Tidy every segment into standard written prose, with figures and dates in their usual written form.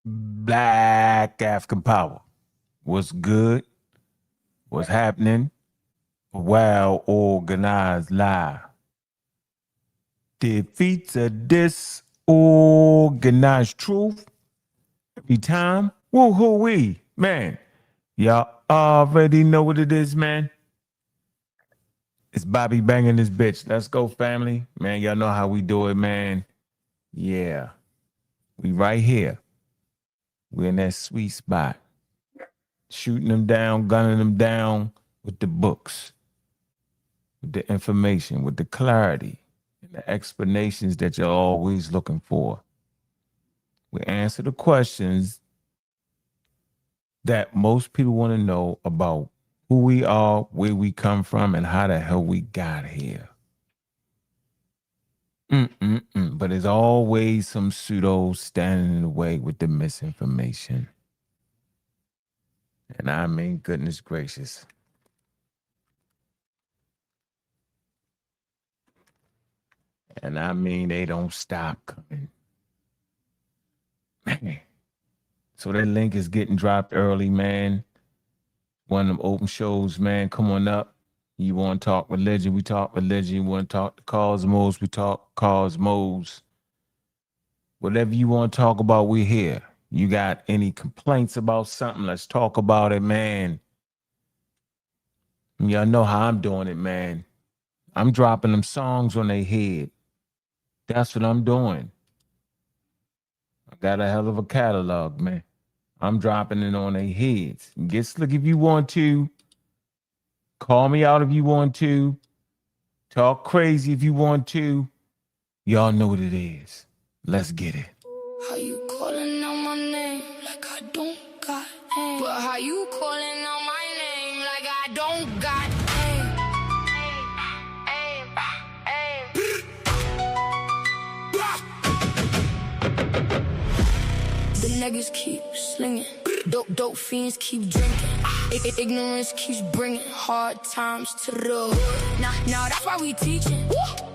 Black African power. What's good? What's happening? Well organized lie. Defeats a disorganized truth every time. Woo-hoo-wee. Man, y'all already know what it is, man. It's Bobby banging this bitch. Let's go, family. Man, y'all know how we do it, man. Yeah. We right here. We're in that sweet spot. Shooting them down, gunning them down with the books, with the information, with the clarity, and the explanations that you're always looking for. We answer the questions that most people want to know about who we are, where we come from, and how the hell we got here. But there's always some pseudo standing in the way with the misinformation. And I mean, goodness gracious. And I mean, they don't stop coming. Man. So that link is getting dropped early, man. One of them open shows, man. Come on up. You want to talk religion, we talk religion. You want to talk the cosmos, we talk cosmos. Whatever you want to talk about, we're here. You got any complaints about something, let's talk about it, man. Y'all know how I'm doing it, man. I'm dropping them songs on their head. That's what I'm doing. I got a hell of a catalog, man. I'm dropping it on their heads. Get slick if you want to. Call me out if you want to. Talk crazy if you want to. Y'all know what it is. Let's get it. How you calling out my name like I don't got aim? But how you calling out my name like I don't got aim? The niggas keep slinging. Dope fiends keep drinking. Ignorance keeps bringing hard times to the hood. Now that's why we teaching.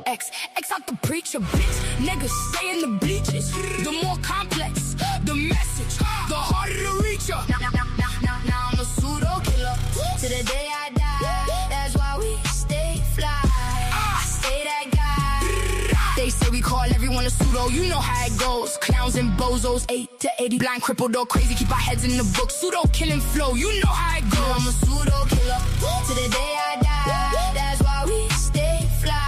X out the preacher, bitch. Niggas stay in the bleachers. The more complex the message, the harder to reach ya. Now I'm a pseudo killer. To the day I die. That's why we stay fly. I stay that guy. They say we call everyone a pseudo. You know how it goes. Clowns and bozos, 8 to 80. Blind, crippled, or crazy. Keep our heads in the book. Pseudo killing flow. You know how it goes. I'm a pseudo killer. To the day I die. That's why we stay fly.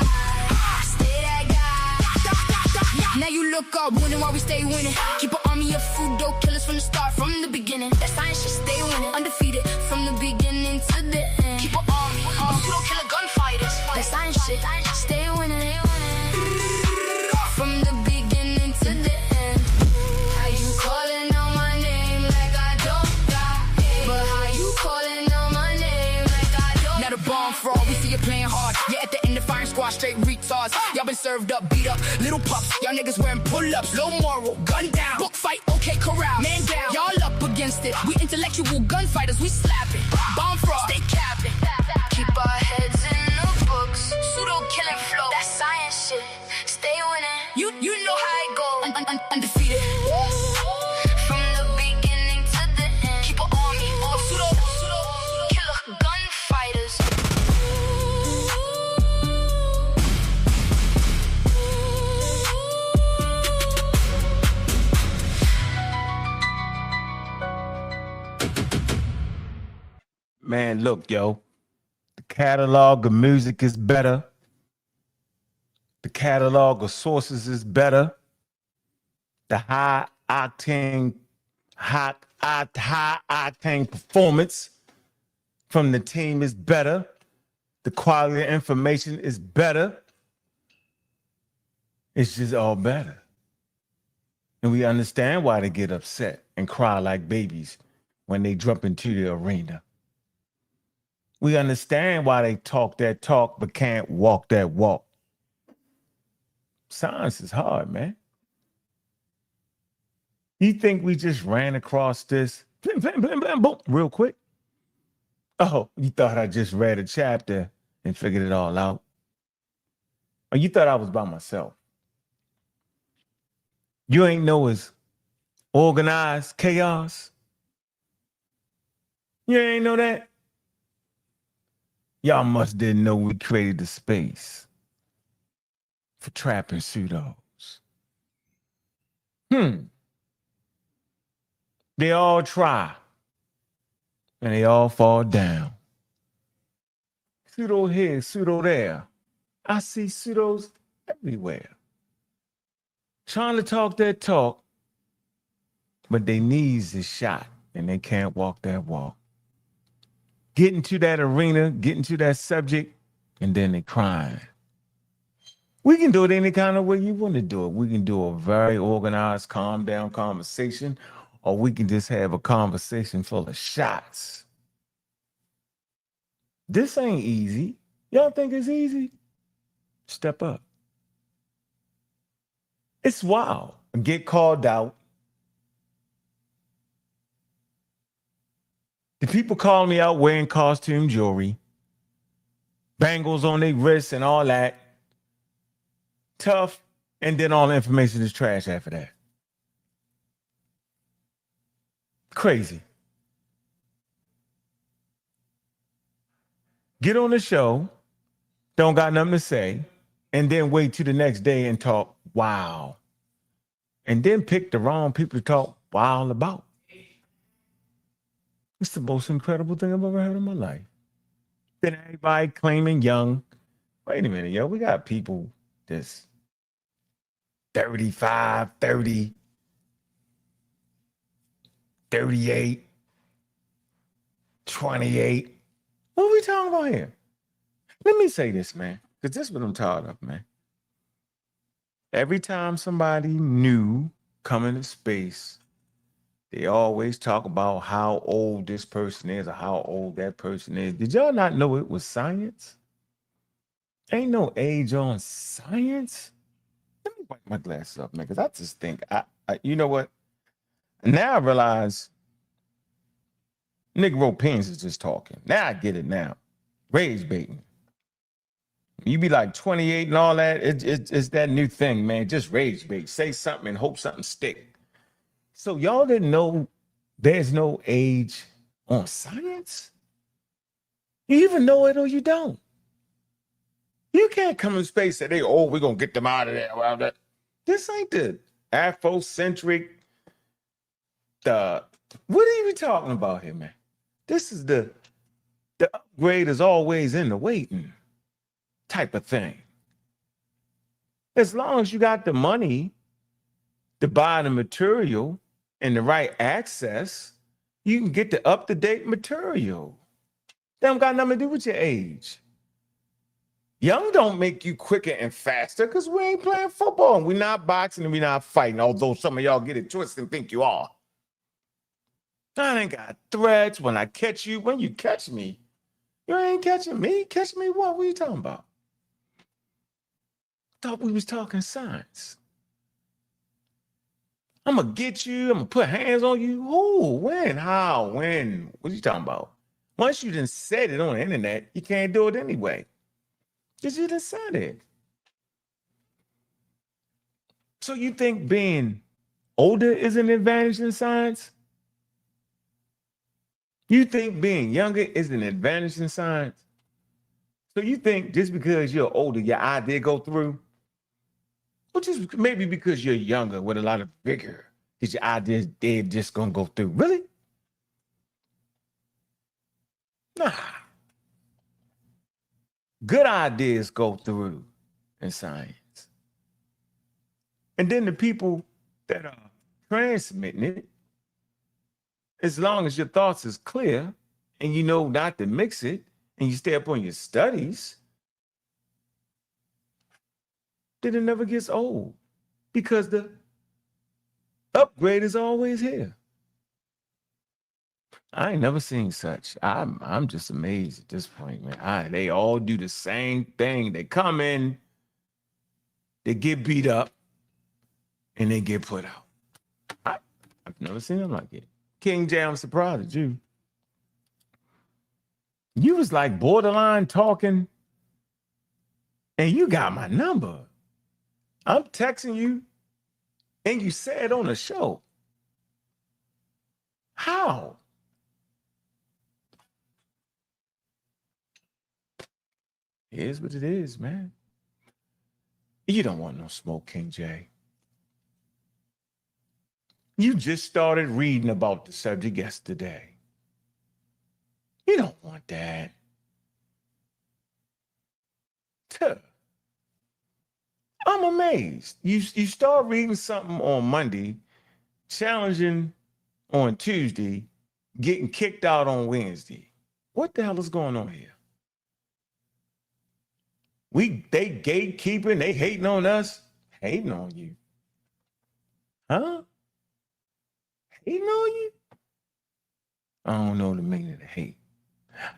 Now you look up, winning while we stay winning. Keep an army of pseudo killers from the start, from the beginning. That science should stay winning, undefeated from the beginning to the end. Keep an army of pseudo killer gunfighters. That science shit stay winning, from the beginning to the end. How you calling out my name like I don't got it? But how you calling out my name like I don't? Now the bomb fraud, we see you playing hard. Yeah, at the end the firing squad, straight retards. Y'all been served up, beat up, little pups. Y'all niggas wearing pull-ups, low moral, gun down. Book fight, okay, corral, man down. Y'all up against it. We intellectual gunfighters, we slapping. Bomb fraud, stay capping. Keep our heads in the books. Pseudo killing flow, that science shit. Stay winning. You know how it go. Undefeated. From the beginning to the end. Keep an army of pseudo killer gunfighters. Man, look, yo. The catalog of music is better. The catalog of sources is better. The high octane performance from the team is better. The quality of information is better. It's just all better. And we understand why they get upset and cry like babies when they jump into the arena. We understand why they talk that talk but can't walk that walk. Science is hard, man. You think we just ran across this blam, blam, blam, blam, boom, real quick? Oh, you thought I just read a chapter and figured it all out? Or you thought I was by myself? You ain't know it's organized chaos. You ain't know that? Y'all must didn't know we created the space for trapping pseudos. They all try and they all fall down. Pseudo here, pseudo there. I see pseudos everywhere. Trying to talk that talk, but their knees is shot and they can't walk that walk. Get into that arena, get into that subject, and then they crying. We can do it any kind of way you want to do it. We can do a very organized, calm down conversation, or we can just have a conversation full of shots. This ain't easy. Y'all think it's easy? Step up. It's wild. Get called out. The people call me out wearing costume jewelry, bangles on their wrists and all that. Tough, and then all the information is trash after that. Crazy. Get on the show, don't got nothing to say, and then wait till the next day and talk wow. And then pick the wrong people to talk wild about. It's the most incredible thing I've ever heard in my life. Then everybody claiming young. Wait a minute, yo, we got people that's 35, 30, 38, 28. What are we talking about here? Let me say this, man, because this is what I'm tired of, man. Every time somebody new come into space, they always talk about how old this person is or how old that person is. Did y'all not know it was science? Ain't no age on science. Let me wipe my glasses up, man, because I just think, you know what? Now I realize Negro Pins is just talking. Now I get it now. Rage baiting. You be like 28 and all that. It's that new thing, man. Just rage bait. Say something and hope something stick. So y'all didn't know there's no age on science? You even know it or you don't. You can't come in space and say, we're going to get them out of there. This ain't the Afrocentric, what are you talking about here, man? This is the upgrade is always in the waiting type of thing. As long as you got the money to buy the material and the right access, you can get the up-to-date material. That don't got nothing to do with your age. Young don't make you quicker and faster because we ain't playing football and we're not boxing and we're not fighting, although some of y'all get it twisted and think you are. I ain't got threats. When I catch you, when you catch me, you ain't catching me. Catch me what? What are you talking about? Thought we was talking science. I'm going to get you. I'm going to put hands on you. Who? When? How? When? What are you talking about? Once you done said it on the internet, you can't do it anyway. Because you done said it. So you think being older is an advantage in science? You think being younger is an advantage in science? So you think just because you're older, your idea go through? Well, just maybe because you're younger with a lot of vigor, is your ideas dead just gonna go through? Really? Nah. Good ideas go through in science. And then the people that are transmitting it, as long as your thoughts is clear and you know not to mix it and you stay up on your studies, then it never gets old because the upgrade is always here. I ain't never seen such. I'm just amazed at this point, man. They all do the same thing. They come in, they get beat up, and they get put out. I've never seen them like it. King J, I'm surprised at you. You was like borderline talking, and you got my number. I'm texting you, and you said on the show. How? It is what it is, man. You don't want no smoke, King J. You just started reading about the subject yesterday. You don't want that. Tuh. I'm amazed. You start reading something on Monday, challenging on Tuesday, getting kicked out on Wednesday. What the hell is going on here? They gatekeeping, they hating on us, hating on you. Huh? Hating on you? I don't know the meaning of hate.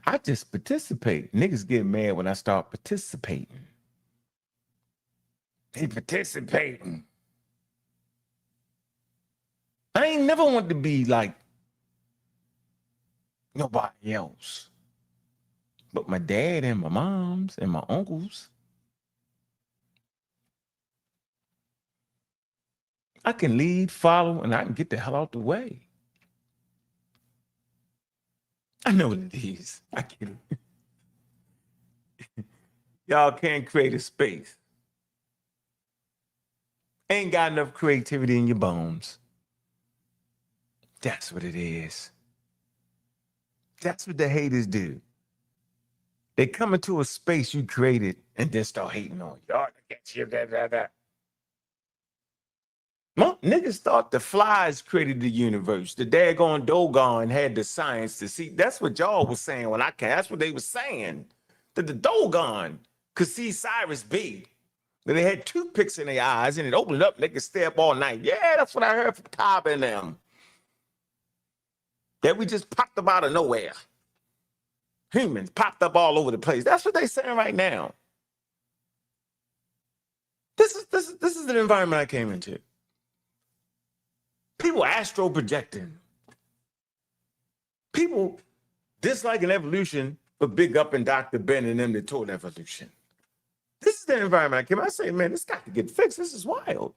I just participate. Niggas get mad when I start participating. They participating. I ain't never want to be like nobody else. But my dad and my moms and my uncles. I can lead, follow, and I can get the hell out the way. I know what it is. I get it. Y'all can't create a space. Ain't got enough creativity in your bones. That's what it is. That's what the haters do. They come into a space you created and then start hating on you. Oh, get you, blah, blah, blah. Niggas thought the flies created the universe. The daggone Dogon had the science to see. That's what y'all was saying when I came. That's what they was saying. That the Dogon could see Cyrus B. That they had toothpicks in their eyes and it opened up and they could stay up all night. Yeah, that's what I heard from Cobb and them. That we just popped up out of nowhere. Humans popped up all over the place. That's what they saying right now. This is the environment I came into. People astro projecting. People disliking evolution, but big up in Dr. Ben and them that taught evolution. This is the environment I came. I say, man, this got to get fixed. This is wild.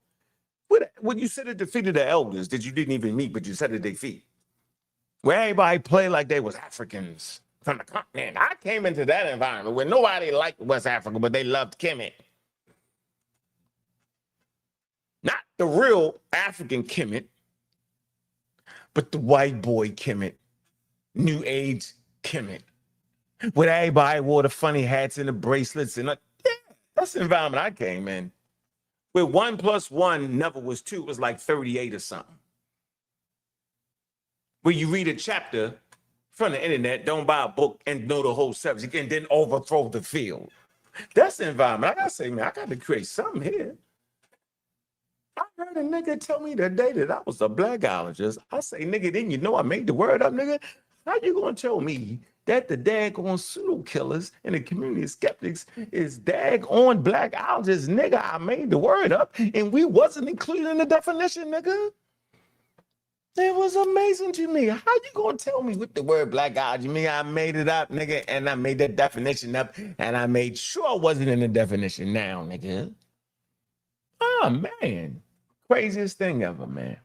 When you sit at the feet of the elders that you didn't even meet, but you sat at their feet, where everybody played like they was Africans from the continent. I came into that environment where nobody liked West Africa, but they loved Kemet. Not the real African Kemet, but the white boy Kemet, New Age Kemet, where everybody wore the funny hats and the bracelets. And yeah, that's the environment I came in. Where 1 + 1 never was 2, it was like 38 or something. Where you read a chapter from the internet, don't buy a book and know the whole subject and then overthrow the field. That's the environment. I gotta say, man, I got to create something here. I heard a nigga tell me the day that I was a blackologist. I say, nigga, didn't you know I made the word up, nigga? How you gonna tell me that the daggone pseudo killers and the community of skeptics is daggone blackologists, nigga? I made the word up and we wasn't included in the definition, nigga. It was amazing to me. How you gonna tell me what the word blackology mean? I made it up, nigga, and I made that definition up, and I made sure it wasn't in the definition now, nigga. Oh, man. Craziest thing ever, man.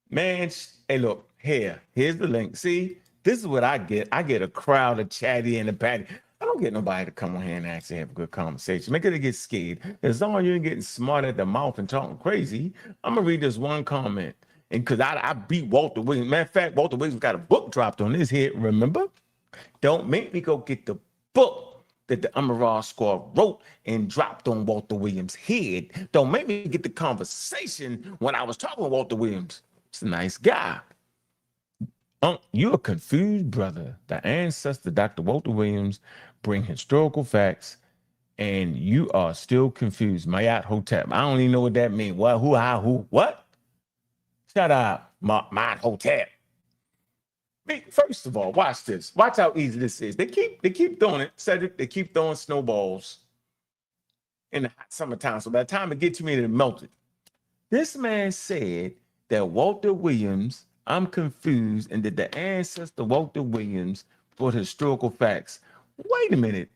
Man, hey, look, here's the link. See, this is what I get. I get a crowd of chatty and a patty. I don't get nobody to come on here and actually have a good conversation. Make it get scared. As long as you're getting smart at the mouth and talking crazy, I'm going to read this one comment. And because I beat Walter Williams. Matter of fact, Walter Williams got a book dropped on his head, remember? Don't make me go get the book that the Amaral Squad wrote and dropped on Walter Williams' head. Don't make me get the conversation when I was talking to Walter Williams. He's a nice guy. You're a confused brother. The ancestor, Dr. Walter Williams, bring historical facts, and you are still confused. Mayat Hotep. I don't even know what that means. What? Who? How? Who? What? Shut up, Mayat Hotep. First of all, watch this. Watch how easy this is. They keep throwing it, Cedric. They keep throwing snowballs in the hot summertime. So by the time it gets to me, it melted. This man said that Walter Williams, I'm confused, and that the ancestor Walter Williams brought historical facts. Wait a minute.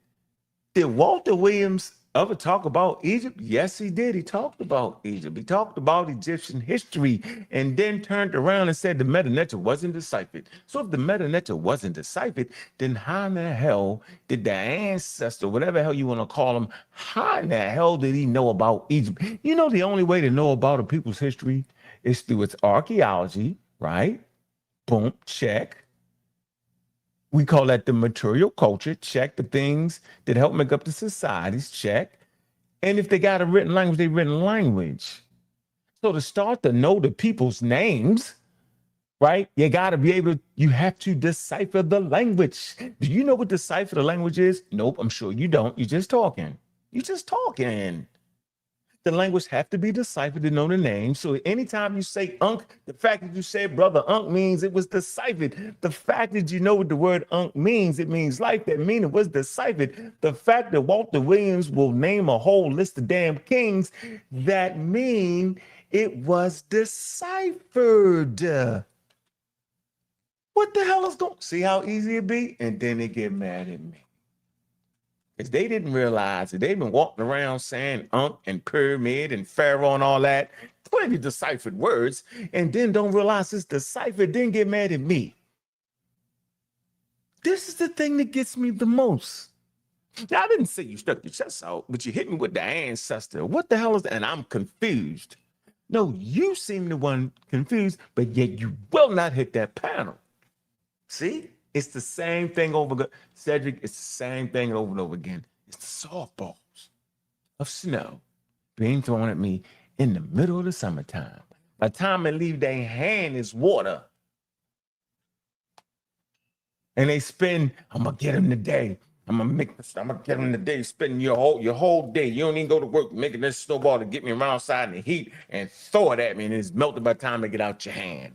Did Walter Williams ever talk about Egypt? Yes, he did. He talked about Egypt. He talked about Egyptian history and then turned around and said the meta-neter wasn't deciphered. So if the meta-neter wasn't deciphered, then how in the hell did the ancestor, whatever the hell you want to call him, how in the hell did he know about Egypt? You know, the only way to know about a people's history is through its archaeology, right? Boom, check. We call that the material culture, check. The things that help make up the societies, check. And if they got a written language, they written language. So to start to know the people's names, right? You got to be able to, you have to decipher the language. Do you know what decipher the language is? Nope, I'm sure you don't. You're just talking. You're just talking. The language have to be deciphered to know the name. So anytime you say Ankh, the fact that you said brother Ankh means it was deciphered. The fact that you know what the word Ankh means, it means life. That means it was deciphered. The fact that Walter Williams will name a whole list of damn kings, that mean it was deciphered. What the hell is going? See how easy it be? And then they get mad at me. Because they didn't realize that they've been walking around saying Ankh and pyramid and pharaoh and all that, plenty of deciphered words, and then don't realize it's deciphered, then get mad at me. This is the thing that gets me the most. Now, I didn't say you stuck your chest out, but you hit me with the ancestor. What the hell is that? And I'm confused. No, you seem the one confused, but yet you will not hit that panel. See? It's the same thing over again. Cedric, it's the same thing over and over again. It's the softballs of snow being thrown at me in the middle of the summertime. By the time they leave their hand is water. And they spend, I'm gonna get them today. I'm gonna get them today, spend your whole day. You don't even go to work making this snowball to get me around outside in the heat and throw it at me, and it's melted by the time they get out your hand.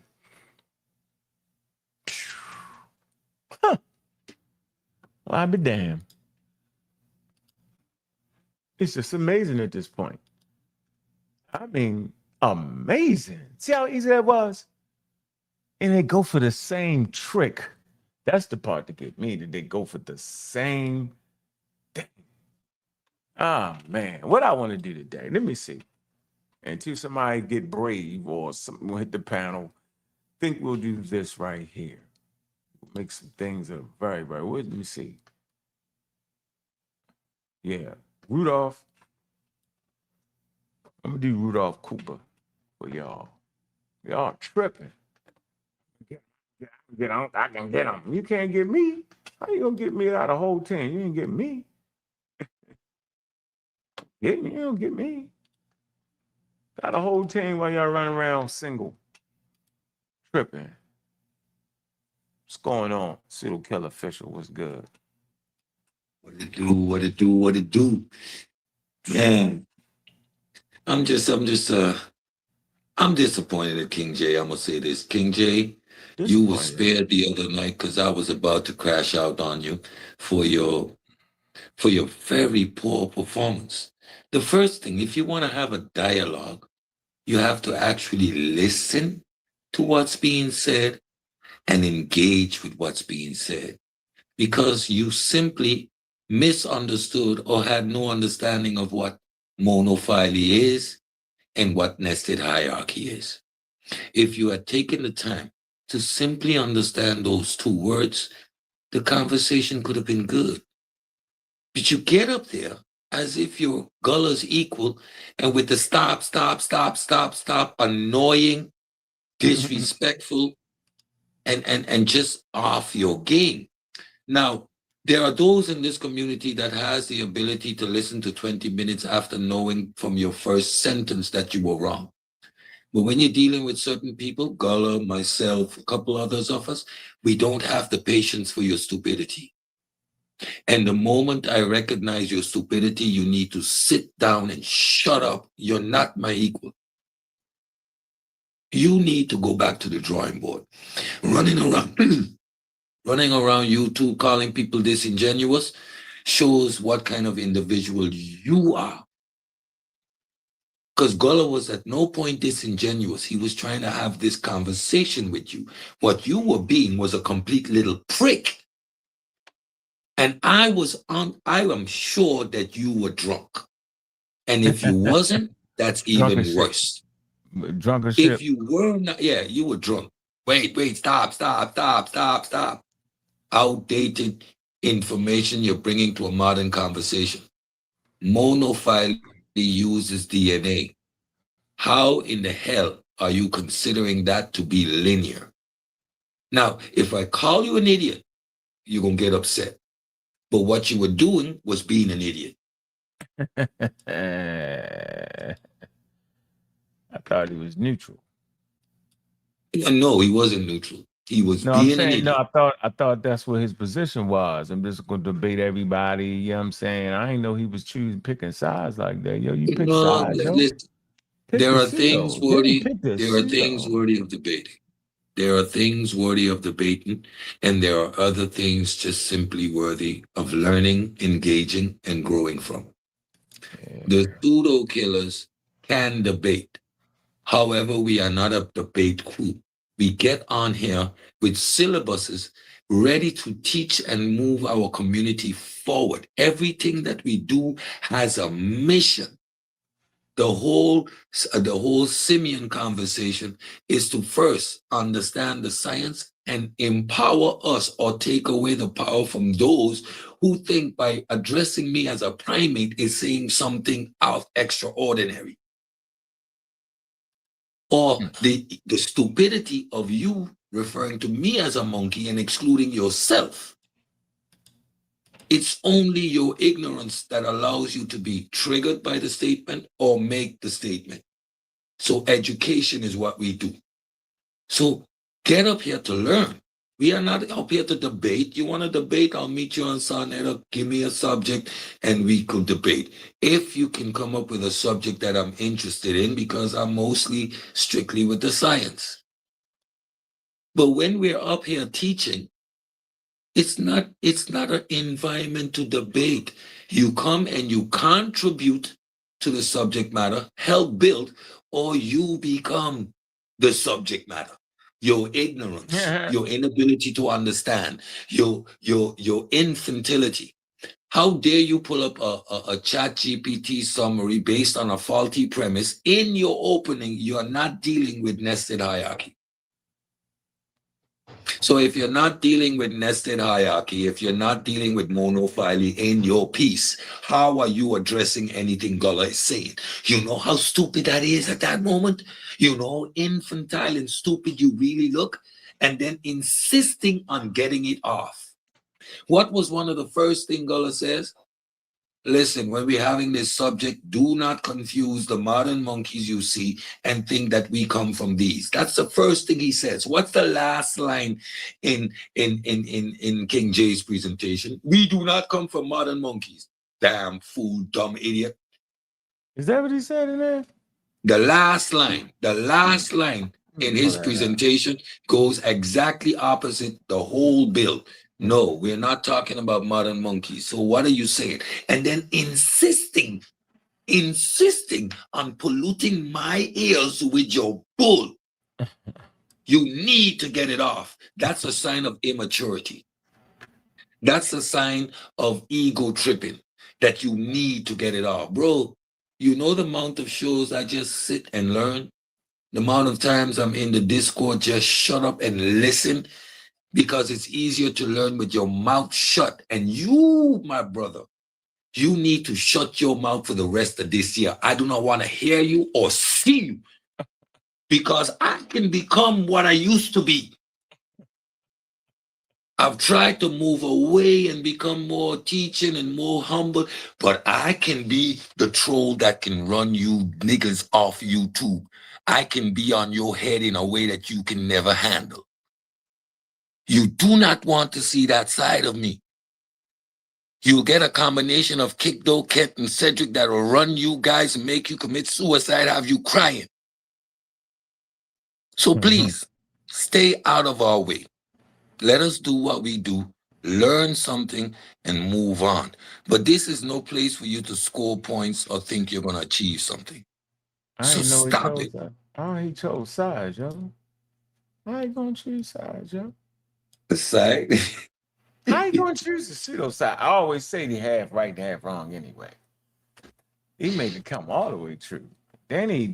Huh. Well, I'll be damned. It's just amazing at this point. I mean, amazing. See how easy that was? And they go for the same trick. That's the part that get me, that they go for the same thing. Ah, man, what I want to do today, let me see. Until somebody get brave or something will hit the panel, I think we'll do this right here. Make some things that are very, very, let me see. Yeah, Rudolph. I'm gonna do Rudolph Cooper for y'all. Y'all tripping. I can get him. You can't get me. How you gonna get me out of whole 10? You ain't get me. Get me, you don't get me. Got a whole team while y'all running around single. Tripping. What's going on? Pseudo Killer Official, what's good? What it do, what it do, what it do. Man, I'm disappointed at King J. I'm gonna say this. King J, you were spared the other night because I was about to crash out on you for your very poor performance. The first thing, if you want to have a dialogue, you have to actually listen to what's being said and engage with what's being said, because you simply misunderstood or had no understanding of what monophyly is and what nested hierarchy is. If you had taken the time to simply understand those two words, the conversation could have been good. But you get up there as if your Guller's equal, and with the stop, annoying, disrespectful, and just off your game. Now, there are those in this community that has the ability to listen to 20 minutes after knowing from your first sentence that you were wrong. But when you're dealing with certain people, Guller, myself, a couple others of us, we don't have the patience for your stupidity. And the moment I recognize your stupidity, you need to sit down and shut up. You're not my equal. You need to go back to the drawing board. Running around YouTube, calling people disingenuous, shows what kind of individual you are. Because Gullah was at no point disingenuous. He was trying to have this conversation with you. What you were being was a complete little prick. And I am sure that you were drunk. And if you wasn't, that's Drunk as even shit. worse. Drunk as If shit. you were not, yeah, you were drunk. Wait, stop. Outdated information you're bringing to a modern conversation. Monophyly uses DNA. How in the hell are you considering that to be linear? Now, if I call you an idiot, you're going to get upset. But what you were doing was being an idiot. I thought he was neutral. No, he wasn't neutral. He was No, I'm being an saying no. idiot. I thought that's what his position was. I'm just going to debate everybody. You know what I'm saying? I didn't know he was picking sides like that. Yo, you pick No, sides, yo. listen, Pick there the are things seal. Then worthy. pick the There are things seal. worthy of debating. There are things worthy of debating, and there are other things just simply worthy of learning, engaging, and growing from. The pseudo killers can debate. However, we are not a debate crew. We get on here with syllabuses ready to teach and move our community forward. Everything that we do has a mission. The whole simian conversation is to first understand the science and empower us or take away the power from those who think by addressing me as a primate is saying something out extraordinary. Or the stupidity of you referring to me as a monkey and excluding yourself. It's only your ignorance that allows you to be triggered by the statement or make the statement. So education is what we do. So get up here to learn. We are not up here to debate. You want to debate, I'll meet you on sa.neter. Give me a subject and we could debate. If you can come up with a subject that I'm interested in, because I'm mostly strictly with the science. But when we're up here teaching, it's not an environment to debate. You come and you contribute to the subject matter, help build, or you become the subject matter. Your ignorance, your inability to understand, your infantility. How dare you pull up a chat GPT summary based on a faulty premise? In your opening, you are not dealing with nested hierarchy. So if you're not dealing with nested hierarchy, if you're not dealing with monophyly in your piece, how are you addressing anything Gullah is saying? You know how stupid that is at that moment? You know how infantile and stupid you really look? And then insisting on getting it off. What was one of the first things Gullah says? Listen, when we're having this subject, do not confuse the modern monkeys you see and think that we come from these. That's the first thing he says. What's the last line in King Jay's presentation? We do not come from modern monkeys. Damn fool, dumb idiot. Is that what he said in there? The last line in his presentation goes exactly opposite the whole bill. No, we're not talking about modern monkeys. So what are you saying? And then insisting on polluting my ears with your bull. You need to get it off. That's a sign of immaturity. That's a sign of ego tripping, that you need to get it off. Bro, you know the amount of shows I just sit and learn? The amount of times I'm in the Discord, just shut up and listen, because it's easier to learn with your mouth shut. And you, my brother, you need to shut your mouth for the rest of this year. I do not want to hear you or see you, because I can become what I used to be. I've tried to move away and become more teaching and more humble, but I can be the troll that can run you niggas off YouTube. I can be on your head in a way that you can never handle. You do not want to see that side of me. You'll get a combination of Kikdo, Kent, and Cedric that will run you guys and make you commit suicide, have you crying. So please, stay out of our way. Let us do what we do, learn something, and move on. But this is no place for you to score points or think you're going to achieve something. I So ain't know he stop chose it. that. Oh, he chose sides, yo. I ain't gonna choose sides, yo. Aside. How you gonna choose the pseudo side? I always say they half right, half wrong anyway. He make it come all the way true. Then he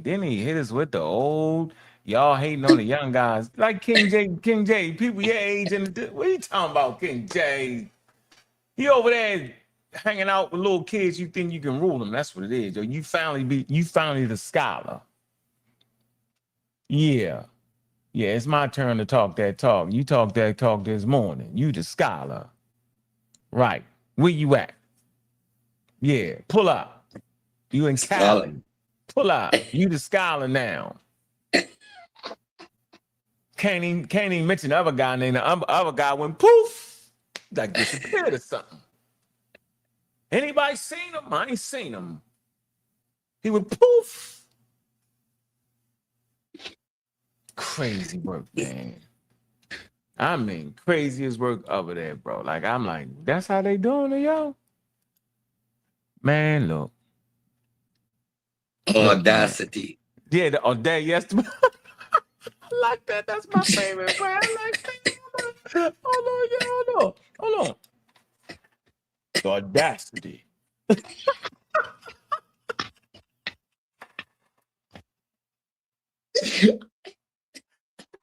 hit us with the old y'all hating on the young guys like King J. People your age and what are you talking about, King J? He over there hanging out with little kids. You think you can rule them? That's what it is. Yo, you finally the scholar. Yeah. Yeah, it's my turn to talk that talk. You talk that talk this morning. You the scholar. Right. Where you at? Yeah, pull up. You in Cali. Pull up. You the scholar now. Can't even mention the other guy named the other guy went poof. Like disappeared or something. Anybody seen him? I ain't seen him. He went poof. Crazy work, man. I mean, craziest work over there, bro. Like, I'm like, that's how they doing it, yo? Man, look. Audacity. Yeah, the audacity. Yes. I like that. That's my favorite. Man. I like that. Hold on. The audacity.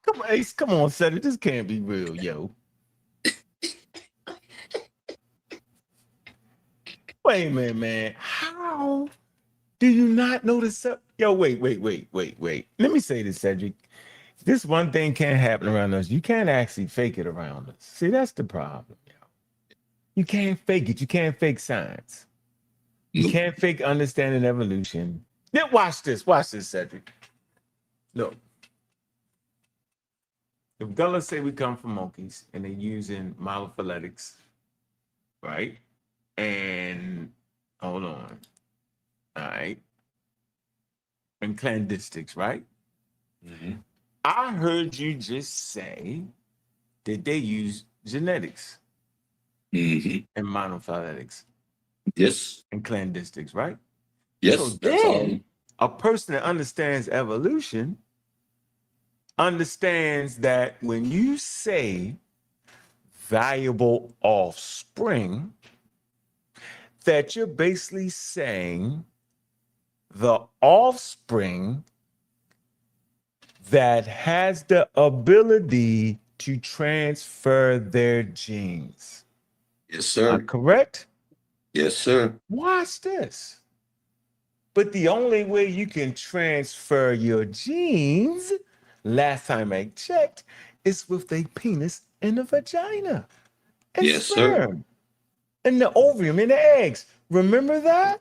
Come on, Ace. Come on, Cedric. This can't be real, yo. Wait a minute, man. How do you not know this? Yo, wait. Let me say this, Cedric. This one thing can't happen around us. You can't actually fake it around us. See, that's the problem, yo. You can't fake it. You can't fake science. You can't fake understanding evolution. Then watch this, Cedric. Look. If Gullah say we come from monkeys and they're using monophyletics, right? And hold on. All right. And clandistics, right? Mm-hmm. I heard you just say that they use genetics Mm-hmm. and monophyletics. Yes. And clandistics, right? Yes. So then a person that understands evolution understands that when you say valuable offspring, that you're basically saying the offspring that has the ability to transfer their genes. Yes, sir. Am I correct? Yes, sir. Watch this. But the only way you can transfer your genes, last time I checked, is with a penis and a vagina. And Yes, sperm. And the ovum and the eggs. Remember that?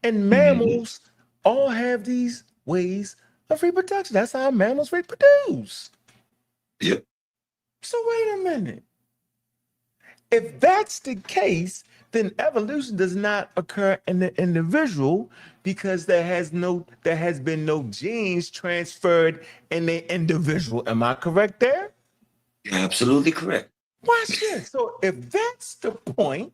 And mammals all have these ways of reproduction. That's how mammals reproduce. Yep. So wait a minute. If that's the case, then evolution does not occur in the individual because there has been no genes transferred in the individual. Am I correct there? You're absolutely correct. Watch this. So if that's the point,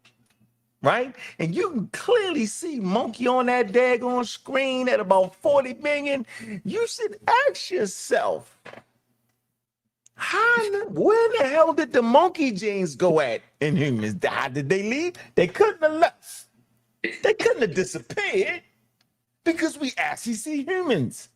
right? And you can clearly see monkey on that daggone screen at about 40 million, you should ask yourself, where the hell did the monkey genes go at in humans? How did they leave? They couldn't have left. They couldn't have disappeared because we actually see humans.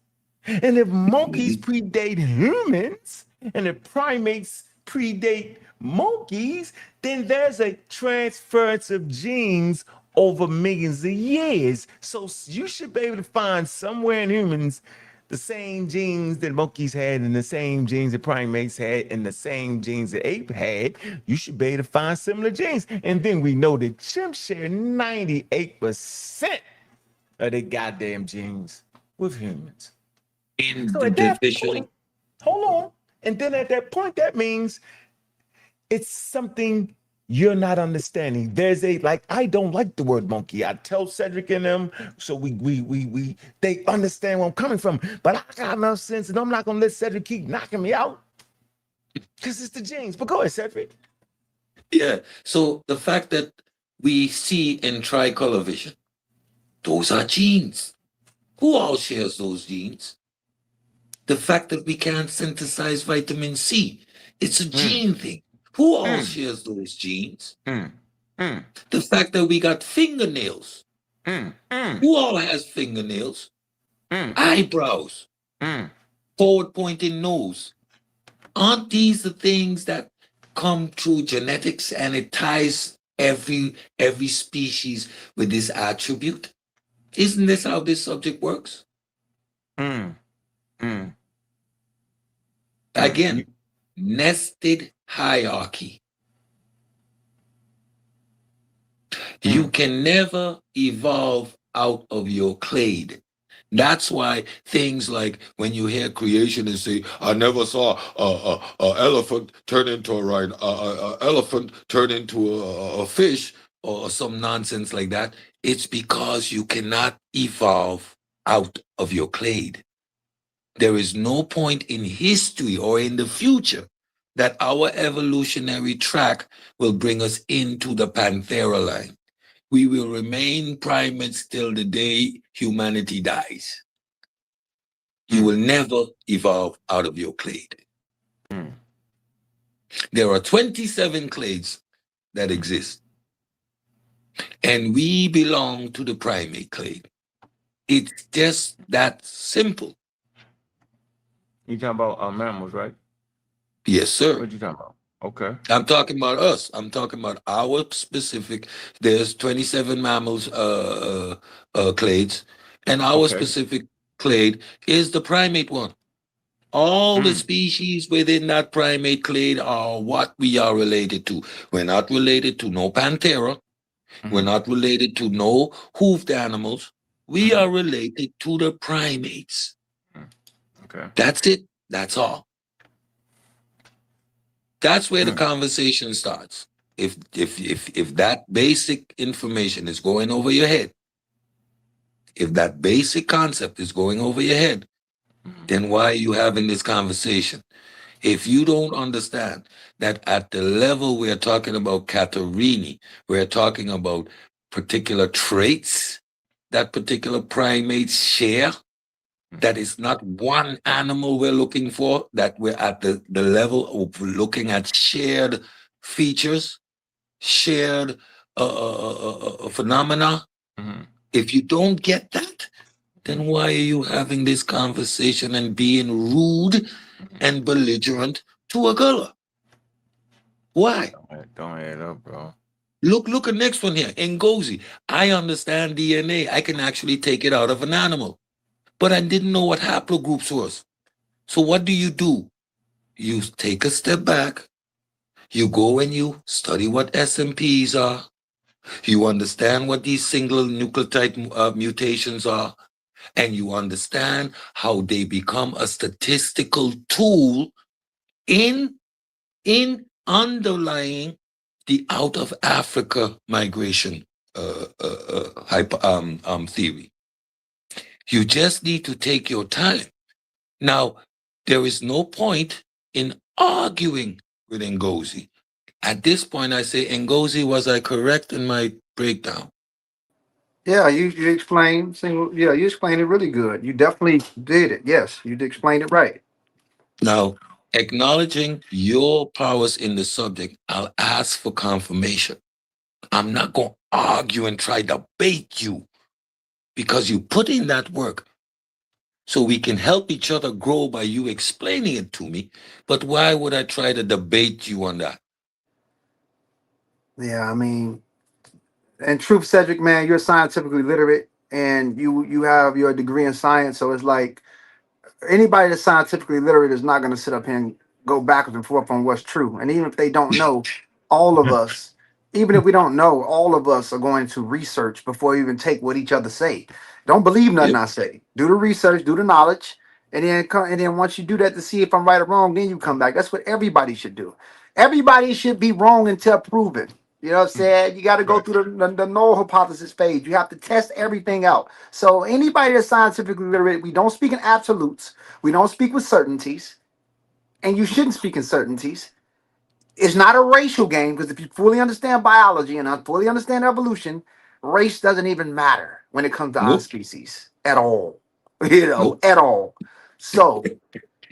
And if monkeys predate humans and if primates predate monkeys, then there's a transference of genes over millions of years. So you should be able to find somewhere in humans the same genes that monkeys had and the same genes that primates had and the same genes that ape had. You should be able to find similar genes. And then we know that chimps share 98% of their goddamn genes with humans. So at that point, hold on. And then at that point, that means it's something you're not understanding. There's I don't like the word monkey. I tell Cedric and them, so they understand where I'm coming from. But I got enough sense, and I'm not gonna let Cedric keep knocking me out because it's the genes. But go ahead, Cedric. Yeah. So the fact that we see in tricolor vision, those are genes. Who all shares those genes? The fact that we can't synthesize vitamin C, it's a gene thing. Who all shares those genes? The fact that we got fingernails. Who all has fingernails? Eyebrows. Forward pointing nose. Aren't these the things that come through genetics, and it ties every species with this attribute? Isn't this how this subject works? Again, nested hierarchy. You can never evolve out of your clade. That's why things like when you hear creationists say, "I never saw a elephant turn into a elephant turn into a fish," or some nonsense like that. It's because you cannot evolve out of your clade. There is no point in history or in the future that our evolutionary track will bring us into the Panthera line. We will remain primates till the day humanity dies. You will never evolve out of your clade. There are 27 clades that exist, and we belong to the primate clade. It's just that simple. You talking about mammals, right? Yes, sir. What you talking about? Okay. I'm talking about us. I'm talking about our specific. There's 27 mammals clades, and our specific clade is the primate one. All the species within that primate clade are what we are related to. We're not related to no Panthera. We're not related to no hoofed animals. We are related to the primates. Okay. That's it. That's all. That's where the conversation starts. If that basic information is going over your head, if that basic concept is going over your head, then why are you having this conversation? If you don't understand that at the level we're talking about Catarrhini, we're talking about particular traits that particular primates share, that is not one animal we're looking for, that we're at the level of looking at shared features, shared phenomena. If you don't get that, then why are you having this conversation and being rude and belligerent to a girl? Why? Don't add up, bro. Look at the next one here. Ngozi. I understand DNA. I can actually take it out of an animal. But I didn't know what haplogroups was. So what do? You take a step back. You go and you study what SMPs are. You understand what these single nucleotide mutations are. And you understand how they become a statistical tool in underlying the out of Africa migration theory. You just need to take your time. Now, there is no point in arguing with Ngozi. At this point, I say, Ngozi, was I correct in my breakdown? Yeah, you explained you explained it really good. You definitely did it. Yes, you did explain it right. Now, acknowledging your powers in the subject, I'll ask for confirmation. I'm not going to argue and try to bait you because you put in that work. So we can help each other grow by you explaining it to me. But why would I try to debate you on that? Yeah, I mean, and truth, Cedric, man, you're scientifically literate, and you have your degree in science, so it's like anybody that's scientifically literate is not going to sit up here and go backwards and forth on what's true. And even if they don't know, all of us, even if we don't know, all of us are going to research before we even take what each other say. Don't believe nothing I say. Do the research, do the knowledge, and then once you do that to see if I'm right or wrong, then you come back. That's what everybody should do. Everybody should be wrong until proven. You know what I'm saying? You got to go through the null hypothesis phase. You have to test everything out. So anybody that's scientifically literate, we don't speak in absolutes. We don't speak with certainties. And you shouldn't speak in certainties. It's not a racial game because if you fully understand biology and fully understand evolution, race doesn't even matter when it comes to our species at all. You know, at all. So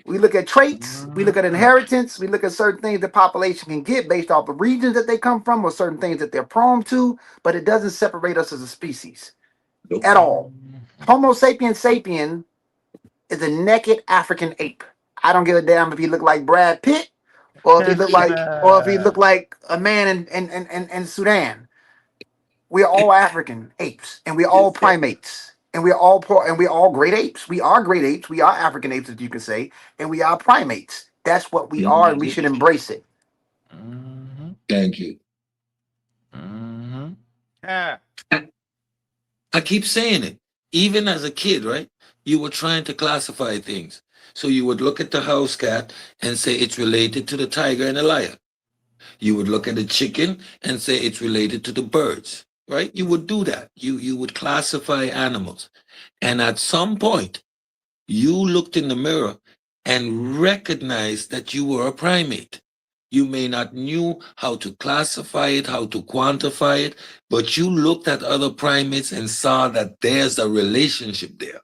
We look at traits, we look at inheritance, we look at certain things the population can get based off the regions that they come from or certain things that they're prone to, but it doesn't separate us as a species Nope. at all. Homo sapiens sapien is a naked African ape. I don't give a damn if he look like Brad Pitt or if he look like a man in Sudan. We are all African apes, and we're all primates, and we're all great apes. We are great apes. We are African apes, as you can say, and we are primates. That's what we are, and we should embrace it. Thank you. Yeah. I keep saying it. Even as a kid, right? You were trying to classify things. So you would look at the house cat and say it's related to the tiger and the lion. You would look at the chicken and say it's related to the birds, right? You would do that. You would classify animals. And at some point, you looked in the mirror and recognized that you were a primate. You may not knew how to classify it, how to quantify it, but you looked at other primates and saw that there's a relationship there.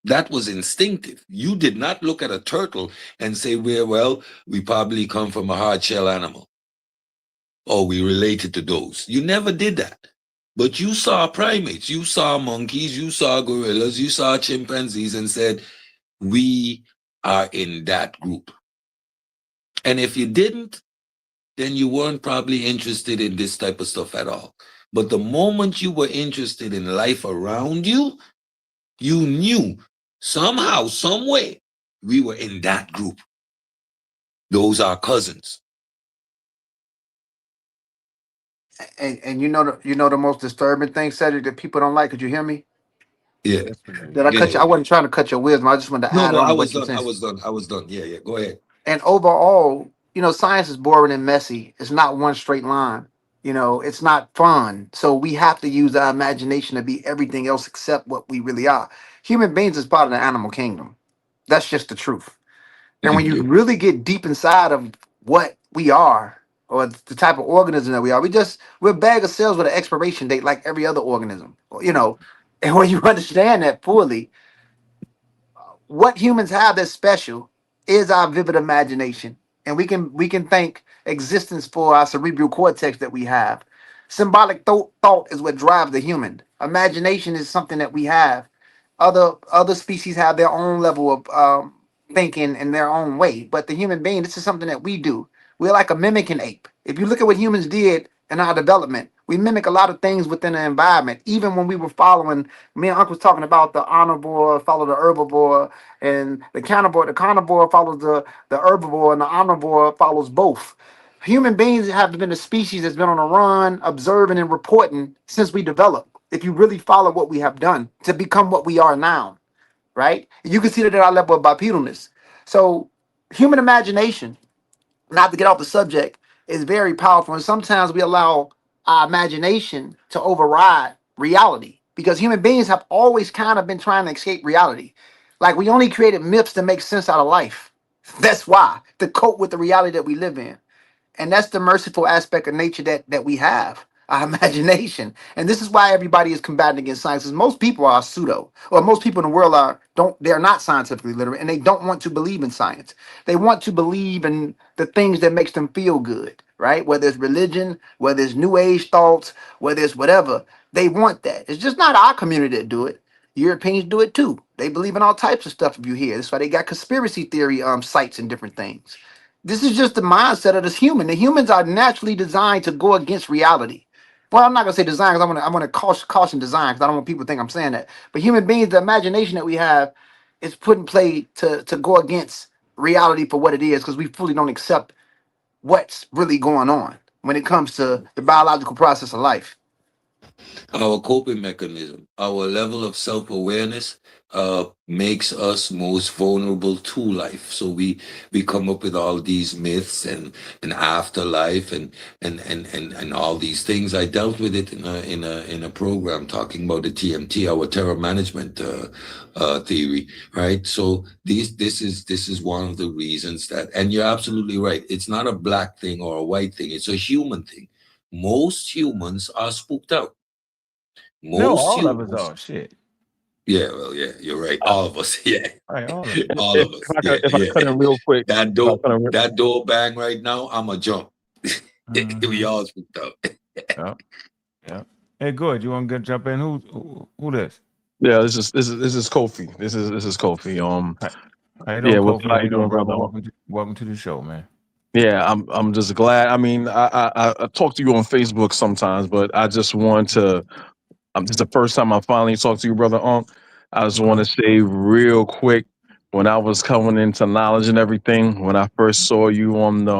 That was instinctive. You did not look at a turtle and say, well, we probably come from a hard shell animal. Or we related to those. You never did that. But you saw primates, you saw monkeys, you saw gorillas, you saw chimpanzees and said, we are in that group. And if you didn't, then you weren't probably interested in this type of stuff at all. But the moment you were interested in life around you, you knew somehow, some way, we were in that group. Those are cousins. And you know the most disturbing thing, Cedric, that people don't like. Could you hear me? Yeah. Did I cut you? I wasn't trying to cut your wisdom. I just wanted to add No, on I to was what you done. said. I was done. Yeah. Go ahead. And overall, science is boring and messy. It's not one straight line. It's not fun. So we have to use our imagination to be everything else except what we really are. Human beings is part of the animal kingdom. That's just the truth. And when Thank you you. really get deep inside of what we are or the type of organism that we are, we're a bag of cells with an expiration date like every other organism. And when you understand that fully, what humans have that's special is our vivid imagination, and we can thank existence for our cerebral cortex that we have. Symbolic thought is what drives the human. Imagination is something that we have. Other species have their own level of thinking in their own way, but the human being, this is something that we do. We're like a mimicking ape. If you look at what humans did in our development, we mimic a lot of things within the environment. Even when we were following, me and Uncle was talking about the omnivore follow the herbivore, and the carnivore. The carnivore follows the herbivore, and the omnivore follows both. Human beings have been a species that's been on a run, observing and reporting since we developed. If you really follow what we have done to become what we are now, right? You can see that at our level of bipedalness. So, human imagination, not to get off the subject, is very powerful. And sometimes we allow our imagination to override reality because human beings have always kind of been trying to escape reality. Like we only created myths to make sense out of life. That's why, to cope with the reality that we live in. And that's the merciful aspect of nature that we have, our imagination. And this is why everybody is combating against science, because most people are pseudo, or most people in the world they're not scientifically literate, and they don't want to believe in science. They want to believe in the things that makes them feel good, right? Whether it's religion, whether it's new age thoughts, whether it's whatever, they want that. It's just not our community that do it. Europeans do it too. They believe in all types of stuff. If you hear, that's why they got conspiracy theory sites and different things. This is just the mindset of this human. The humans are naturally designed to go against reality. Well, I'm not gonna say design because I'm gonna caution design because I don't want people to think I'm saying that. But human beings, the imagination that we have is put in play to go against reality for what it is because we fully don't accept what's really going on when it comes to the biological process of life. Our coping mechanism, our level of self-awareness makes us most vulnerable to life. So we come up with all these myths and afterlife and all these things. I dealt with it in a program talking about the TMT, our terror management theory, right? So this is one of the reasons that, and you're absolutely right. It's not a black thing or a white thing. It's a human thing. Most humans are spooked out. No, Most all of us humans, are shit. Yeah, well, yeah, you're right. All of us, yeah. All right, all of it. All of us, yeah, If I yeah. cut in real quick, That if I door, cut in real, that door bang right now, I'm a jump. We Mhm. all spooked up. Yeah, yeah. Hey, good. You want to jump in? Who this? yeah, this is Kofi. This is Kofi. How you Yeah, doing, what's Kofi? how How you you doing, doing, brother? brother? Welcome to the show, man. Yeah, I'm just glad. I mean, I talk to you on Facebook sometimes, but I just want to. This is the first time I finally talked to you, brother. I just want Okay. to say real quick, when I was coming into knowledge and everything, when I first saw you on the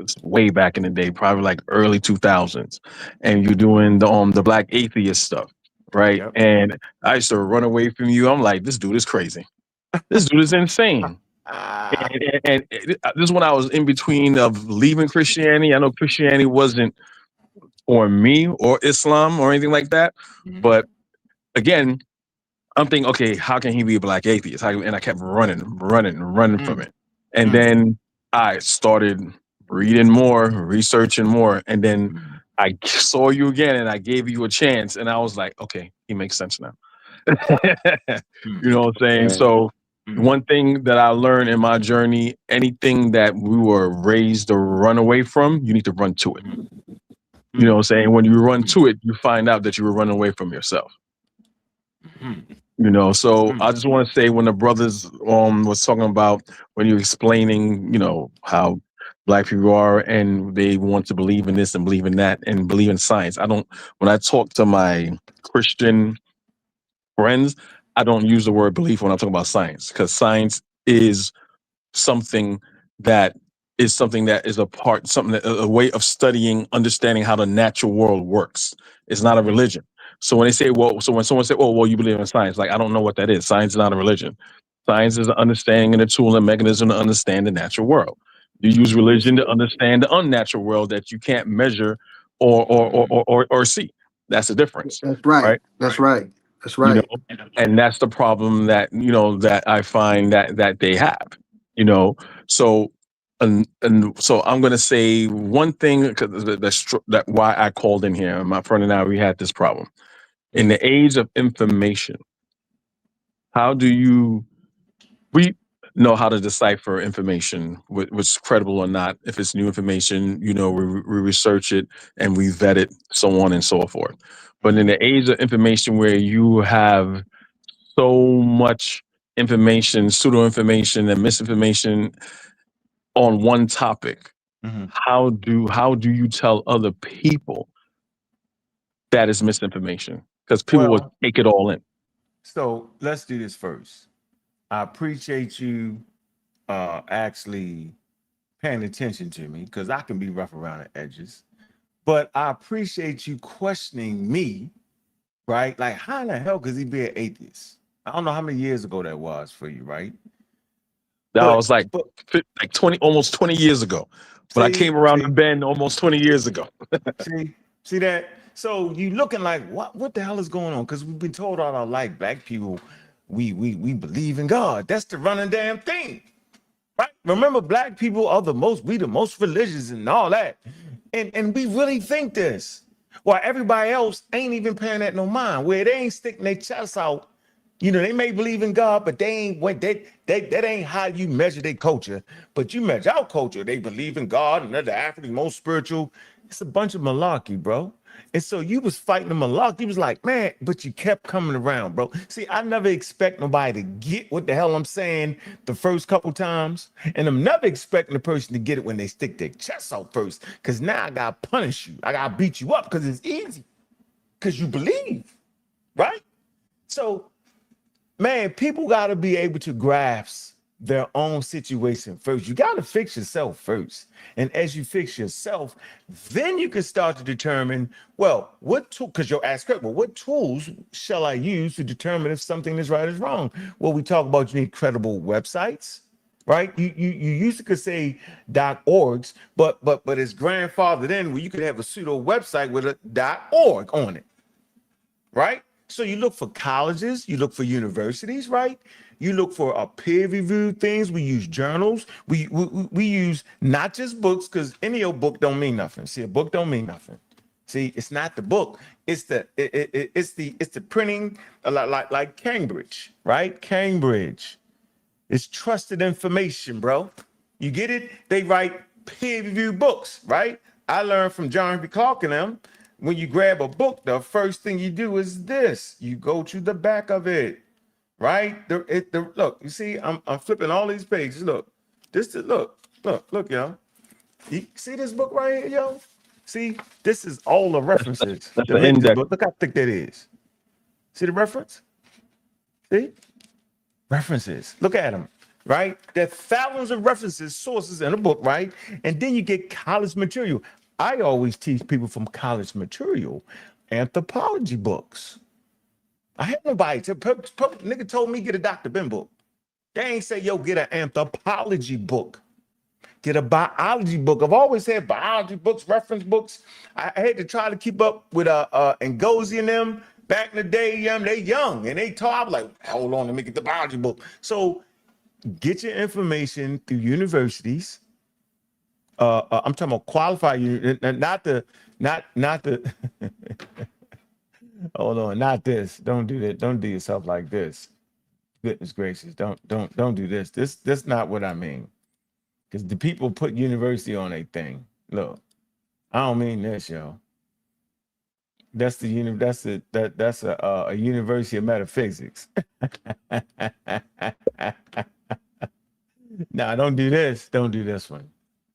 it's way back in the day, probably like early 2000s, and you doing the Black Atheist stuff, right? Yep. And I used to run away from you. I'm like, this dude is crazy. This dude is insane. Ah. And this is when I was in between of leaving Christianity. I know Christianity wasn't for me or Islam or anything like that, Mhm. but again, I'm thinking, okay, how can he be a black atheist? And I kept running from Mm, it. And mm, then I started reading more, researching more, and then mm, I saw you again, and I gave you a chance, and I was like, okay, he makes sense now. mm, You know what I'm saying? And So mm, one thing that I learned in my journey, anything that we were raised to run away from, you need to run to it. mm, You know what mm, I'm saying? When you run mm, to it, you find out that you were running away from yourself. mm, You know, so mm, I just want to say when the brothers was talking about when you're explaining, how black people are and they want to believe in this and believe in that and believe in science. I don't when I talk to my Christian friends, I don't use the word belief when I'm talking about science because science is something that something that is a part, something that a way of studying, understanding how the natural world works. It's not a mhm, religion. So when they say, well, so when someone say, oh, well, you believe in science, like I don't know what that is. Science is not a religion. Science is an understanding and a tool and mechanism to understand the natural world. You use mhm, religion to understand the unnatural world that you can't measure or see. That's the difference, That's right. right? That's right. That's You know, right. and that's the problem that that I find that they have. You know, so and so I'm gonna say one thing 'cause that why I called in here. My friend and I we had this problem in mm, the age of information. How do you we know how to decipher information, what's credible or not? If it's new information, we research it and we vet it, so on and so forth. But in mhm, the age of information where you have so much information, pseudo information, and misinformation on one topic. mhm. How do you tell other people that is misinformation? Because people will Well, take it all in. so let's do this first. I appreciate you actually paying attention to me because I can be rough around the edges. But I appreciate you questioning me, right? Like, how in the hell could he be an atheist? I don't know how many years ago that was for you, right? That But was like but 20, almost 20 years ago. When I see, came around the see, bend almost 20 years ago. see, see that. So you looking like what the hell is going on? Because we've been told all our life, black people, we believe in God. That's the running damn thing. Right? Remember, black people are we the most religious and all that. And we really think this. While everybody else ain't even paying that no mind, where they ain't sticking their chests out. They may believe in God, but they ain't what that ain't how you measure their culture. But you measure our culture. They believe in God and they're the African most spiritual. It's a bunch of malarkey, bro. And so you was fighting the malarkey. You was like, man, but you kept coming around, bro. See, I never expect nobody to get what the hell I'm saying the first couple times. And I'm never expecting the person to get it when they stick their chest out first. Because now I got to punish you. I got to beat you up because it's easy. Because you believe, right? So man, people got to be able to grasp their own situation first. You got to fix yourself first. And as you fix yourself, then you can start to determine, well, what tool, because you'll ask, well, what tools shall I use to determine if something is right or wrong? Well, we talk about you need credible websites, right? You used to could say .orgs, but it's grandfathered in where you could have a pseudo website with a .org on it, right? So you look for colleges, you look for universities, right? You look for peer-reviewed things. We use journals. We use not just books because any old book don't mean nothing. See, a book don't mean nothing. See, it's not the book. It's it's the printing, like Cambridge, right? Cambridge. It's trusted information, bro. You get it? They write peer-reviewed books, right? I learned from John B. Clark and them. When you grab a book, the first thing you do is this. You go to the back of it, right? Look, you see, I'm flipping all these pages. Look, look, yo. You see this book right here, yo? See, this is all the references. That's that the make this index. book. Look how thick that is. See the reference? See? References. Look at them, right? There are thousands of references, sources in a book, right? And then you get college material. I always teach people from college material, anthropology books. I had nobody. Nigga told me get a Dr. Ben book. They ain't say, yo, get an anthropology book. Get a biology book. I've always had biology books, reference books. I had to try to keep up with Ngozi and them. Back in the day, they young and they taught. I was like, hold on, let me get the biology book. So get your information through universities. I'm talking about qualified, not the. Hold on, not this. Don't do that. Don't do yourself like this. Goodness gracious, don't do this. This not what I mean. Because the people put university on a thing. Look, I don't mean this, yo. That's a University of Metaphysics. Nah, don't do this. Don't do this one.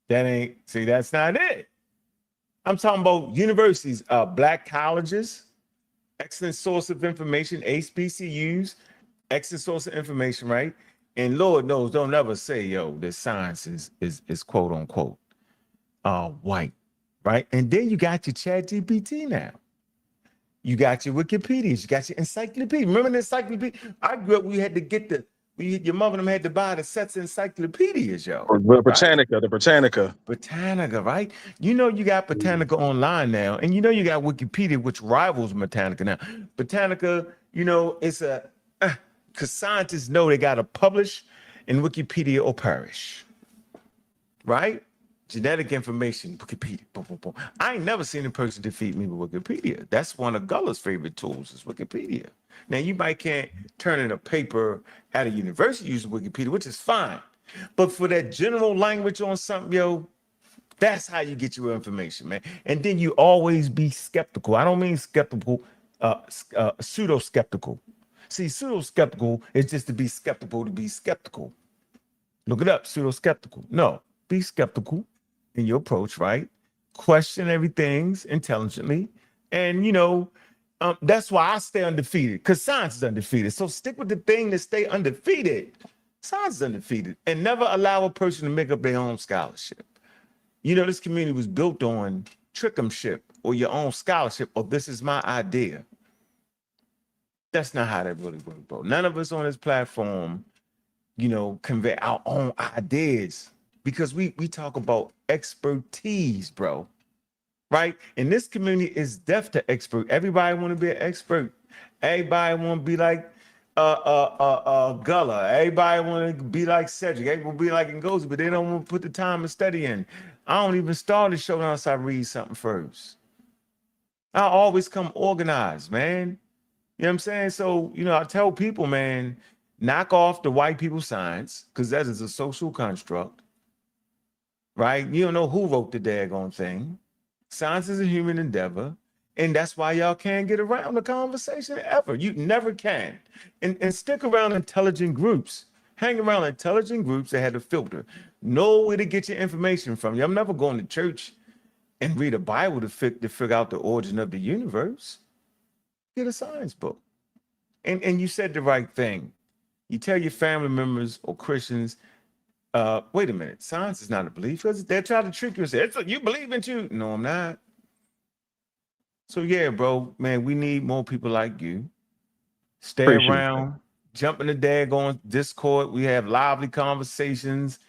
That ain't, see, that's not it. I'm talking about universities, black colleges, excellent source of information, HBCUs, excellent source of information, right? And Lord knows, don't ever say, yo, this science is quote unquote white, right? And then you got your Chat GPT now. You got your Wikipedias, you got your encyclopedia. Remember the encyclopedia? I grew up, your mother and them had to buy the sets of encyclopedias, yo. Britannica, right? the Britannica. Britannica, right? You know you got Britannica online now, and you know you got Wikipedia, which rivals Britannica now. Britannica, it's because scientists know they got to publish in Wikipedia or perish, right? Genetic information, Wikipedia. Boom, boom, boom. I ain't never seen a person defeat me with Wikipedia. That's one of Guller's favorite tools is Wikipedia. Now, you might can't turn in a paper at a university using Wikipedia, which is fine. But for that general language on something, yo, that's how you get your information, man. And then you always be skeptical. I don't mean skeptical, pseudo-skeptical. See, pseudo-skeptical is just to be skeptical. Look it up, pseudo-skeptical. No, be skeptical in your approach, right? Question everything intelligently. And, that's why I stay undefeated, because science is undefeated. So stick with the thing that stay undefeated. Science is undefeated. And never allow a person to make up their own scholarship. This community was built on trickhamship or your own scholarship, or this is my idea. That's not how that really works, bro. None of us on this platform, convey our own ideas because we talk about expertise, bro. Right? And this community is deaf to expert. Everybody want to be an expert. Everybody want to be like Gullah. Everybody want to be like Cedric. Everybody want to be like Ngozi, but they don't want to put the time and study in. I don't even start the show unless I read something first. I always come organized, man. You know what I'm saying? So, I tell people, man, knock off the white people science, because that is a social construct, right? You don't know who wrote the daggone thing. Science is a human endeavor, and that's why y'all can't get around the conversation ever. You never can. And stick around intelligent groups. Hang around intelligent groups that had a filter. Know where to get your information from. I'm never going to church and read a Bible to figure out the origin of the universe. Get a science book. And you said the right thing. You tell your family members or Christians, wait a minute, science is not a belief, because they're trying to trick you and say, you believe in you. No, I'm not. So yeah, bro, man, we need more people like you. Stay around, jump in the daggone Discord. We have lively conversations,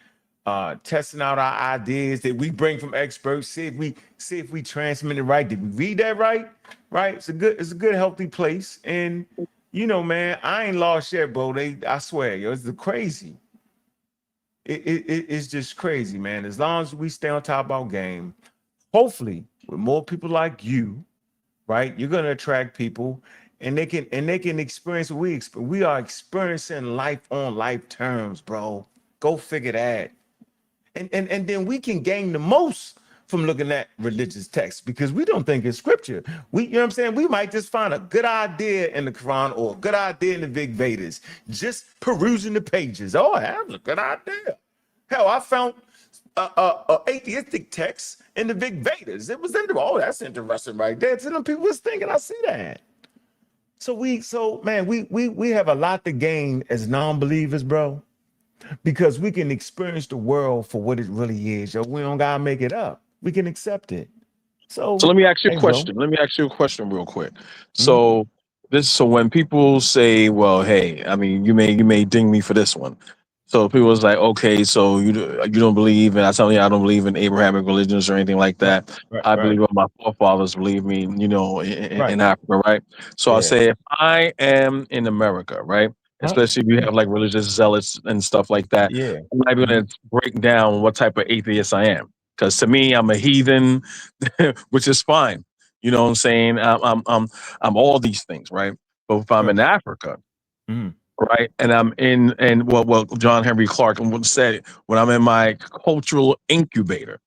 testing out our ideas that we bring from experts. See if we transmit it right. Did we read that right? Right? It's a good, healthy place. And man, I ain't lost yet, bro. I swear, yo, it's crazy. It's just crazy, man. As long as we stay on top of our game, hopefully with more people like you, right? You're gonna attract people, and they can experience what we are experiencing life on life terms, bro. Go figure that. And then we can gain the most from looking at religious texts because we don't think it's scripture. You know what I'm saying? We might just find a good idea in the Quran or a good idea in the Big Vedas, just perusing the pages. Oh, that's a good idea. Hell, I found a atheistic text in the Big Vedas. It was interesting. Oh, that's interesting right there. So them people was thinking, I see that. So man, we have a lot to gain as non-believers, bro, because we can experience the world for what it really is. Yo, we don't gotta make it up. We can accept it. So So, let me ask you a hey, bro. question. Let me ask you a question real quick. So when people say, well, hey, I mean, you may ding me for this one. So people was like, okay, so you don't believe, and I tell you, I don't believe in Abrahamic religions or anything like Right, that. right, I right, believe what my forefathers believe me, in right. Africa, right? So I Yeah. say, if I am in America, right, Huh? especially if you have like religious zealots and stuff like that, Yeah. I'm not Mhm. going to break down what type of atheist I am, because to me, I'm a heathen, which is fine. You know what I'm saying? I'm all these things, right? But if I'm Right. in Africa, Mhm. right, and I'm in, and well, John Henry Clark would said, when I'm in my cultural incubator,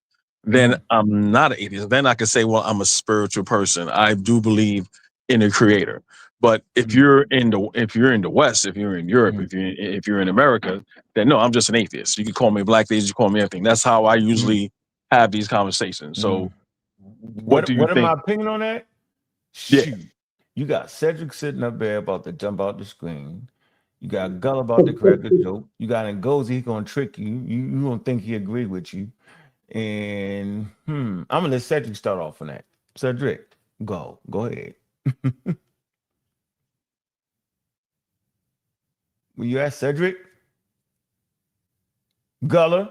then Mhm. I'm not an atheist. Then I can say, well, I'm a spiritual person. I do believe in a creator. But if Mhm. you're in the West, if you're in Europe, Mhm. if you're in America, then no, I'm just an atheist. You can call me a black atheist, you call me everything. That's how I Mhm. usually have these conversations. Mhm. So what do you What am my think? opinion on that? Yeah. Shoot. You got Cedric sitting up there about to jump out the screen. You got Gull about to crack a joke. You got Ngozi, he gonna trick you. You don't think he agree with you. And I'm gonna let Cedric start off on that. Cedric, go ahead. Will you ask Cedric? Guller?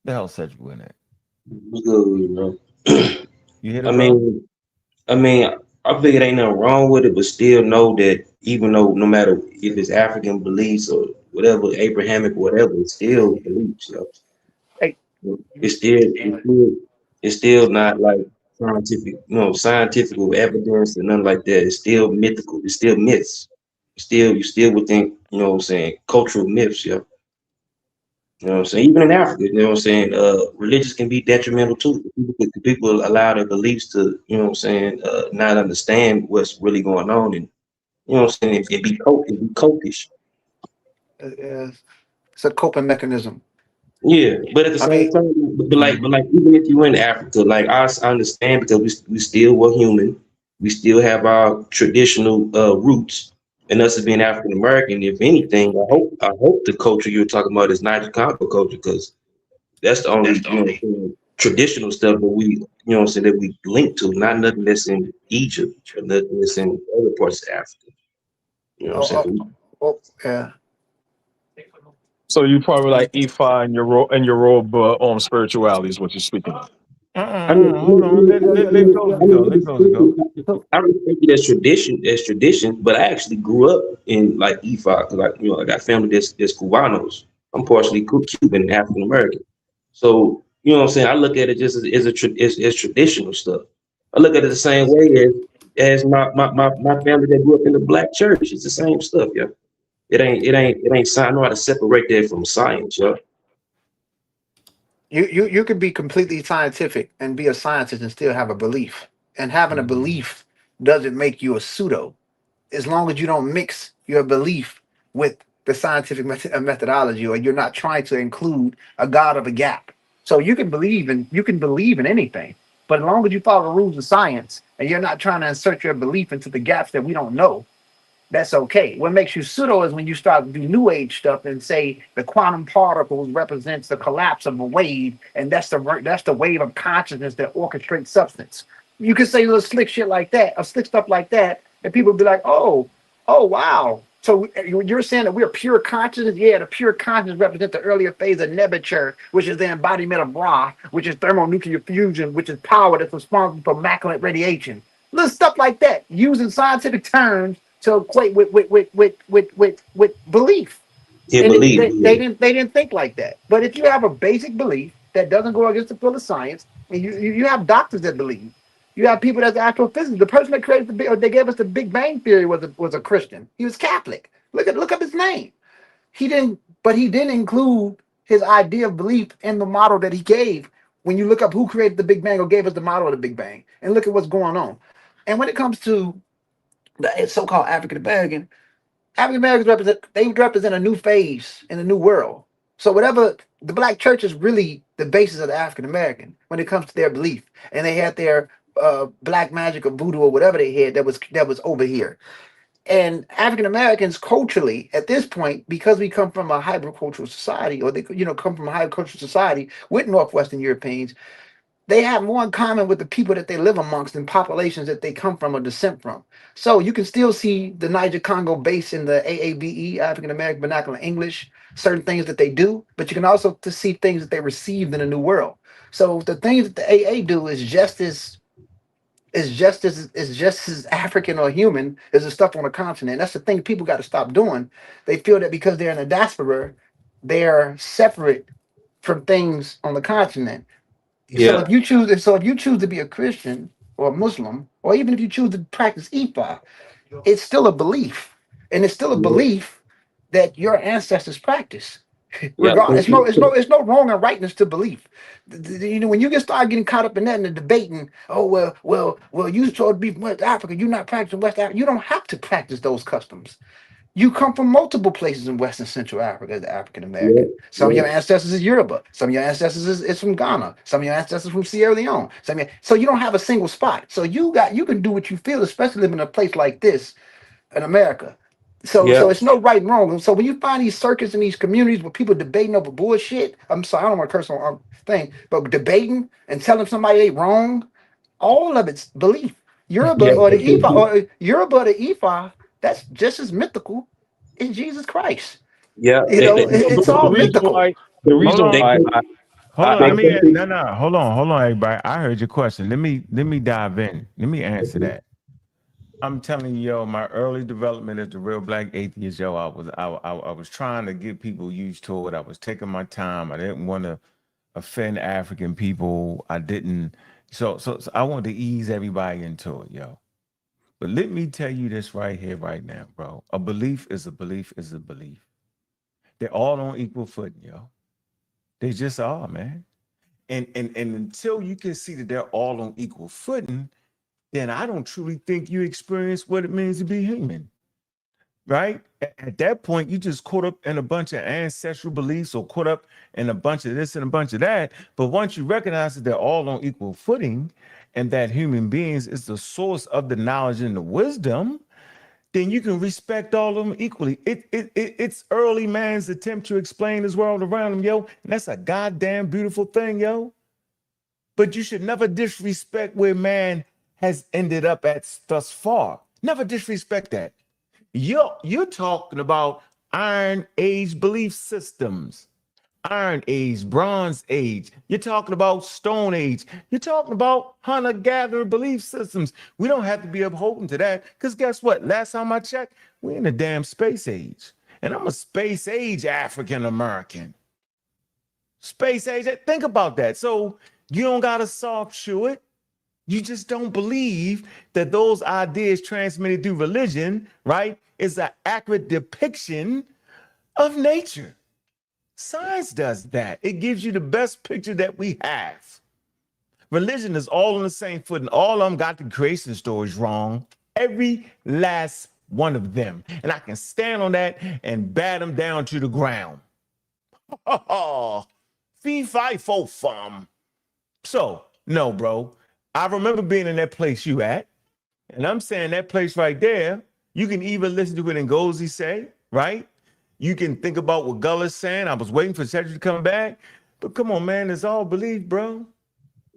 The hell Cedric win that. What's good with you, bro? You hit I it, bro? mean, I mean, I figure ain't nothing wrong with it, but still know that even though no matter if it's African beliefs or whatever, Abrahamic, whatever, it's still beliefs. You Hey, know? It's still not like scientific, scientific evidence and nothing like that. It's still mythical. It's still myths. You still would think, what I'm saying, cultural myths. Yeah. You know what I'm saying? Even in Africa, you know what I'm saying? Religious can be detrimental too. People allow their beliefs to, not understand what's really going on, and you know what I'm saying? It be cultish. it's a coping mechanism. Yeah, but at the I same mean, time, Mhm. but like even if you're in Africa, like I understand because we still were human, we still have our traditional roots, and us as being African American. If anything, I hope the culture you're talking about is Niger Congo culture because that's the only, traditional stuff that that we link to, not nothing that's in Egypt or nothing that's in other parts of Africa. You know what I'm saying? oh, yeah. So you probably like Ifa and your spirituality is what you're speaking of. I mean, Hold on. Let Goldie go. Let Goldie go. So I respect it as tradition, but I actually grew up in like Ifa because I got family that's Cubanos. I'm partially Cuban, African American. So, you know what I'm saying? I look at it just as traditional stuff. I look at it the same way as my family that grew up in the black church. It's the same stuff, yeah. It ain't science. I know how to separate that from science, yeah. you could be completely scientific and be a scientist and still have a belief. And having a Mhm. belief doesn't make you a pseudo. As long as you don't mix your belief with the scientific methodology, or you're not trying to include a god of a gap. So you can believe in anything, but as long as you follow the rules of science and you're not trying to insert your belief into the gaps that we don't know, that's okay. What makes you pseudo is when you start to do new age stuff and say the quantum particles represents the collapse of a wave, and that's the wave of consciousness that orchestrates substance. You can say little slick shit like that, or slick stuff like that, and people be like, oh wow. So you're saying that we're pure consciousness? Yeah, the pure consciousness represents the earlier phase of nebuchadnezzar, which is the embodiment of Ra, which is thermonuclear fusion, which is power that's responsible for maculated radiation. Little stuff like that, using scientific terms to equate with belief. Yeah, And believe. they didn't think like that. But if you have a basic belief that doesn't go against the field of science, and you have doctors that believe, You have people that's astrophysicists. The person that created the or they gave us the Big Bang Theory was a Christian. He was Catholic. Look up his name. But he didn't include his idea of belief in the model that he gave. When you look up who created the Big Bang or gave us the model of the Big Bang, and look at what's going on. And when it comes to the so-called African Americans represent a new phase in a new world. So whatever the black church is really the basis of the African American when it comes to their belief, and they had their black magic or voodoo or whatever they had that was over here. And African Americans culturally at this point, because we come from a hypercultural society, or they come from a hypercultural society with Northwestern Europeans, they have more in common with the people that they live amongst than populations that they come from or descent from. So you can still see the Niger Congo base in the AAVE, African American Vernacular English, certain things that they do, but you can also see things that they received in the New World. So the things that the AA do is just as African or human as the stuff on the continent. That's the thing people got to stop doing. They feel that because they're in the diaspora, they're separate from things on the continent. So if you choose to be a Christian or a Muslim, or even if you choose to practice Ifa, it's still a belief, and it's still a belief that your ancestors practice. Regardless, it's no wrong and rightness to belief. When you start getting caught up in that and the debating, oh well, you supposed to be from West Africa, you're not practicing West Africa. You don't have to practice those customs. You come from multiple places in West and Central Africa as the African American. Some of your ancestors is Yoruba. Some of your ancestors is from Ghana. Some of your ancestors from Sierra Leone. So you don't have a single spot. So you can do what you feel, especially living in a place like this in America. So it's no right and wrong. So when you find these circuits in these communities where people debating over bullshit, I'm sorry, I don't want to curse on thing, but debating and telling somebody they wrong, all of it's belief. Yoruba or the Ifa, that's just as mythical as Jesus Christ. It's all mythical. The reason why hold on, everybody. I heard your question. Let me dive in. Let me answer that. I'm telling you, yo, my early development as the real black atheist, yo, I was trying to get people used to it. I was taking my time. I didn't want to offend African people. I didn't. So I wanted to ease everybody into it, yo. But let me tell you this right here, right now, bro. A belief is a belief is a belief. They're all on equal footing, yo. They just are, man. And until you can see that they're all on equal footing, then I don't truly think you experience what it means to be human, right? At that point, you just caught up in a bunch of ancestral beliefs or caught up in a bunch of this and a bunch of that. But once you recognize that they're all on equal footing and that human beings is the source of the knowledge and the wisdom, then you can respect all of them equally. It's early man's attempt to explain his world around him, yo. And that's a goddamn beautiful thing, yo. But you should never disrespect where man has ended up at thus far. Never disrespect that. You're talking about Iron Age belief systems, Iron Age, Bronze Age. You're talking about Stone Age. You're talking about hunter-gatherer belief systems. We don't have to be beholden to that, because guess what? Last time I checked, we're in a damn space age. And I'm a space age African American. Space age, think about that. So you don't got to soft shoe it. You just don't believe that those ideas transmitted through religion, right, is an accurate depiction of nature. Science does that. It gives you the best picture that we have. Religion is all on the same footing. All of them got the creation stories wrong. Every last one of them. And I can stand on that and bat them down to the ground. Fee, fi, fo, fum. So, no, bro. I remember being in that place you at, and I'm saying that place right there, you can even listen to what Ngozi say, right? You can think about what Gulla's saying. I was waiting for Cedric to come back, but come on, man, it's all belief, bro.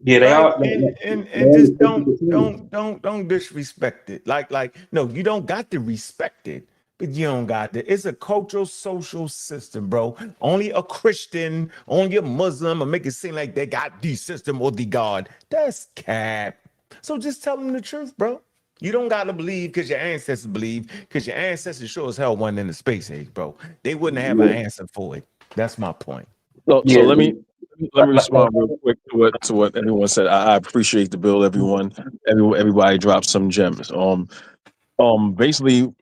Yeah, they right? are. And just don't disrespect it. Like, no, you don't got to respect it, but you don't got to. It's a cultural, social system, bro. Only a Christian, only a Muslim, or make it seem like they got the system or the God. That's cap. So just tell them the truth, bro. You don't got to believe because your ancestors believe, because your ancestors sure as hell wasn't in the space age, bro. They wouldn't have an answer for it. That's my point. So let me let me respond real quick to what everyone said. I appreciate the bill. Everybody dropped some gems. Basically,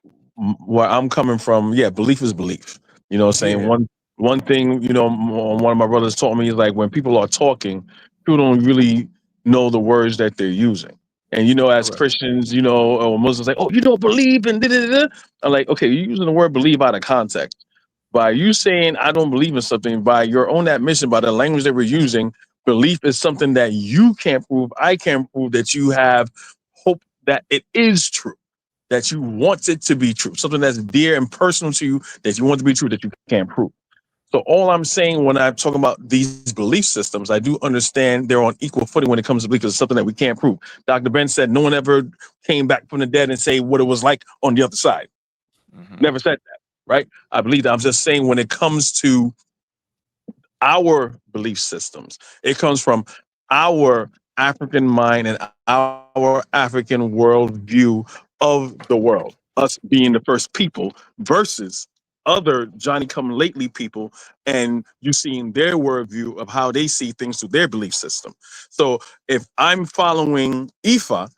where I'm coming from, yeah, belief is belief. You know, what I'm saying Yeah. one thing. You know, one of my brothers taught me is like when people are talking, people don't really know the words that they're using. And you know, as Correct. Christians, you know, or Muslims, like, oh, you don't believe in da da da. I'm like, okay, you're using the word believe out of context. By you saying I don't believe in something, by your own admission, by the language that we're using, belief is something that you can't prove. I can't prove that you have hope that it is true, that you want it to be true, something that's dear and personal to you that you want to be true that you can't prove. So all I'm saying when I'm talking about these belief systems, I do understand they're on equal footing when it comes to belief because it's something that we can't prove. Dr. Ben said no one ever came back from the dead and say what it was like on the other side. Never said that, right? I believe that. I'm just saying when it comes to our belief systems, it comes from our African mind and our African worldview of the world, us being the first people versus other Johnny come lately people, and you seeing their worldview of how they see things through their belief system. So if I'm following Ifa,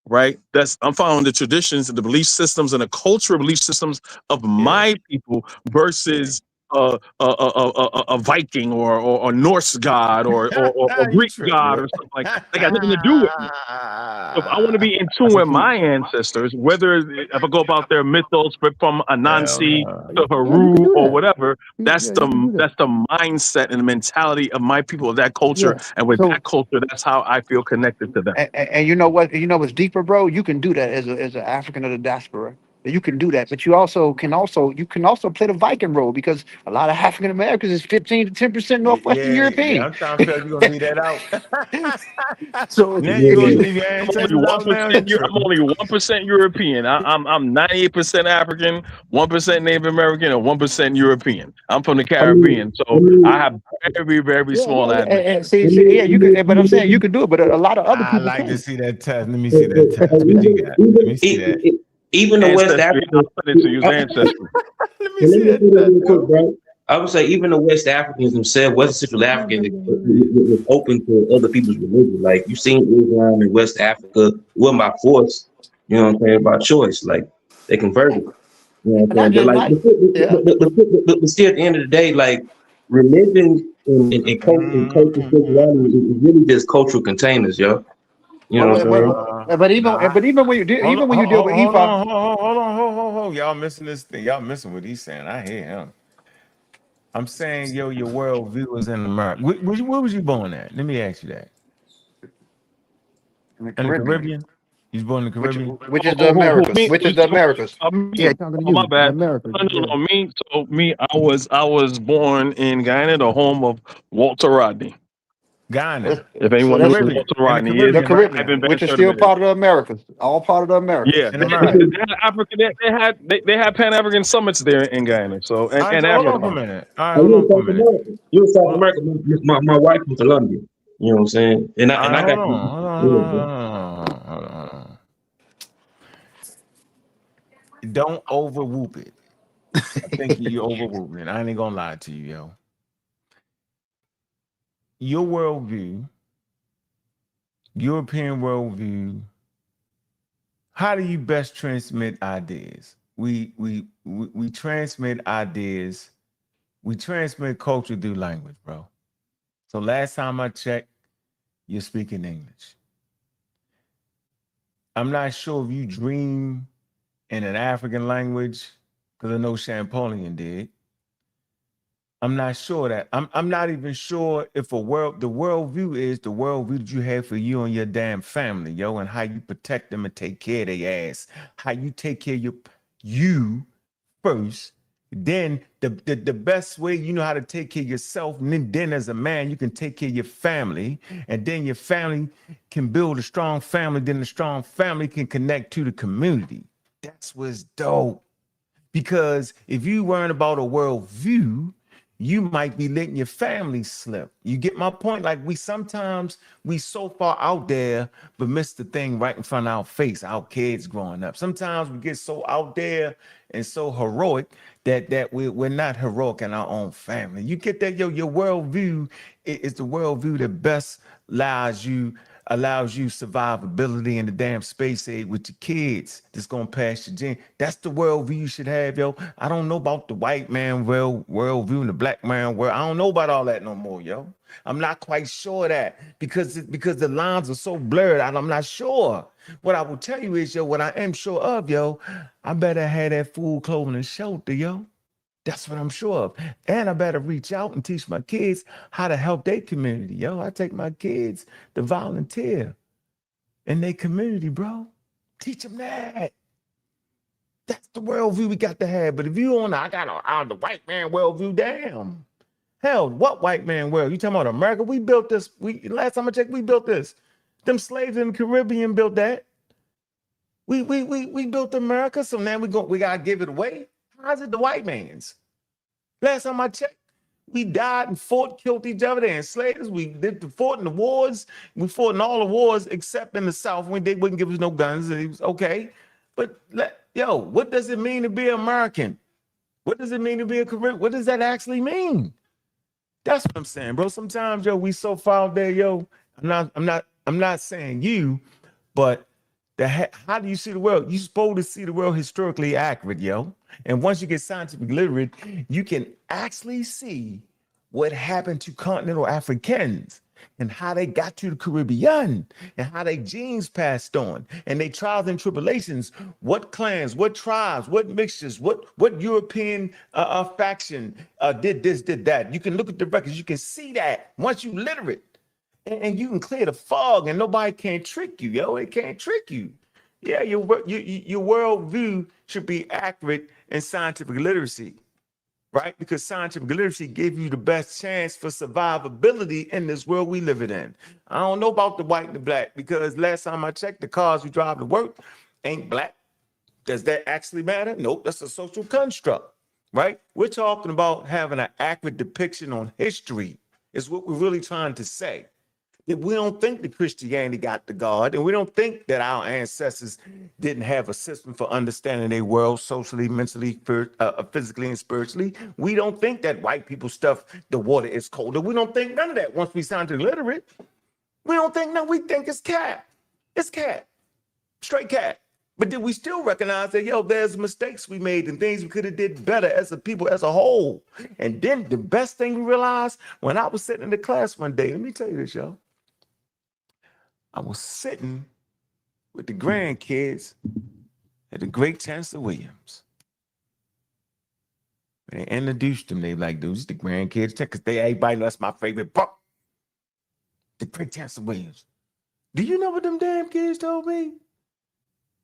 right, that's I'm following the traditions and the belief systems and the cultural belief systems of Yeah. my people versus a Viking or Norse god or You Greek tripping, god man. or something like that. They got nothing to do with me. So if I want to be in tune with my ancestors, whether if I go about their mythos from Hell Anansi no. to Yeah, you can Haru do or that. whatever, that's Yeah, you can do that. the mindset and the mentality of my people of that culture. Yeah. And with So that culture, that's how I feel connected to them. and you know what? You know what's deeper, bro? You can do that as an African of the diaspora. You can do that, but you can also play the Viking role because a lot of African Americans is 15 to 10% Northwestern Yeah. European. I'm trying to figure out you're gonna leave that out. So Now you're gonna leave your I'm only ancestors one out now. percent. You I'm tripping. only 1% European. I'm 98% African, 1% Native American, and 1% European. I'm from the I mean, Caribbean, I so I mean, have very yeah, small and admixture. yeah, you could, but I'm saying you can do it, but a lot of other I people like to can. see that test. Let me see that test. What you even got? Let me even see that. even the West Ancestry. I'll Africans. send it to you. It's ancestry. Let me Let see me that say that test, real quick, yo. bro. I would say even the West Africans themselves, West Central Africans, was open to other people's religion. Like you seen Islam in West Africa, well, by force. You know what I'm saying? By choice. Like they converted. You know what I'm Not saying? But just like, not, yeah. but still, at the end of the day, like religion and culture spirituality is really just cultural containers, yo. You know what I'm saying? Nah. But even when you Hold on, even when you deal with hold Ifa, on, hold on. Y'all missing this thing. Y'all missing what he's saying. I hear him. I'm saying, yo, your worldview is in America. Where was you born at? Let me ask you that. in the In the Caribbean, Caribbean? You was born in the which Caribbean? which is the Who Americas, me? which is the Americas. Me. Yeah, talking to Oh, my you, the bad. Americas. Yeah. No, me. So me, I was born in Guyana, the home of Walter Rodney. Ghana. If So anyone knows that's who Caribbean. Walter In the Rodney is, the Caribbean, right? I've Caribbean, been which is very still minutes. part of the Americas, all part of the Americas. Yeah, In they, America. they had African. They had Pan African summits there in Guyana. So All right, and so hold Yeah. on for a Africa. minute. All right, Oh, hold you in on for a South minute. America? You in South Hold on. America? My wife from Colombia. You know what I'm saying? And All right, I got hold on. Hold on, hold yeah, on, bro. hold on. Don't over whoop it. I think you over whooping it. I ain't gonna lie to you, yo. Your worldview, European worldview, how do you best transmit ideas? We transmit ideas, we transmit culture through language, bro. So last time I checked, you're speaking English. I'm not sure if you dream in an African language, because I know Champollion did. I'm not sure that I'm not even sure if the worldview is the worldview that you have for you and your damn family, yo, and how you protect them and take care of their ass. How you take care of you first. Then the best way you know how to take care of yourself, and then as a man, you can take care of your family, and then your family can build a strong family, then the strong family can connect to the community. That's what's dope. Because if you weren't about a worldview, you might be letting your family slip. You get my point? Like we sometimes we so far out there, but miss the thing right in front of our face, our kids growing up. Sometimes we get so out there and so heroic that we're not heroic in our own family. You get that, yo, your worldview is the worldview that best allows you survivability in the damn space age with your kids that's gonna pass your gene. That's the worldview you should have, yo. I don't know about the white man worldview and the black man world. I don't know about all that no more, yo. I'm not quite sure of that because the lines are so blurred. I'm not sure. What I will tell you is, yo, what I am sure of, yo, I better have that food, clothing, and shelter, yo. That's what I'm sure of. And I better reach out and teach my kids how to help their community. Yo, I take my kids to volunteer in their community, bro. Teach them that. That's the worldview we got to have. But if you on, I got the white man worldview, damn. Hell, what white man world? You talking about America? We built this. Last time I checked, we built this. Them slaves in the Caribbean built that. We built America, so now we gotta give it away. How's it the white man's? Last time I checked, we died and fought, killed each other. They enslaved us. We fought in the wars. We fought in all the wars except in the South when they wouldn't give us no guns. It was okay. But yo, what does it mean to be American? What does it mean to be a Caribbean? What does that actually mean? That's what I'm saying, bro. Sometimes, yo, we so far out there, yo. I'm not saying you, but how do you see the world? You're supposed to see the world historically accurate, yo. And once you get scientifically literate, you can actually see what happened to continental Africans and how they got to the Caribbean and how their genes passed on and their trials and tribulations, what clans, what tribes, what mixtures, what European faction did this, did that. You can look at the records, you can see that once you literate. And you can clear the fog and nobody can trick you, yo. It can't trick you. Yeah, your worldview should be accurate in scientific literacy, right? Because scientific literacy gives you the best chance for survivability in this world we live in. I don't know about the white and the black because last time I checked, the cars we drive to work ain't black. Does that actually matter? Nope, that's a social construct, right? We're talking about having an accurate depiction on history is what we're really trying to say. That we don't think that Christianity got the God, and we don't think that our ancestors didn't have a system for understanding their world socially, mentally, physically, and spiritually. We don't think that white people stuff the water is colder. We don't think none of that once we sound illiterate. We don't think, no, we think it's cat. It's cat. Straight cat. But then we still recognize that, yo, there's mistakes we made and things we could have did better as a people as a whole. And then the best thing we realized when I was sitting in the class one day, let me tell you this, yo. I was sitting with the grandkids at the great Chancellor Williams. When they introduced them, they like, dude, the grandkids, because everybody knows that's my favorite book. The great Chancellor Williams. Do you know what them damn kids told me?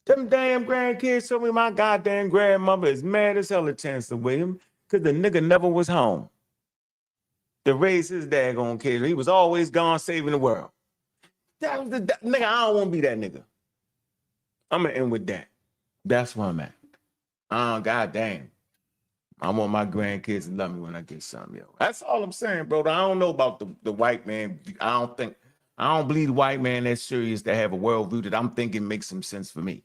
Them damn grandkids told me my goddamn grandmother is mad as hell at Chancellor Williams because the nigga never was home to raise his daggone kids. He was always gone saving the world. That was nigga, I don't want to be that nigga. I'm going to end with that. That's where I'm at. Oh, goddamn. I want my grandkids to love me when I get something, yo. That's all I'm saying, bro. I don't know about the white man. I don't believe the white man that's serious to have a worldview that I'm thinking makes some sense for me.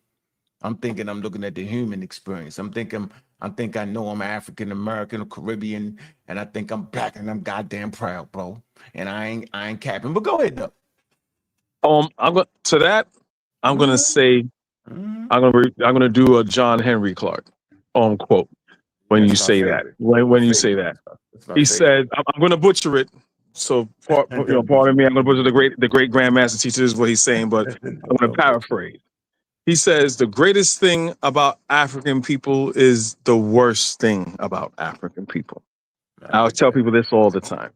I'm thinking I'm looking at the human experience. I think I know I'm African American or Caribbean, and I think I'm black and I'm goddamn proud, bro. And I ain't capping. But go ahead, though. I'm gonna say I'm gonna do a John Henry Clark quote when That's you say favorite. that. When you say that, he said, I'm gonna butcher it. So pardon me, I'm gonna butcher the great grandmaster teacher is what he's saying, but I'm gonna paraphrase. He says the greatest thing about African people is the worst thing about African people. I'll tell people this all the time.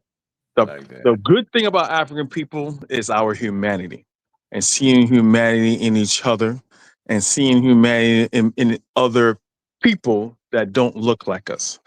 The good thing about African people is our humanity and seeing humanity in each other and seeing humanity in other people that don't look like us.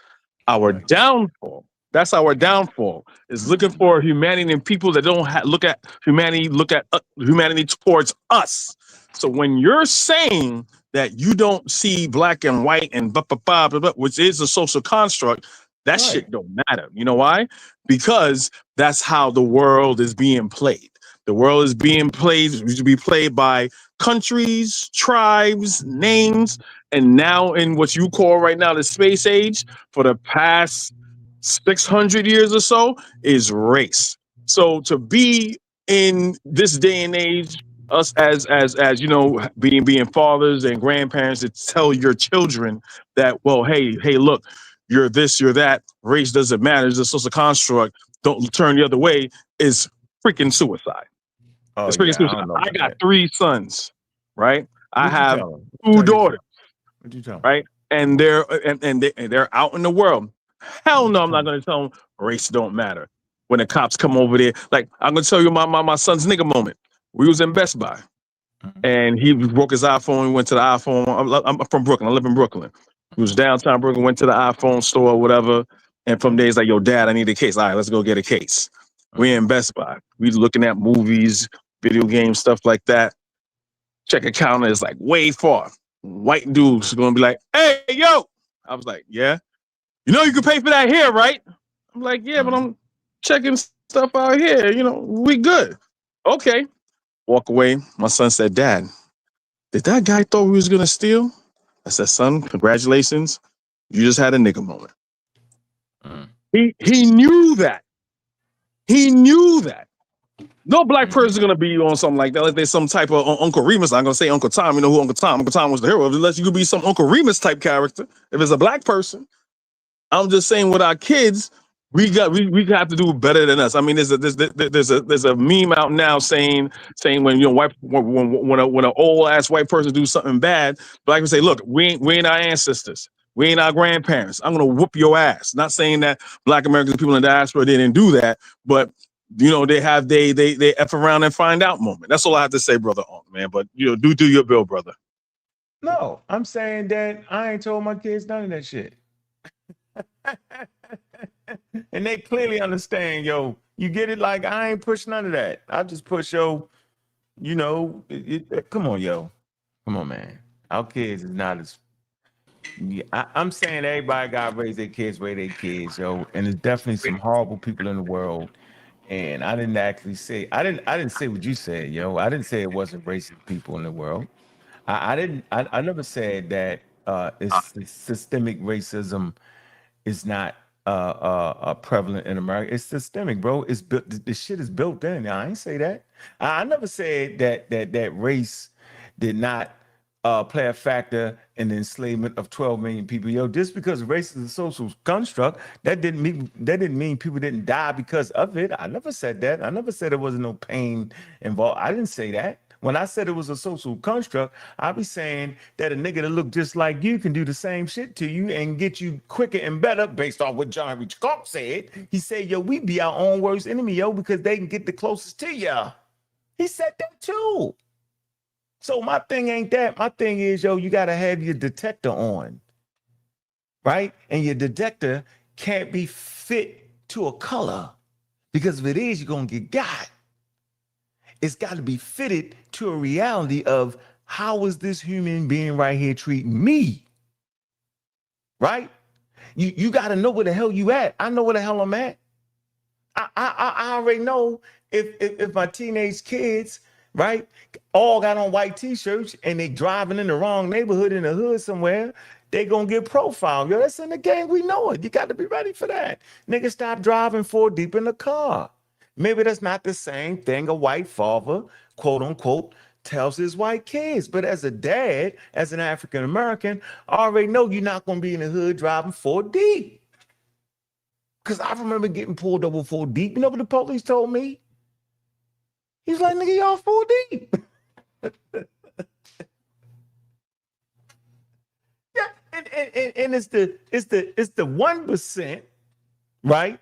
Our downfall, that's our downfall, is looking for humanity in people that don't look at humanity towards us. So when you're saying that you don't see black and white and blah, blah, blah, blah, blah, which is a social construct, That Right. shit don't matter. You know why? Because that's how the world is being played. The world is being played, used to be played by countries, tribes, names, and now in what you call right now the space age, for the past 600 years or so, is race. So to be in this day and age, us as you know, being fathers and grandparents, to tell your children that, well, hey, look, you're this, you're that, race doesn't matter, it's a social construct, don't turn the other way, is freaking suicide. Oh It's freaking yeah, I suicide. don't know I about got that. 3 sons, right? I What'd you have tell him? 2 Tell your daughters, son. What'd you tell him? right? And they're out in the world. Hell no, I'm not gonna tell them race don't matter. When the cops come over there, like, I'm gonna tell you my son's nigga moment. We was in Best Buy, and he broke his iPhone. He went to the iPhone. I'm from Brooklyn. I live in Brooklyn. He was downtown Brooklyn. Went to the iPhone store, or whatever. And from there, he's like, "Yo, Dad, I need a case. All right, let's go get a case." We in Best Buy. We looking at movies, video games, stuff like that. Check counter is like way far. White dude's gonna be like, "Hey, yo!" I was like, "Yeah, you know you can pay for that here, right?" I'm like, "Yeah, but I'm checking stuff out here. You know, we good." Okay. Walk away. My son said, "Dad, did that guy thought we was gonna steal?" I said, "Son, congratulations. You just had a nigga moment." He knew that. He knew that. No black person is gonna be on something like that. Like there's some type of Uncle Remus. I'm gonna say Uncle Tom. You know who Uncle Tom? Uncle Tom was the hero. Unless you could be some Uncle Remus type character. If it's a black person, I'm just saying with our kids, we have to do better than us. I mean, there's a meme out now saying when you know when an old ass white person do something bad, black people say, "Look, we ain't our ancestors. We ain't our grandparents. I'm gonna whoop your ass." Not saying that black Americans, people in the diaspora, they didn't do that, but you know, they have they F around and find out moment. That's all I have to say, brother man. But you know, do your bill, brother. No, I'm saying that I ain't told my kids none of that shit. And they clearly understand, yo, you get it? Like, I ain't push none of that. I just push, yo, you know, come on, yo. Come on, man. Our kids is not as, I'm saying everybody got to raise their kids, yo. And there's definitely some horrible people in the world. And I didn't actually say, I didn't say what you said, yo. I didn't say it wasn't racist people in the world. I never said that it's systemic racism is not prevalent in America. It's systemic, bro. It's built. The shit is built in. I ain't say that. I never said that race did not play a factor in the enslavement of 12 million people. Yo, just because race is a social construct, that didn't mean people didn't die because of it. I never said that. I never said there wasn't no pain involved. I didn't say that. When I said it was a social construct, I be saying that a nigga that look just like you can do the same shit to you and get you quicker and better based off what John Rich Clark said. He said, yo, we be our own worst enemy, yo, because they can get the closest to you. He said that too. So my thing ain't that. My thing is, yo, you got to have your detector on, right? And your detector can't be fit to a color, because if it is, you're going to get got. It's got to be fitted to a reality of how is this human being right here treating me, right? You got to know where the hell you at. I know where the hell I'm at. I already know if my teenage kids, right, all got on white t-shirts and they driving in the wrong neighborhood in the hood somewhere, they gonna get profiled. Yo, that's in the game. We know it. You got to be ready for that. Nigga, stop driving 4 deep in the car. Maybe that's not the same thing a white father, quote unquote, tells his white kids. But as a dad, as an African American, I already know you're not gonna be in the hood driving 4 deep. Because I remember getting pulled over 4 deep. You know what the police told me? He's like, nigga, y'all 4 deep. Yeah, and it's the 1%, right?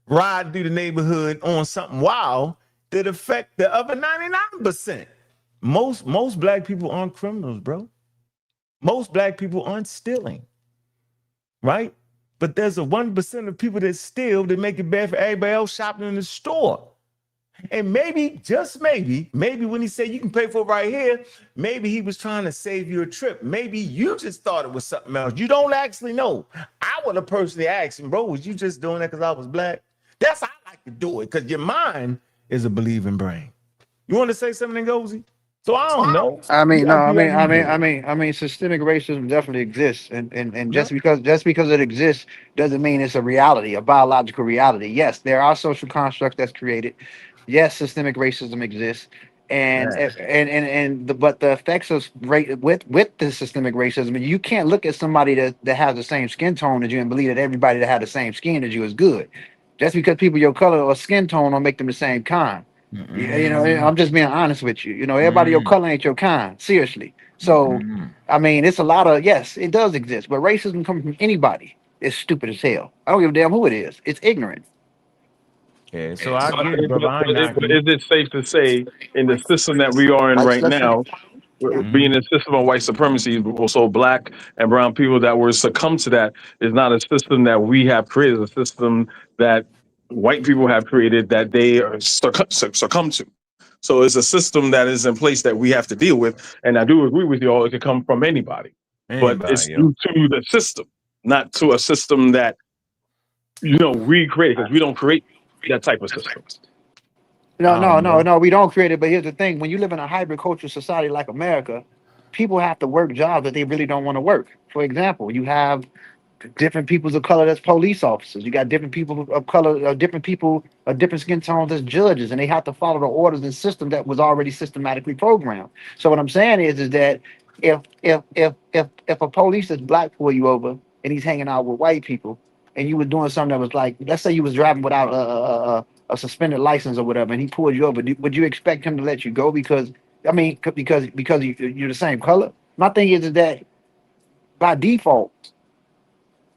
Ride through the neighborhood on something wild that affect the other 99%. Most black people aren't criminals, bro. Most black people aren't stealing, right? But there's a 1% of people that steal that make it bad for everybody else shopping in the store. And maybe, just maybe when he said you can pay for it right here, maybe he was trying to save you a trip. Maybe you just thought it was something else. You don't actually know. I would have personally asked him, bro, was you just doing that because I was black? That's how I like to do it, because your mind is a believing brain. You want to say something, Ngozi? So I don't know. I mean, You no, gotta do that due diligence. I mean, systemic racism definitely exists, and Yeah. just because it exists doesn't mean it's a reality, a biological reality. Yes, there are social constructs that's created. Yes, systemic racism exists, Yeah. but the effects of with the systemic racism, you can't look at somebody that has the same skin tone as you and believe that everybody that had the same skin as you is good. Just because people your color or skin tone don't make them the same kind. You know, Mm-mm. I'm just being honest with you. You know, everybody your Mm-mm. color ain't your kind. Seriously. So, Mm-mm. I mean, it's a lot of yes, it does exist, but racism comes from anybody. It's stupid as hell. I don't give a damn who it is. It's ignorant. Yeah, so I get it, brother. I ain't But knocking is it safe to say in the system that we are in White right supremacy. now, you. being a system of white supremacy, also black and brown people that were succumb to that is not a system that we have created, a system that white people have created that they are succumb to. So it's a system that is in place that we have to deal with. And I do agree with you all, it could come from anybody, but it's Anybody, yo. due to the system, not to a system that, we create, because we don't create that type of system. Bro. No. We don't create it. But here's the thing: when you live in a hybrid culture society like America, people have to work jobs that they really don't want to work. For example, you have different peoples of color that's police officers. You got different people of color, different people of different skin tones as judges, and they have to follow the orders and system that was already systematically programmed. So what I'm saying is that if a police is black pull you over and he's hanging out with white people, and you were doing something that was like, let's say you was driving without a suspended license or whatever, and he pulled you over, would you expect him to let you go because you're the same color? My thing is that by default,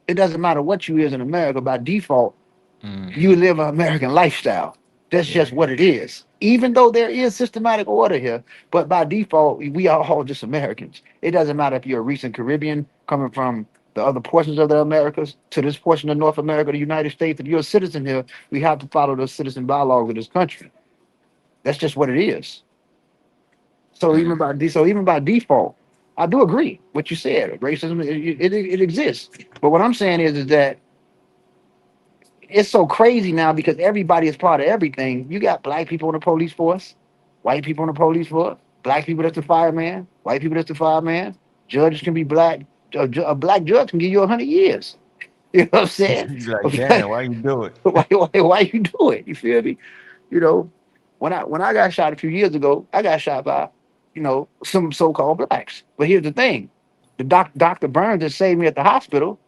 it doesn't matter what you is in America. By default, you live an American lifestyle. That's just what it is. Even though there is systematic order here, but by default, we are all just Americans. It doesn't matter if you're a recent Caribbean coming from the other portions of the Americas to this portion of North America, the United States. If you're a citizen here, we have to follow the citizen bylaws of this country. That's just what it is. So even by default, I do agree what you said. Racism it exists, but what I'm saying is that it's so crazy now because everybody is part of everything. You got black people in the police force, white people in the police force, black people that's the fireman, white people that's the fireman. Judges can be black. A black judge can give you 100 years. You know what I'm saying? He's like, damn, why you do it? Why you do it? You feel me? You know, when I got shot a few years ago, I got shot by, some so-called blacks. But here's the thing: the Dr. Burns that saved me at the hospital,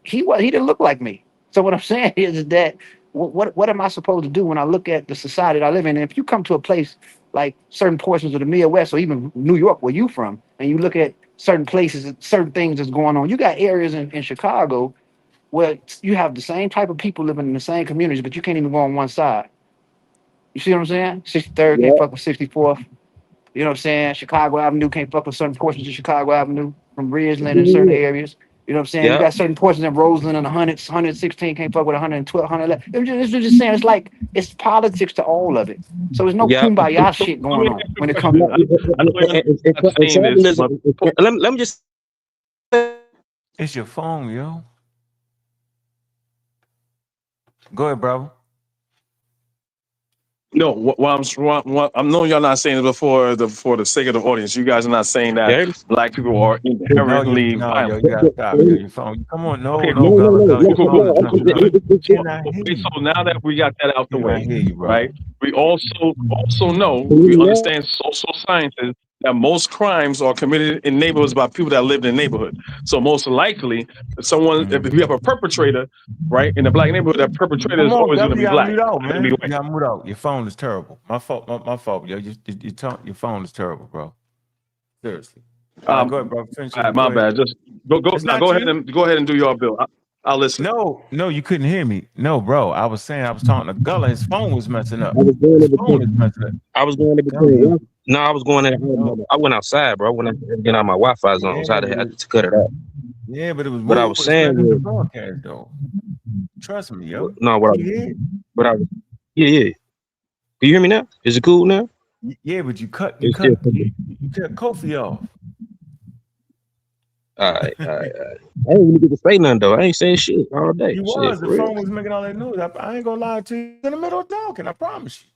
he didn't look like me. So what I'm saying is that what am I supposed to do when I look at the society that I live in? And if you come to a place like certain portions of the Midwest or even New York, where you from, and you look at certain places, certain things that's going on, you got areas in Chicago where you have the same type of people living in the same communities, but you can't even go on one side. You see what I'm saying? 63rd can't fuck with 64th. You know what I'm saying? Chicago Avenue can't fuck with certain portions of Chicago Avenue from Ridgeland in certain areas. You know what I'm saying? You Yeah. got certain portions in Roseland and 116 can't fuck with 112, 111. It's just saying it's politics to all of it. So there's no Yeah. kumbaya shit Let me going ask on you when a it comes question. to I know you're not saying this, but Let me just It's your phone, yo. Go ahead, bro. no, what I know y'all not saying it for the sake of the audience. You guys are not saying that yeah. black people are inherently Yo, violent. you gotta stop, yo. Your phone. Come on, Okay, no, cool. Gullah, your Cool, phone cool. is messing up. We cannot hear Okay, you. so now that we got that out the Cannot way, hear you, bro. right? We also know, we understand social sciences that most crimes are committed in neighborhoods by people that live in the neighborhood. So most likely, if you have a perpetrator, right, in the black neighborhood, that perpetrator Come is on, always going Gullah, to you be gotta black. mute out, Not going to man. be You white. gotta mute out. Your phone is terrible. My fault, my fault, yo. Your phone is terrible, bro. Seriously. Go ahead, bro. Finish it. My Go ahead. bad. Just go It's now. not you. Go ahead and do your bill. I'll listen. No, you couldn't hear me. No, bro. I was saying I was talking to Gullah. His phone was messing up. I was going His in phone is between. messing up. I was going in Gullah, between. No, I was going in. no. I went outside, bro. I went out to get out my Wi-Fi zone, so I had to cut it out. But it was But I weird. was It's saying letting the was, broadcast though. Trust me, yo. no, Can you hear it? yeah, yeah. you hear me now? Is it cool now? Yeah, but you cut It's still you cut Kofi off. all right, all right, all right. I ain't really get to say nothing though. I ain't saying shit all day. You Shit, was. for The real. phone was making all that noise. I ain't gonna lie to you. In the middle of talking, I promise you.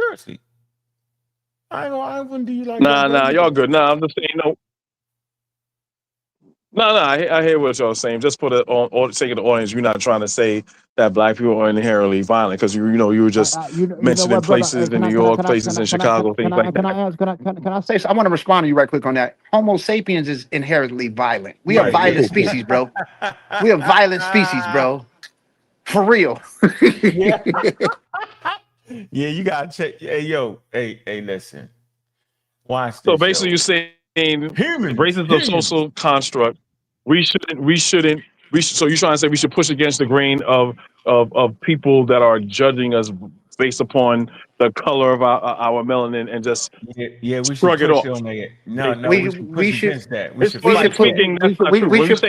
Seriously. I wouldn't do you like that, Nah, brother. y'all good. Nah, I'm just saying, no. I hear what y'all saying. Just for the sake of the audience, you're not trying to say that black people are inherently violent because you know you were just You know mentioning what, brother? places in New York, places in Chicago, things like Can that. I ask? Can I say? So I want to respond to you right quick on that. Homo sapiens is inherently violent. We are Yeah, violent yeah. species, bro. We are violent species, bro. For real. Yeah. Yeah, you gotta check. Hey, yo, hey, listen. Watch So this basically, show. you're saying race Humans, is a humans. social construct. So you're trying to say we should push against the grain of people that are judging us based upon the color of our melanin and just Yeah, we should shrug it push off. on that. No, we we should push we should against that. We should Historically we should fight put that. speaking, that's not true. we should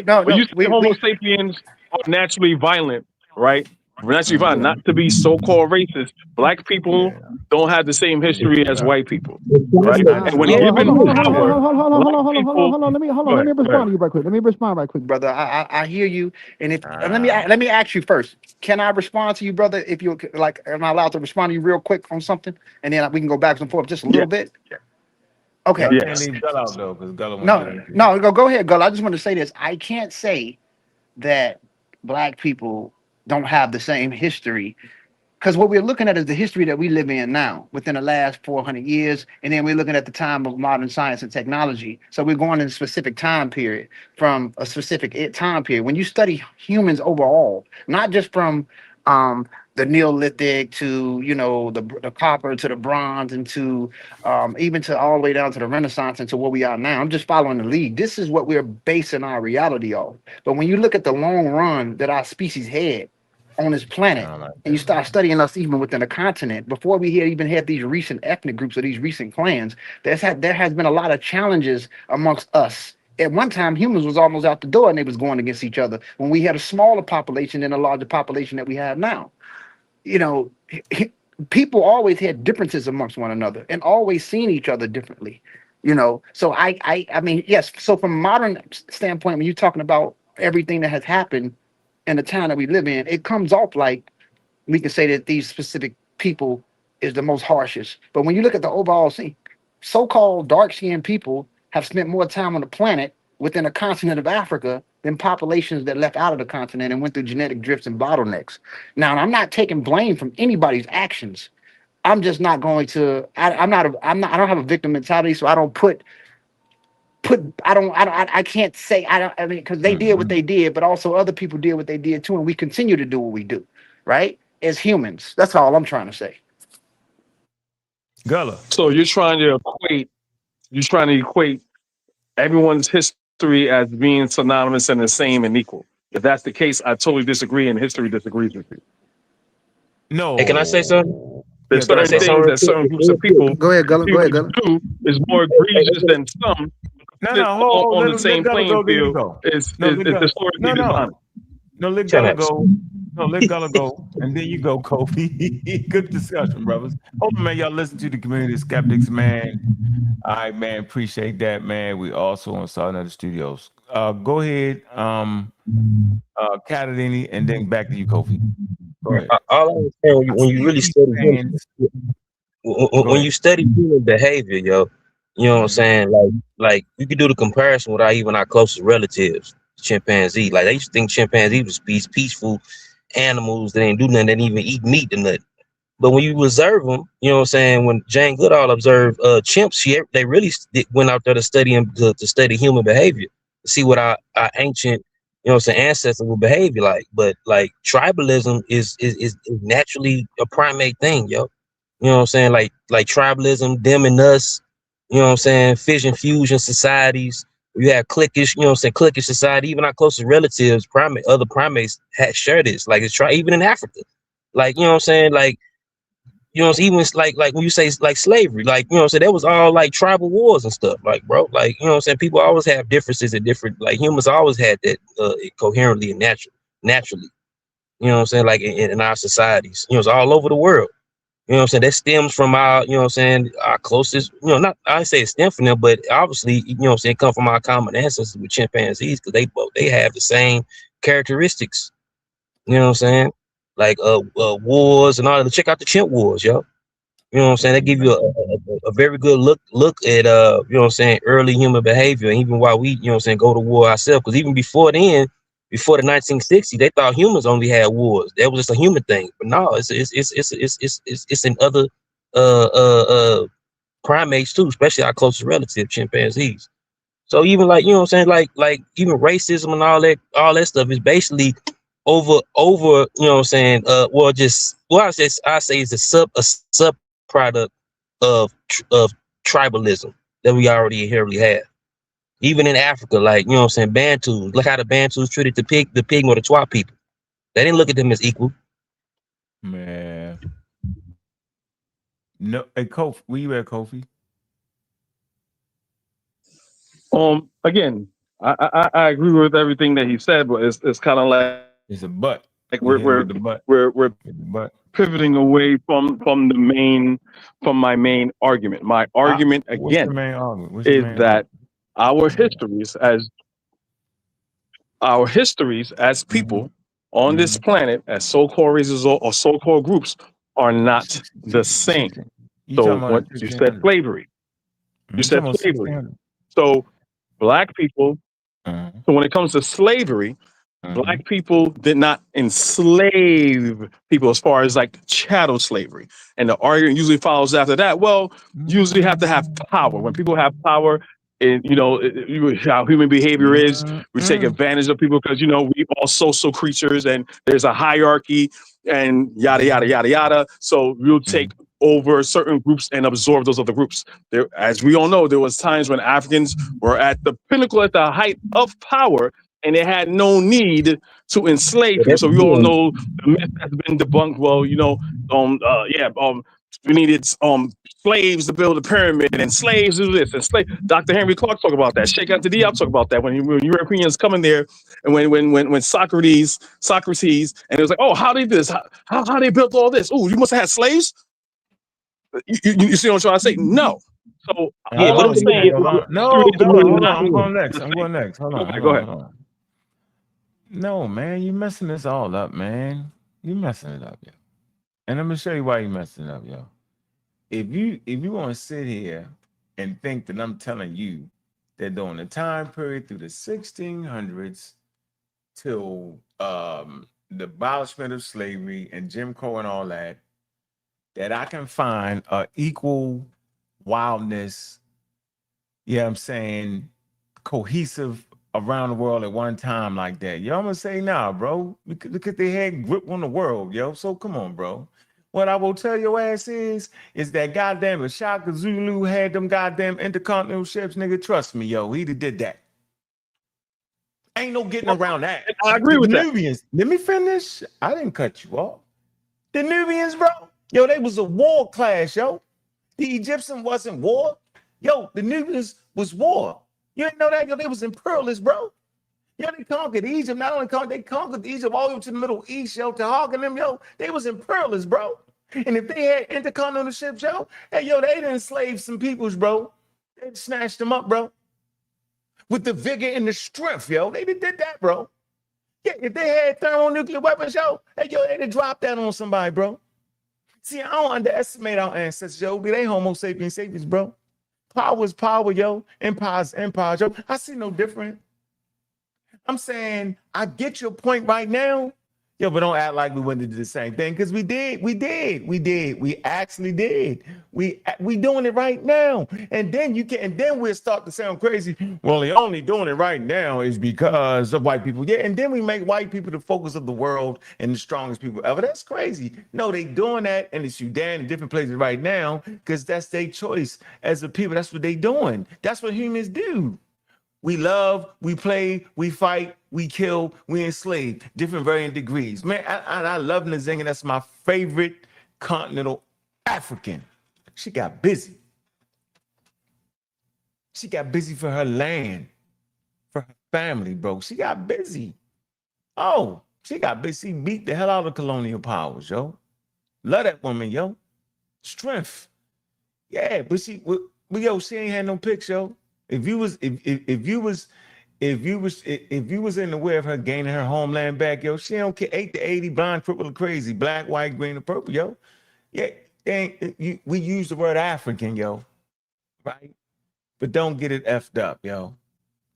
no When you no say Homo we sapiens are naturally violent, right? We're naturally violent, not to be so-called racist. Black people Yeah, don't have the same history as yeah. white people, It's right? Not And when true. Hold given on, hold on, hold on, power, hold on, hold on, hold black on, hold on, hold on, people. hold on. Go Let ahead. me Go ahead. respond to you right quick. Let me respond right quick, brother. I hear you, and if Ah, let me ask you first. Can I respond to you, brother? If you like, am I allowed to respond to you real quick on something, and then we can go back and forth just a Yeah. little bit? Okay. y'all can't Yes. leave Gun out though, because Gullah want to get No, into it. no, go ahead, girl. I just want to say this. I can't say that black people don't have the same history because what we're looking at is the history that we live in now within the last 400 years, and then we're looking at the time of modern science and technology. So we're going in a specific time period from a specific time period. When you study humans overall, not just from um, the Neolithic to the copper to the bronze and to even to all the way down to the Renaissance and to where we are now. I'm just following the lead. This is what we're basing our reality on. But when you look at the long run that our species had on this I planet, don't like and you that, start man. studying us even within a continent, before we had even had these recent ethnic groups or these recent clans, there has been a lot of challenges amongst us. At one time, humans was almost out the door and they was going against each other when we had a smaller population than a larger population that we have now. You know, people always had differences amongst one another and always seen each other differently. So I mean, yes. So from a modern standpoint, when you're talking about everything that has happened in the town that we live in, it comes off like we can say that these specific people is the most harshest. But when you look at the overall scene, so-called dark-skinned people have spent more time on the planet within the continent of Africa than populations that left out of the continent and went through genetic drifts and bottlenecks. Now, I'm not taking blame from anybody's actions. I'm just not going to. I'm not. I don't have a victim mentality, so I don't put. I can't say. I don't. I mean, because they did what Mm-hmm. they did, but also other people did what they did too, and we continue to do what we do, right? As humans, that's all I'm trying to say. Gullah. So you're trying to equate everyone's history as being synonymous and the same and equal. If that's the case, I totally disagree, and history disagrees with you. Hey, can I say something? No. Yeah, There's go Can I ahead, certain say Gullah. something things real that quick? certain groups Real of quick. Go ahead, Gullah. Go ahead, people Gullah. do is more Hey, egregious than some. No, hold, On the let same Gullah playing go, then you field go. No, is let Gullah. historically No, dishonest. no. No, let can Gullah I? go. No, let Gullah go. And then you go, Kofi. Good discussion, brothers. Hold on, man. Y'all listen to the community of skeptics, man. All right, man. Appreciate that, man. We also on sa.neter Studios. Go ahead, Catadini, and then back to you, Kofi. Go ahead. All I was saying I when you see really these study human, fans. Go when ahead. you study human behavior, yo, you know what I'm Mhm. saying? Like you could do the comparison with even our closest relatives, chimpanzee. Like they used to think chimpanzee was these peaceful animals that ain't do nothing, that ain't even eat meat or nothing. But when you observe them, you know what I'm saying? When Jane Goodall observed chimps, they really went out there to study to study human behavior, to see what our ancient, you know what I'm saying, ancestors would behavior like. But like tribalism is naturally a primate thing, yo. You know what I'm saying? Like tribalism, them and us, you know what I'm saying? Fission fusion societies. You have cliquish, you know what I'm saying, cliquish society. Even our closest relatives, other primates share this. Like it's even in Africa. Like, you know what I'm saying? Like, you know, even like when you say like slavery, like, you know what I'm saying, that was all like tribal wars and stuff, like, bro, like, you know what I'm saying, people always have differences and different, like humans always had that coherently and naturally. You know what I'm saying? Like in our societies, you know, it's all over the world. You know what I'm saying? That stems from our, you know what I'm saying, our closest, you know, not I say it stems from them, but obviously, you know what I'm saying, come from our common ancestors with chimpanzees, because they have the same characteristics. You know what I'm saying? Like wars and all that. Check out the chimp wars, yo. You know what I'm saying? They give you a very good look at you know what I'm saying, early human behavior, and even why we, you know what I'm saying, go to war ourselves. Because even before then, before the 1960s, they thought humans only had wars. That was just a human thing. But no, it's in other primates too, especially our closest relative, chimpanzees. So even like, you know what I'm saying, like even racism and all that stuff is basically over, you know what I'm saying, well, just well, I say it's a sub product of tribalism that we already inherently have. Even in Africa, like, you know what I'm saying, Bantus, look how the Bantus treated the pig or the Twa people. They didn't look at them as equal. Man. No, hey Kofi, where you at, Kofi? Again, I agree with everything that he said, but it's kind of It's a butt. like We hit it with the butt. we're With the butt. pivoting away from my main argument. My argument What's your again main argument? What's your is main that argument? our histories as people on this planet, as so-called races or so-called groups, are not the same. You So talking about what you said, slavery. You said slavery. 1600? So black people. Uh-huh. So when it comes to slavery, black people did not enslave people as far as like chattel slavery. And the argument usually follows after that. Well, you usually have to have power. When people have power, and you know how human behavior is, we take advantage of people because, you know, we all social creatures and there's a hierarchy and yada yada yada yada. So we'll take over certain groups and absorb those other groups. There, as we all know, there was times when Africans were at the pinnacle, at the height of power, and they had no need to enslave people. So we all know the myth has been debunked. Well, you know, we needed slaves to build a pyramid, and slaves do this, and Dr. Henry Clark talk about that. Sheikh Anta Diop talk about that when Europeans come in there, and when Socrates, and it was like, oh, how they did this? How they built all this? Oh, you must have had slaves. You see what I'm trying to say? No. So Yeah, all but I'm saying, No, hold on. I'm going next. Hold on. Go ahead. No, man, you messing this all up, man. You messing it up, yo. And I'm gonna show you why you messing it up, yo. If you want to sit here and think that I'm telling you that during the time period through the 1600s till the abolishment of slavery and Jim Crow and all that, that I can find a equal wildness, yeah, I'm saying cohesive around the world at one time like that. Yo, I'm gonna say, nah, bro. Look at they had grip on the world, yo. So come on, bro. What I will tell your ass is that goddamn if Shaka Zulu had them goddamn intercontinental ships, nigga, trust me, yo, he'd have did that. Ain't no getting around that. I agree with that. Nubians, let me finish. I didn't cut you off. The Nubians, bro, yo, they was a war class, yo. The Egyptian wasn't war. Yo, the Nubians was war. You didn't know that? Yo, they was imperialists, bro. Yo, they conquered Egypt. Not only they conquered Egypt all the way to the Middle East, yo, to Hog and them, yo. They was imperialists, bro. And if they had intercontinental ships, yo, hey, yo, they didn't enslave some peoples, bro. They snatched them up, bro. With the vigor and the strength, yo. They did that, bro. Yeah, if they had thermonuclear weapons, yo, hey, yo, they'd have dropped that on somebody, bro. See, I don't underestimate our ancestors, yo. They Homo sapiens, bro. Power is power, yo. Empire is empire, yo. I see no different. I'm saying I get your point right now. Yo, but don't act like we went to do the same thing, because we did. We actually did. We doing it right now. And then we'll start to sound crazy. Well, the only doing it right now is because of white people. Yeah, and then we make white people the focus of the world and the strongest people ever. That's crazy. No, they doing that in the Sudan and different places right now because that's their choice as a people. That's what they doing. That's what humans do. We love, we play, we fight, we kill, we enslave, different varying degrees. Man, I love Nzinga. That's my favorite continental African. She got busy. She got busy for her land, for her family, bro. She got busy. Oh, She beat the hell out of colonial powers, yo. Love that woman, yo. Strength. Yeah, but she ain't had no pics, yo. If you was aware of her gaining her homeland back, yo, she don't care 8 to 80, blind, crippled, crazy, black, white, green, or purple, yo. Yeah, we use the word African, yo, right? But don't get it effed up, yo.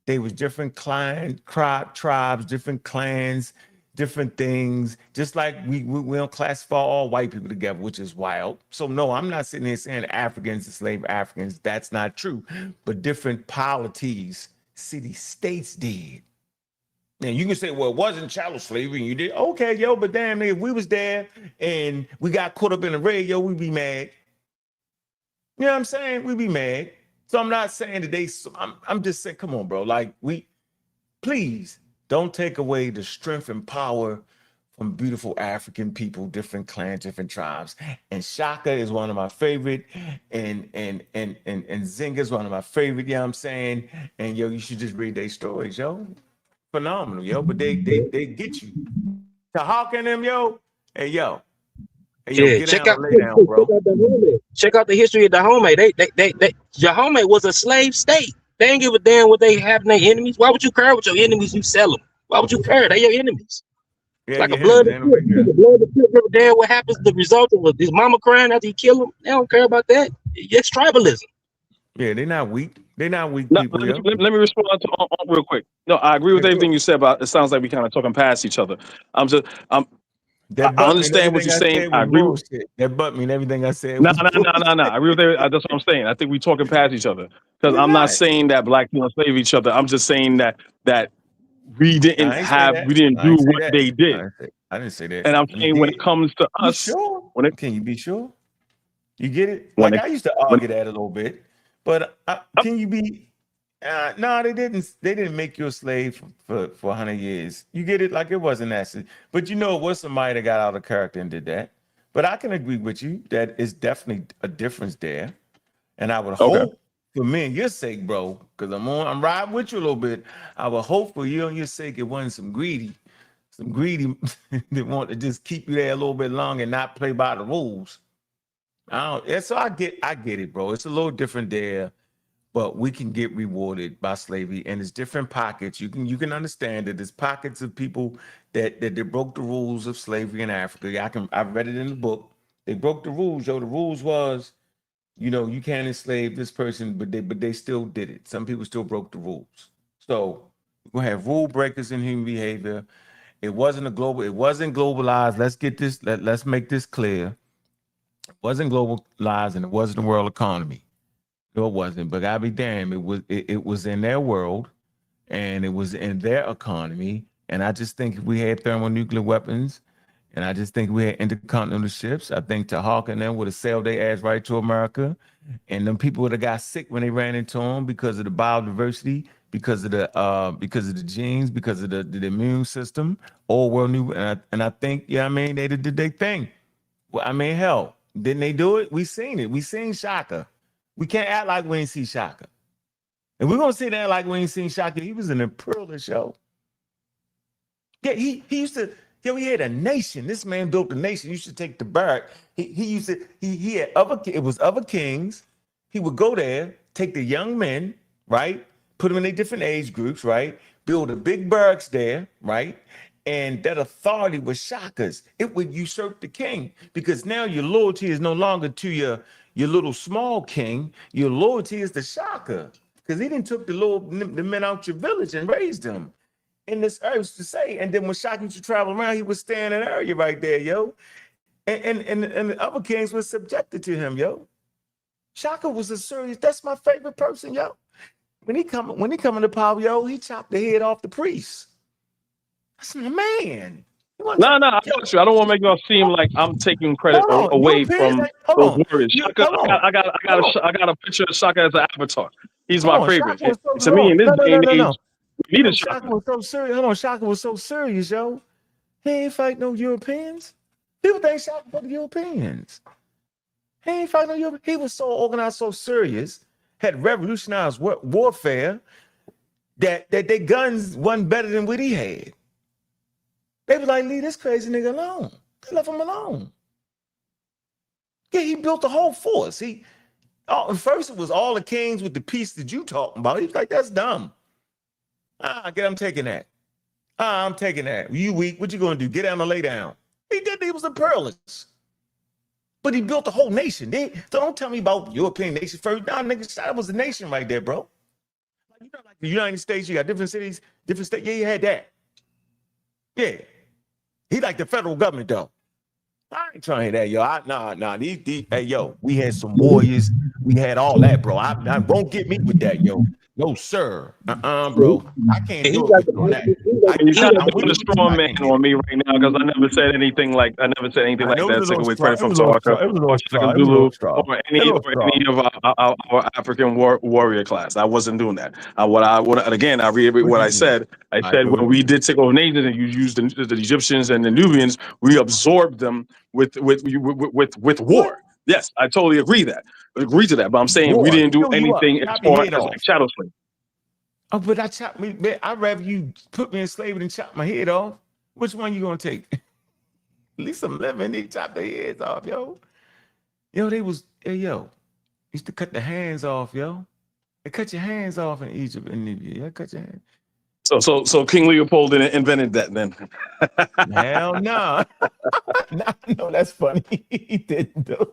They was different tribes, different clans, different things. Just like we don't classify all white people together, which is wild. So no, I'm not sitting here saying Africans enslaved Africans. That's not true. But different polities, city-states did. Now you can say, well, it wasn't chattel slavery, and you did. Okay, yo, but damn, if we was there and we got caught up in the raid, yo, we'd be mad. You know what I'm saying? We'd be mad. So I'm not saying that I'm just saying, come on, bro. Like, please don't take away the strength and power from beautiful African people, different clans, different tribes. And Shaka is one of my favorite, and Zinga is one of my favorite, you know what I'm saying? And yo, you should just read their stories, yo. Phenomenal, yo. But they get you. To Hawk and them, yo. Hey, yo. Hey, yo, Yeah, get down and lay down, bro. Check out the history of Dahomey. Dahomey was a slave state. They ain't give a damn what they have in their enemies. Why would you care with your enemies? You sell them. Why would you care? They your enemies. Yeah, Like a yeah, blood. man, right there. Give a damn what happens. The result of his mama crying after you kill them. They don't care about that. It's tribalism. Yeah, they're not weak. They're not weak No, people, let, yo. me, let me respond to real quick. No, I agree with Yeah, everything you said, but it sounds like we kind of talking past each other. I that butt mean understand what everything you're I saying. said I was agree. bullshit. That butt mean everything I said No, was no, no, bullshit. no, no. I agree with that's what I'm saying. I think we talking past each other because We're I'm not not. saying that black people enslave each other. I'm just saying that we No, didn't I ain't say have, that. we didn't I do ain't say what that. they did. I didn't say that. And I'm We saying when it did. comes to You us, sure? Can you be sure? You get it? when Like it I used to when argue that a little bit, but can you be? No, they didn't. They didn't make you a slave for 100 years. You get it? Like it wasn't that. But you know, it was somebody that got out of character and did that. But I can agree with you that it's definitely a difference there. And I would okay. hope for me and your sake, bro, because I'm riding with you a little bit. I would hope for you and your sake it wasn't some greedy that want to just keep you there a little bit long and not play by the rules. So I get it, bro. It's a little different there, but we can get rewarded by slavery, and it's different pockets. You can understand that there's pockets of people that they broke the rules of slavery in Africa. I've read it in the book. They broke the rules, yo. The rules was, you can't enslave this person, but they still did it. Some people still broke the rules. So we're gonna have rule breakers in human behavior. It wasn't globalized. Let's make this clear. It wasn't globalized and it wasn't the world economy. No, it wasn't, but I'll be damned. It was in their world and it was in their economy. And I just think if we had thermonuclear weapons, and I just think we had intercontinental ships, I think Tahawk and them would have sailed their ass right to America. And them people would have got sick when they ran into them because of the biodiversity, because of the genes, because of the immune system. All world knew, and I think, yeah, I mean, they did their thing. Well, I mean, hell, didn't they do it? We seen it. We seen Shaka. We can't act like we ain't see Shaka. And we're gonna say that like we ain't seen Shaka. He was an imperialist show. Yeah, he used to. Yo, he had a nation. This man built a nation. You should take the barrack. He used to. He had it was other kings. He would go there, take the young men, right, put them in their different age groups, right, build a big barracks there, right, and that authority was Shaka's. It would usurp the king because now your loyalty is no longer to your little small king. Your loyalty is to Shaka because he didn't took the men out your village and raised them in this earth to say. And then when Shaka used to travel around, he was staying in an area right there, yo. And the other kings were subjected to him, yo. Shaka was a serious. That's my favorite person, yo. When he come into power, yo, he chopped the head off the priest. That's my man. No, I got you. I don't want to make it seem like I'm taking credit Hold on, away Europeans, from hold those on. warriors. Shaka, I got a picture of Shaka as an avatar. He's my Hold on, favorite. Shaka was so To me, in this day and age, no. we need a Shaka Shaka. was so serious. Hold on, Shaka was so serious, yo. He ain't fight no Europeans. People think Shaka for the Europeans. He ain't fight no Europeans. He was so organized, so serious, had revolutionized warfare that their guns wasn't better than what he had. They was like, leave this crazy nigga alone. They left him alone. Yeah, he built the whole force. First it was all the kings with the piece that you talking about. He was like, that's dumb. I'm taking that. I'm taking that. You weak. What you gonna do? Get down and lay down. He did. He was a pearless. But he built the whole nation. So don't tell me about European nations first. Nah, nigga, that was a nation right there, bro. Like the United States, you got different cities, different states. Yeah, you had that. Yeah. He like the federal government, though. I ain't trying to hear that, yo. Nah. Hey, yo, we had some warriors. We had all that, bro. I won't get me with that, yo. No, sir. Bro. I can't And he do it got with you on that. You're kind of I'm doing with a you, but strong I man can't get on it. me right now because I never said anything like I know it that. was a Take little away straw. credit It from was a little straw. Tamarka It was a or little straw. Shaka It was a little Zulu straw. or A any little straw. of our African warrior class. I wasn't doing that. Again, I reiterate What what you I doing? said. I All right, said go when ahead. we did take over nations and you used the Egyptians and the Nubians, we absorbed them with What? war. Yes, I totally agree to that. But I'm saying we War. didn't do Kill you up. anything as Chop your far head as off. like chattel slavery. Oh, but I'd rather you put me in slavery than chop my head off. Which one you gonna take? At least I'm living. They chop their heads off, yo. Yo, used to cut the hands off, yo. They cut your hands off in Egypt and Libya. Yeah, cut your hands. So King Leopold invented that then. Hell no. No, that's funny. He didn't do.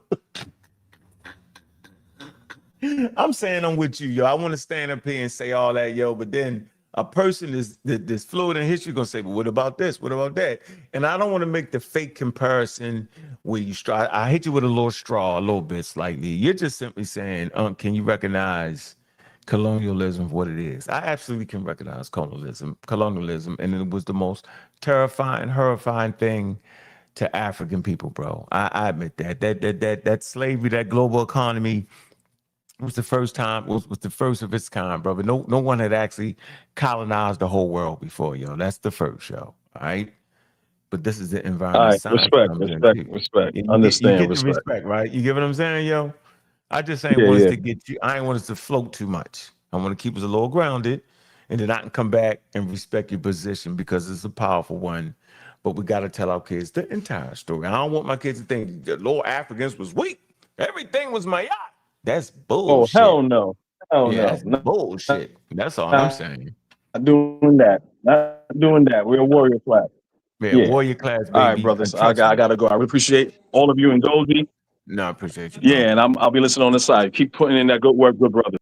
I'm saying I'm with you, yo. I want to stand up here and say all that, yo, but then a person that's fluid in history gonna say, but what about this? What about that? And I don't want to make the fake comparison where you try. I hit you with a little straw, a little bit slightly. You're just simply saying, can you recognize colonialism for what it is? I absolutely can recognize colonialism, and it was the most terrifying, horrifying thing to African people, bro. I admit that slavery, that global economy was the first time, was the first of its kind, brother. No one had actually colonized the whole world before, yo. That's the first, yo. All right. But this is the All environment right, science respect, comes in respect, too. respect. You Understand, get the respect. respect, right? You get what I'm saying, yo? I just ain't Yeah, want us yeah. to get you. I ain't want us to float too much. I want to keep us a little grounded, and then I can come back and respect your position because it's a powerful one. But we got to tell our kids the entire story. I don't want my kids to think the little Africans was weak. Everything was my yacht. That's Oh hell bullshit. no, hell Yeah, no, that's bullshit. That's all I'm not saying. doing that. Not doing that. We're a warrior class. Yeah, Yeah. warrior class, All right, baby. brothers. I Trust me. gotta go. I really appreciate all of you and Dozy. No, I appreciate you, bro. Yeah, and I'll be listening on the side. Keep putting in that good work, good brother.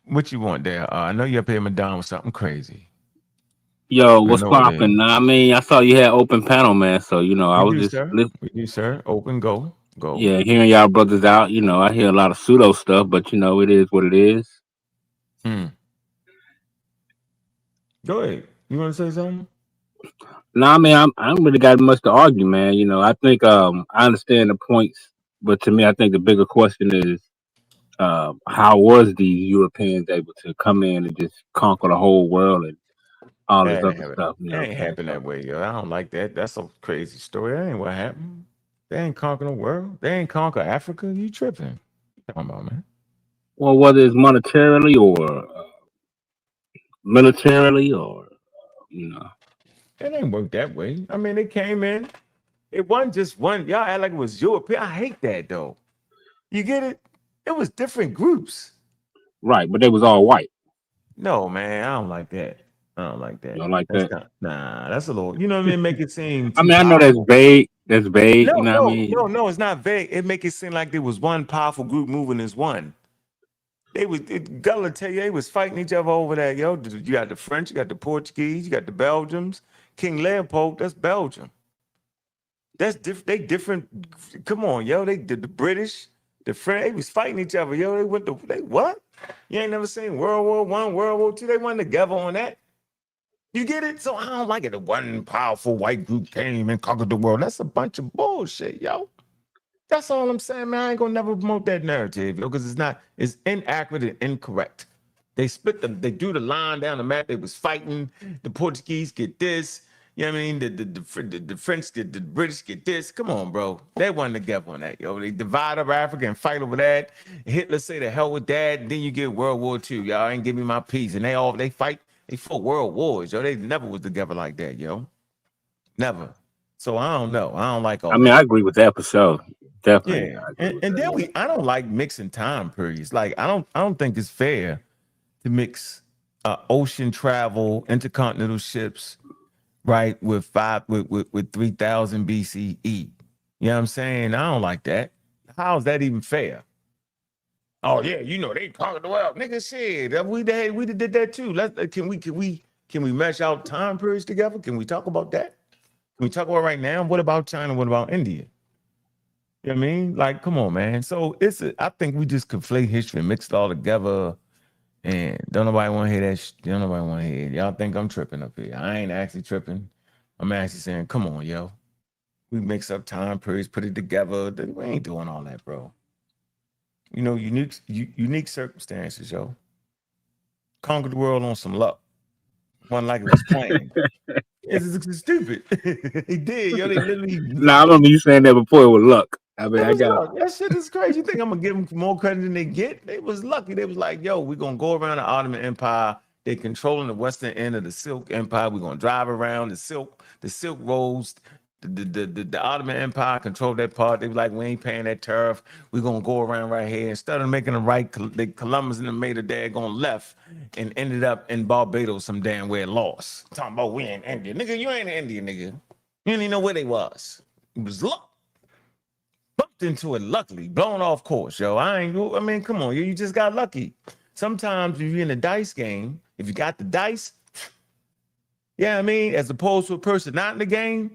What you want there? I know you're up here, Madonna, with something crazy. Yo, I what's know it is. poppin'? I mean, I saw you had open panel, man. So I We was do, just sir. We do, sir. Open, go. yeah, hearing y'all brothers out. I hear a lot of pseudo stuff, but it is what it is. Hmm. Go ahead. You want to say something? No, I mean, I don't really got much to argue, man. I think I understand the points, but to me, I think the bigger question is how was these Europeans able to come in and just conquer the whole world and all this That ain't other happen. stuff? You It know what ain't I'm saying? happen So, that way, yo. I don't like that. That's a crazy story. That ain't what happened. They ain't conquer the world. They ain't conquer Africa. You tripping? What you talking about, man? well, whether it's monetarily or militarily or you know. It ain't work that way. I mean, they came in. It wasn't just one. Y'all act like it was European. I hate that though. You get it? It was different groups. Right, but they was all white. No, man, I don't like that. I don't like You that. know, like That's that. not. Nah, that's a little. You know what I mean? Make it seem I too mean, I know that's powerful. vague. That's vague. You No, know what I no, mean? no, no. It's not vague. It make it seem like there was one powerful group moving as one. They was. Gullah tell you they was fighting each other over that. Yo, you got the French, you got the Portuguese, you got the Belgians. King Leopold, that's Belgium. That's different. They different. Come on, yo. They the British, the French. They was fighting each other. Yo, they went to they what? You ain't never seen World War I, World War II. They went together on that. You get it? So I don't like it. The one powerful white group came and conquered the world. That's a bunch of bullshit, yo. That's all I'm saying, man. I ain't gonna never promote that narrative, yo, because it's inaccurate and incorrect. They split them, they drew the line down the map. They was fighting. The Portuguese get this. You know what I mean? The French get the British get this. Come on, bro. They wasn't together on that, yo. They divide up Africa and fight over that. Hitler say the hell with that. And then you get World War II. Y'all ain't give me my peace. And they fight They fought world wars, yo. They never was together like that, yo. Never. So I don't know. I don't like I all mean, I that. agree with that for sure. Definitely, Yeah. I agree with And then that. I don't like mixing time periods. Like I don't think it's fair to mix ocean travel, intercontinental ships, right, with 3000 BCE. You know what I'm saying? I don't like that. How is that even fair? Oh yeah, they conquered the world, nigga. Shit, we did that too. Can we mesh out time periods together? Can we talk about that? Can we talk about right now? What about China? What about India? You know what I mean? Like, come on, man. So I think we just conflate history and mix it all together. And don't nobody want to hear that. Don't nobody want to hear it. Y'all think I'm tripping up here? I ain't actually tripping. I'm actually saying, come on, yo. We mix up time periods, put it together. We ain't doing all that, bro. Unique circumstances, yo. Conquered the world on some luck. One like it was planned. It's stupid. He did, yo. They literally. Nah, I remember you saying that before with luck. I mean, It I was got luck. That shit is crazy. You think I'm gonna give them more credit than they get? They was lucky. They was like, yo, we're gonna go around the Ottoman Empire. They controlling the western end of the Silk Empire. We're gonna drive around the Silk Roads. The Ottoman Empire controlled that part. They was like, we ain't paying that tariff. We're gonna go around right here. Instead of making the right, Columbus and them made a daggone left and ended up in Barbados some damn where lost. Talking about we in India. Nigga, you ain't in India, nigga. You didn't even know where they was. It was luck. Bumped into it luckily, blown off course, yo. I mean, come on, you just got lucky. Sometimes if you're in a dice game, if you got the dice, yeah, I mean, as opposed to a person not in the game,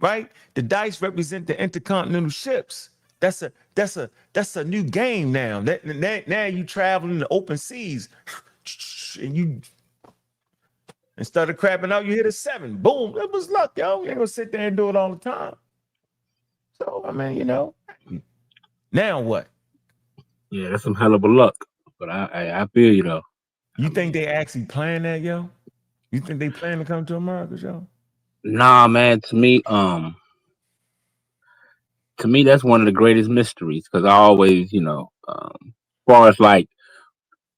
right? The dice represent the intercontinental ships. That's a new game now. Now you travel in the open seas, and you instead of crapping out, you hit a 7. Boom, it was luck, yo. You ain't gonna sit there and do it all the time. So I mean, now what? yeah, that's some hell of a luck. But I feel you though. You I think mean, they actually plan that, yo? You think they plan to come to America, yo? nah, man. To me, that's one of the greatest mysteries because I always, as far as like,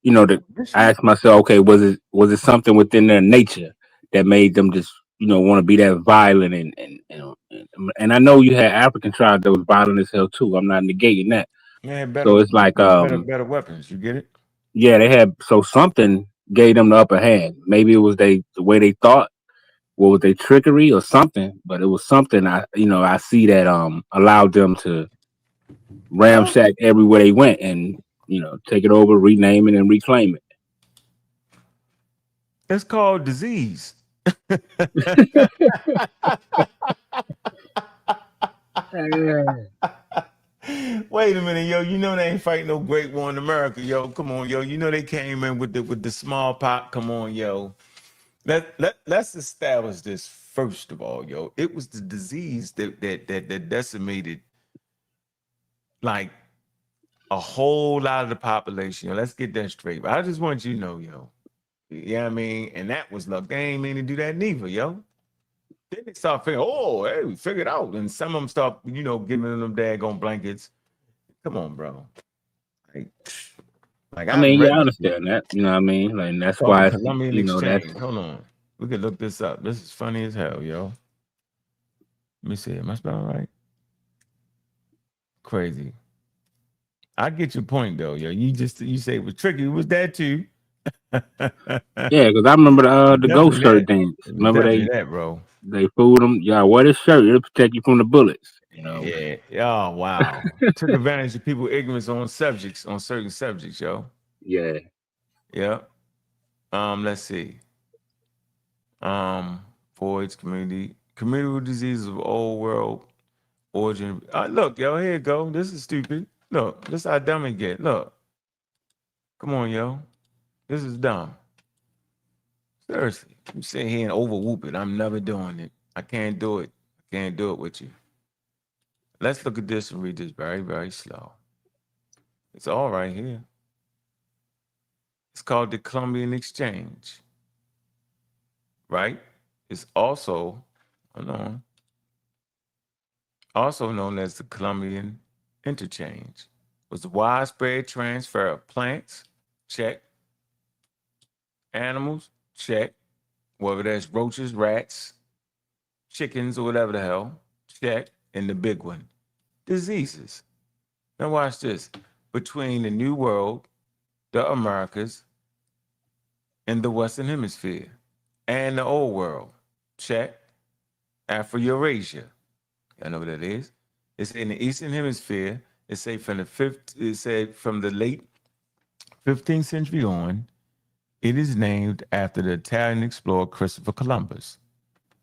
I Mystery? ask myself, okay, was it something within their nature that made them just, want to be that violent and I know you had African tribes that was violent as hell too. I'm not negating that. Man, So it's like, better weapons. You get it? yeah, they had so something gave them the upper hand. Maybe it was the way they thought, what was their trickery or something, but it was something I see that allowed them to Well, ramshack everywhere they went and take it over, rename it, and reclaim it. it's called disease. Wait a minute, yo. You know they ain't fighting no great war in America, yo. Come on, yo. You know they came in with the smallpox. Come on, yo. Let's establish this first of all, yo. It was the disease that decimated like a whole lot of the population. Yo. Let's get that straight. But I just want you to know, yo. Yeah, I mean, and that was luck. They ain't mean to do that neither, yo. Then they start figuring, oh, hey, we figured out. And some of them start, giving them daggone blankets. Come on, bro. Like, like I I've mean, yeah, I read this. understand that. You know what I mean? Like, and that's Called the why, Columbian that's Exchange. Hold on. We could look this up. This is funny as hell, yo. Let me see. Am I spelling right? Crazy. I get your point though, yo. You say it was tricky. It was that too. yeah. Because I remember the ghost Definitely shirt that. dance. It was Remember definitely that, bro. they fooled them. Yeah, wear this shirt. It'll protect you from the bullets. Yeah. Oh wow. Took advantage of people's ignorance on certain subjects, yo. Yeah. Yeah. Let's see. Voids, communicable diseases of old world origin. Look, yo, here you go. This is stupid. Look, this is how dumb it get. Look. Come on, yo. This is dumb. Seriously. You sit here and over whoop it. I'm never doing it. I can't do it. I can't do it with you. Let's look at this and read this very, very slow. It's all right here. It's called the Columbian Exchange. Right? It's also, hold on, also known as the Columbian Interchange. Was the widespread transfer of plants, check, animals, check, whether that's roaches, rats, chickens, or whatever the hell. Check. And the big one, diseases. Now watch this. Between the New World, the Americas, and the Western Hemisphere, and the Old World. Check. Afro-Eurasia. Y'all know what that is? It's in the Eastern Hemisphere. It's say from the late 15th century on. It is named after the Italian explorer Christopher Columbus.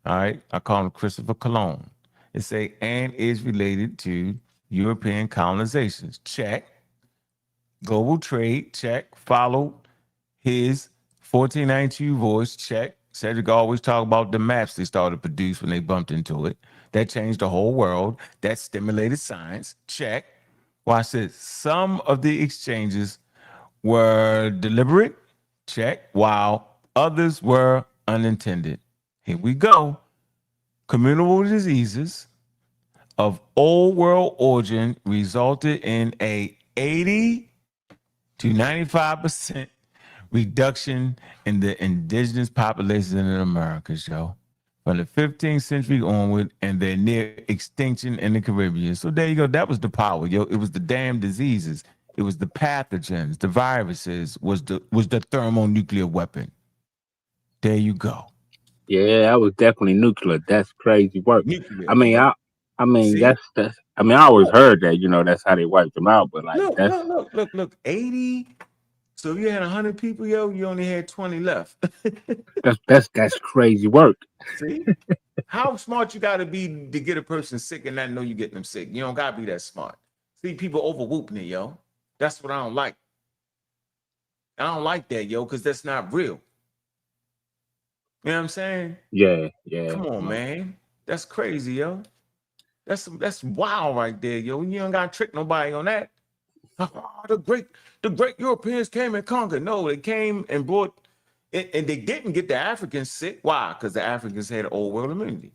All right, I call him Christopher Cologne. It say and is related to European colonizations. Check. Global trade. Check. Followed his 1492 voice. Check. Cedric always talk about the maps they started to produce when they bumped into it. That changed the whole world. That stimulated science. Check. Watch this. Some of the exchanges were deliberate. Check. While others were unintended. Here we go. Communicable diseases of old world origin resulted in a 80 to 95% reduction in the indigenous populations in the Americas, yo. From the 15th century onward, and their near extinction in the Caribbean. So there you go. That was the power, yo. It was the damn diseases. It was the pathogens, the viruses, was the thermonuclear weapon. There you go. Yeah, that was definitely nuclear. That's crazy work. Nuclear. I mean, Yep. I mean, See? that's. I mean, I always Look, heard that. You know, that's how they wiped them out. But like, that's look. 80. So if you had 100 people, yo, you only had 20 left. that's crazy work. See? How smart you got to be to get a person sick and not know you getting them sick? You don't got to be that smart. See, people over whooping it, yo. That's what I don't like. I don't like that, yo, because that's not real. You know what I'm saying? Yeah. Come on, man. That's crazy, yo. That's wild right there, yo. You don't got to trick nobody on that. Oh, the great Europeans came and conquered. No, they came and brought, and they didn't get the Africans sick. Why? Because the Africans had old world immunity.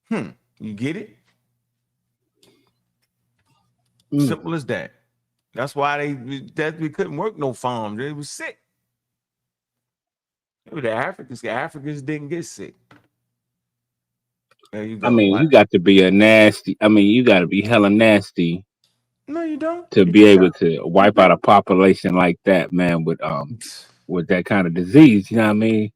You get it? Simple as that. That's why we couldn't work no farms. They was sick. The Africans didn't get sick. There you go. I mean, you got to be you got to be hella nasty. No, you don't. To be able to wipe out a population like that, man, with that kind of disease. You know what I mean?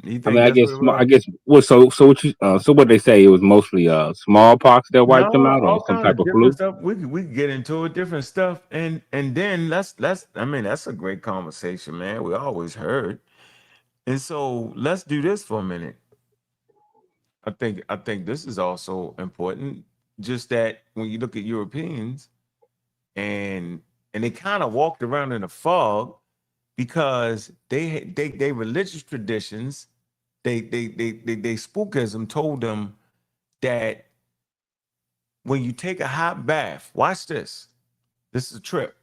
You think I mean, that's what it was? Well, so what they say, it was mostly smallpox that wiped them No, out, or all some kind type of of flu. different stuff. We could get into it, different stuff, and then I mean, that's a great conversation, man. We always heard, and so let's do this for a minute. I think this is also important. Just that when you look at Europeans, and they kind of walked around in a fog because they religious traditions, they spookism told them that when you take a hot bath, watch this. This is a trip.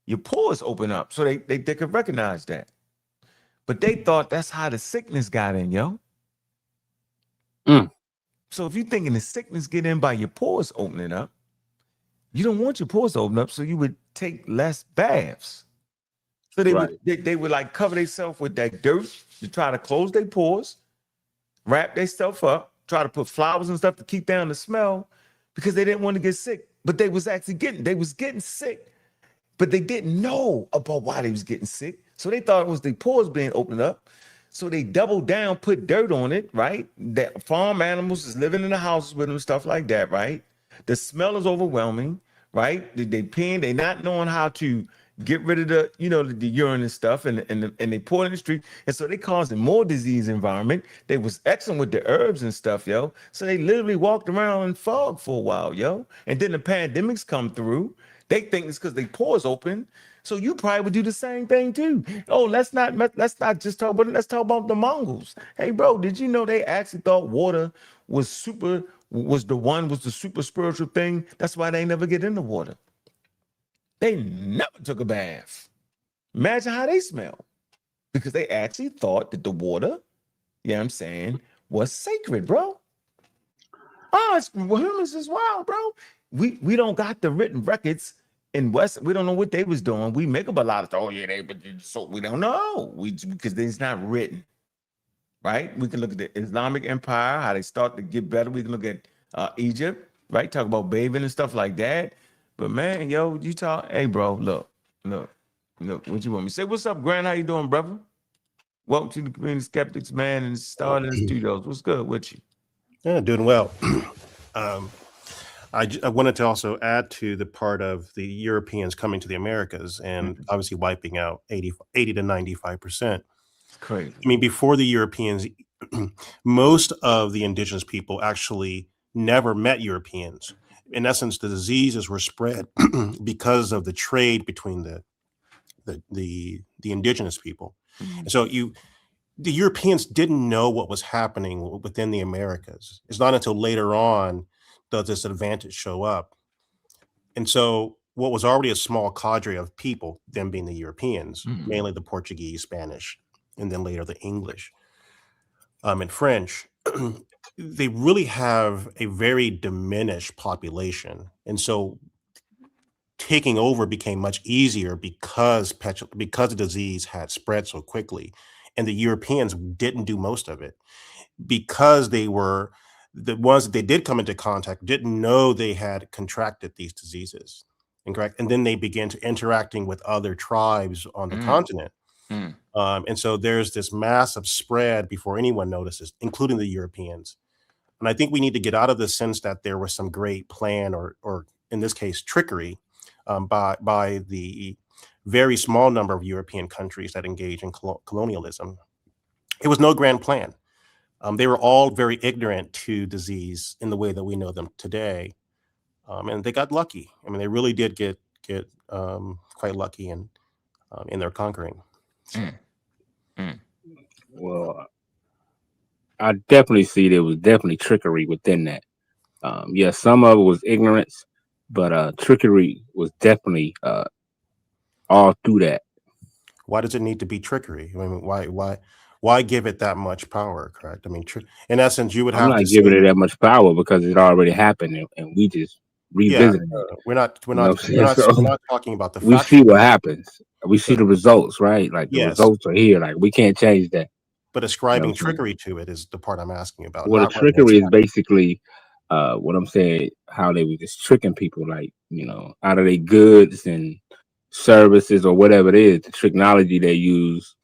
Your pores open up, so they could recognize that. But they thought that's how the sickness got in, yo. So if you're thinking the sickness get in by your pores opening up, you don't want your pores to open up, so you would take less baths. So they would like cover themselves with that dirt to try to close their pores, wrap their stuff up, try to put flowers and stuff to keep down the smell, because they didn't want to get sick. But they was getting sick, but they didn't know about why they was getting sick. So they thought it was their pores being opened up. So they doubled down, put dirt on it, right? That farm animals is living in the houses with them, stuff like that, right? The smell is overwhelming, right? They peeing, they not knowing how to get rid of the urine and stuff, and they pour it in the street, and so they causing more disease environment. They was excellent with the herbs and stuff, yo. So they literally walked around in fog for a while, yo. And then the pandemics come through. They think it's because they pores open. So you probably would do the same thing too. Oh, let's not just talk about it. Let's talk about the Mongols. Hey, bro, did you know they actually thought water was the super spiritual thing? That's why they never get in the water. They never took a bath. Imagine how they smell. Because they actually thought that the water, you know what I'm saying, was sacred, bro. Oh, humans is wild, bro. We don't got the written records in West, we don't know what they was doing. We make up a lot of stuff. Oh yeah, so we don't know. Because it's not written, right? We can look at the Islamic Empire, how they start to get better. We can look at Egypt, right? Talk about bathing and stuff like that. But man, yo, you talk, hey bro, look, what you want me to say? What's up, Grant? How you doing, brother? Welcome to the Community Skeptics, man, and Starting in the Studios. What's good with you? Yeah, doing well. I wanted to also add to the part of the Europeans coming to the Americas and obviously wiping out 80 to 95%. It's crazy. I mean, before the Europeans, most of the indigenous people actually never met Europeans. In essence, the diseases were spread because of the trade between the indigenous people. And so the Europeans didn't know what was happening within the Americas. It's not until later on does this advantage show up. And so what was already a small cadre of people, them being the Europeans, mainly the Portuguese, Spanish, and then later the English and French, they really have a very diminished population. And so taking over became much easier because the disease had spread so quickly. And the Europeans didn't do most of it because they were the ones that they did come into contact didn't know they had contracted these diseases. And then they began to interacting with other tribes on the continent. And so there's this massive spread before anyone notices, including the Europeans. And I think we need to get out of the sense that there was some great plan or in this case, trickery by the very small number of European countries that engage in colonialism. It was no grand plan. They were all very ignorant to disease in the way that we know them today. And they got lucky. I mean, they really did get quite lucky in their conquering. So. Well, I definitely see there was definitely trickery within that. Yeah, some of it was ignorance, but trickery was definitely all through that. Why does it need to be trickery? I mean, why give it that much power? Correct. I mean, in essence, you would have I'm not giving it that much power because it already happened, and we just revisiting it. We're not talking about the. We see what happens. We see the results, right? Like the results are here. Like we can't change that. But ascribing trickery to it is the part I'm asking about. Well, the trickery is basically what I'm saying, how they were just tricking people, like, out of their goods and services or whatever it is, the technology they use,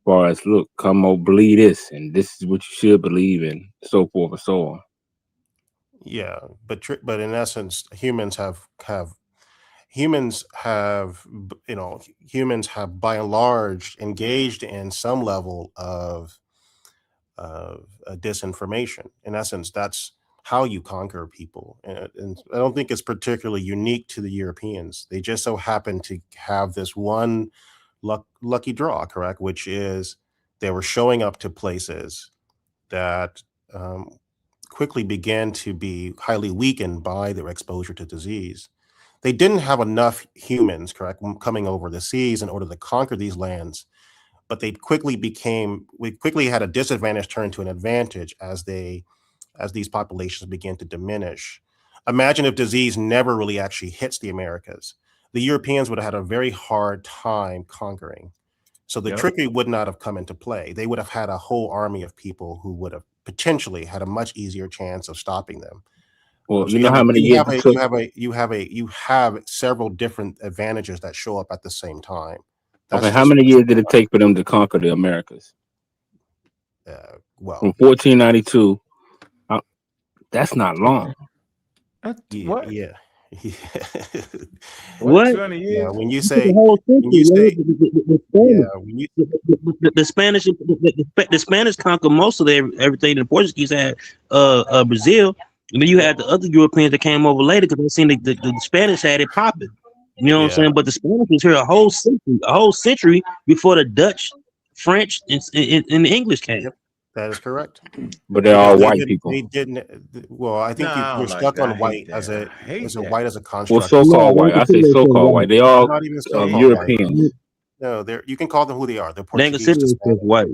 as far as, look, come on, believe this, and this is what you should believe in, so forth and so on. Yeah, but in essence, humans have by and large engaged in some level of disinformation. In essence, that's how you conquer people. And I don't think it's particularly unique to the Europeans. They just so happen to have this one lucky draw, correct? Which is they were showing up to places that quickly began to be highly weakened by their exposure to disease. They didn't have enough humans, correct, coming over the seas in order to conquer these lands, but we quickly had a disadvantage turn to an advantage as these populations began to diminish. Imagine if disease never really actually hits the Americas. The Europeans would have had a very hard time conquering. So the trickery would not have come into play. They would have had a whole army of people who would have potentially had a much easier chance of stopping them. Well, you know how many years you have several different advantages that show up at the same time. Okay, how many years did it take for them to conquer the Americas? Well, from 1492, that's not long. What? Yeah. What? 20 years? Yeah, when you The say whole century, the Spanish conquered most of everything. The Portuguese had Brazil, and then you had the other Europeans that came over later because they seen the Spanish had it popping. You know what I'm saying? But the Spanish was here a whole century before the Dutch, French, and the English came. Yep, that is correct. But they're all white people. They didn't. Well, I think you're stuck on white as a white as a construct. Well, so-called white. I say so-called white. They all not even so-called Europeans. White. No, you can call them who they are. They're Portuguese. White.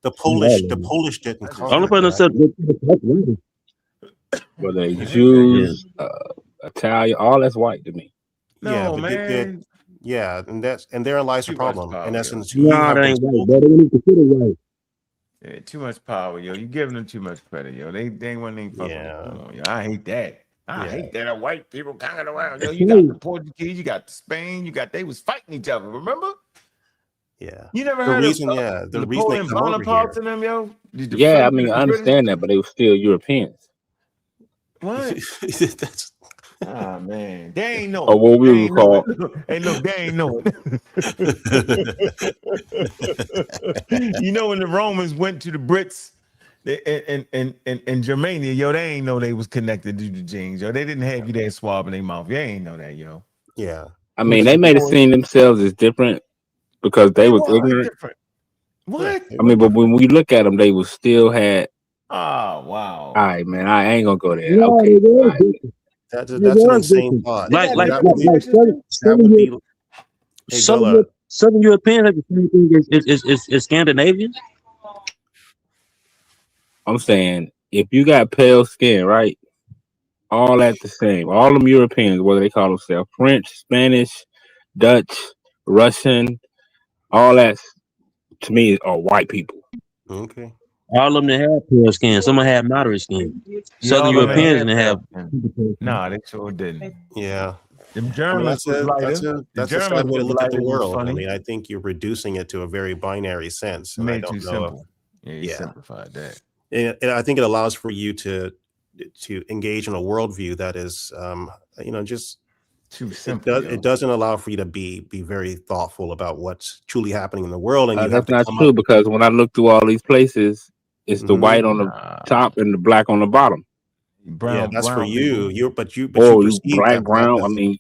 The Polish didn't conquer. Only person said. Well, they Jews, Italian, all that's white to me. Yeah, No, but man. and therein lies the Too much problem. In power, yo. essence, you No, have that been ain't right, told. brother. We need to consider white. Yeah, too much power, yo. You giving them too much credit, yo. They ain't one ain't fucking with you Yeah, no more, yo. I hate that. I yeah, hate that white people coming around. Yo, That's you got right. the Portuguese, you got the Spain, they was fighting each other, remember? yeah. You never The heard of reason, the reason they Napoleon come over Bonaparte here. and them, yo? The Yeah, I French mean, and I the British? understand that, but they were still Europeans. What? That's Ah man, they ain't know Or it. what They we would ain't know it. call Hey, look, they ain't know it. You know when the Romans went to the Brits in Germania, yo, they ain't know they was connected to the genes, yo. They didn't have you there swabbing their mouth. They ain't know that, yo. yeah. I It was mean, they some made it boys. seem themselves as different because they They was were ignorant. different. Yeah, What? they I were mean, but different. when we look at them, they was still had. Oh All wow. right, man, I ain't gonna go there. No, Okay, it all was right. different. It That's an was insane different. thought. They Like, got like, That different would like, be like traditions Southern, too. that Southern, would Europe, be. Hey, Southern, Gola. Southern Europeans like the same thing as Scandinavians. I'm saying if you got pale skin, right, all at the same, all them Europeans, whether they call themselves French, Spanish, Dutch, Russian, all that to me are white people. Okay. All of them that have pale skin. Some of them have moderate skin. Yeah, Southern all of them Yeah. Europeans had didn't have. pale skin. Nah, they sure didn't. Yeah. Them I mean, Germans was lighter. The that's a sad Germans way to was look at the lighter. It was world. I funny. mean, I think you're reducing it to a very binary sense, and I Made don't too know if. simple. Yeah, you Yeah, simplified that. and I think it allows for you to engage in a worldview that is, just Too it simple, does yo. it doesn't allow for you to be very thoughtful about what's truly happening in the world, and you have That's to not come up. true because when I look through all these places, it's the white on the Nah, top and the black on the bottom. Yeah, that's for brown you. people. You Or you perceive black, that brown. I as. mean,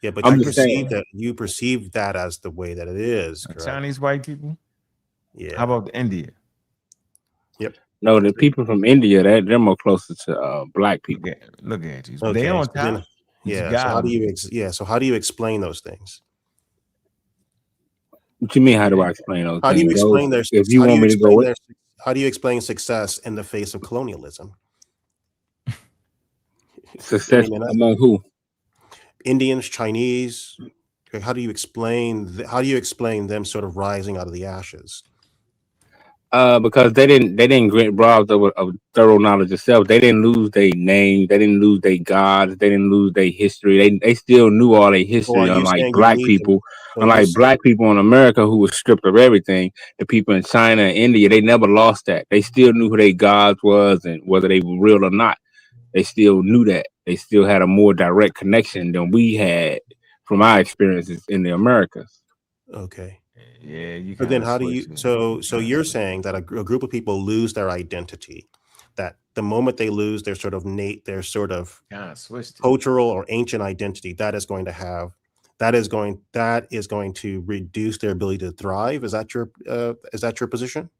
Yeah, but I'm just saying. you perceive that as the way that it is, correct? Chinese white people. How Yeah. about India? Yep. No, That's the it. people from India, they're more closer to black people. Look at you. They Okay. on So then, top. You yeah. So got how do them. so how do you explain those things? What you mean? How do Yeah. I explain those How do you things? Those, explain their if you how do want you me to go explain with, their how do you explain success in the face of colonialism? I success mean, among who? Indians, Chinese. Okay, how do you explain them sort of rising out of the ashes? Because they didn't get robbed of thorough knowledge of self. They didn't lose their name. They didn't lose their gods. They didn't lose their history. They still knew all their So are history. you Unlike saying you black need them? people, So you're unlike saying black people in America who was stripped of everything. The people in China and India, they never lost that. They still knew who their gods was and whether they were real or not. They still knew that. They still had a more direct connection than we had from our experiences in the Americas. okay. Yeah, you But kind then of how do you switch it. so you're saying that a group of people lose their identity, that the moment they lose their sort of their sort of Kind of switched it. cultural or ancient identity, that is going to reduce their ability to thrive. Is that your position?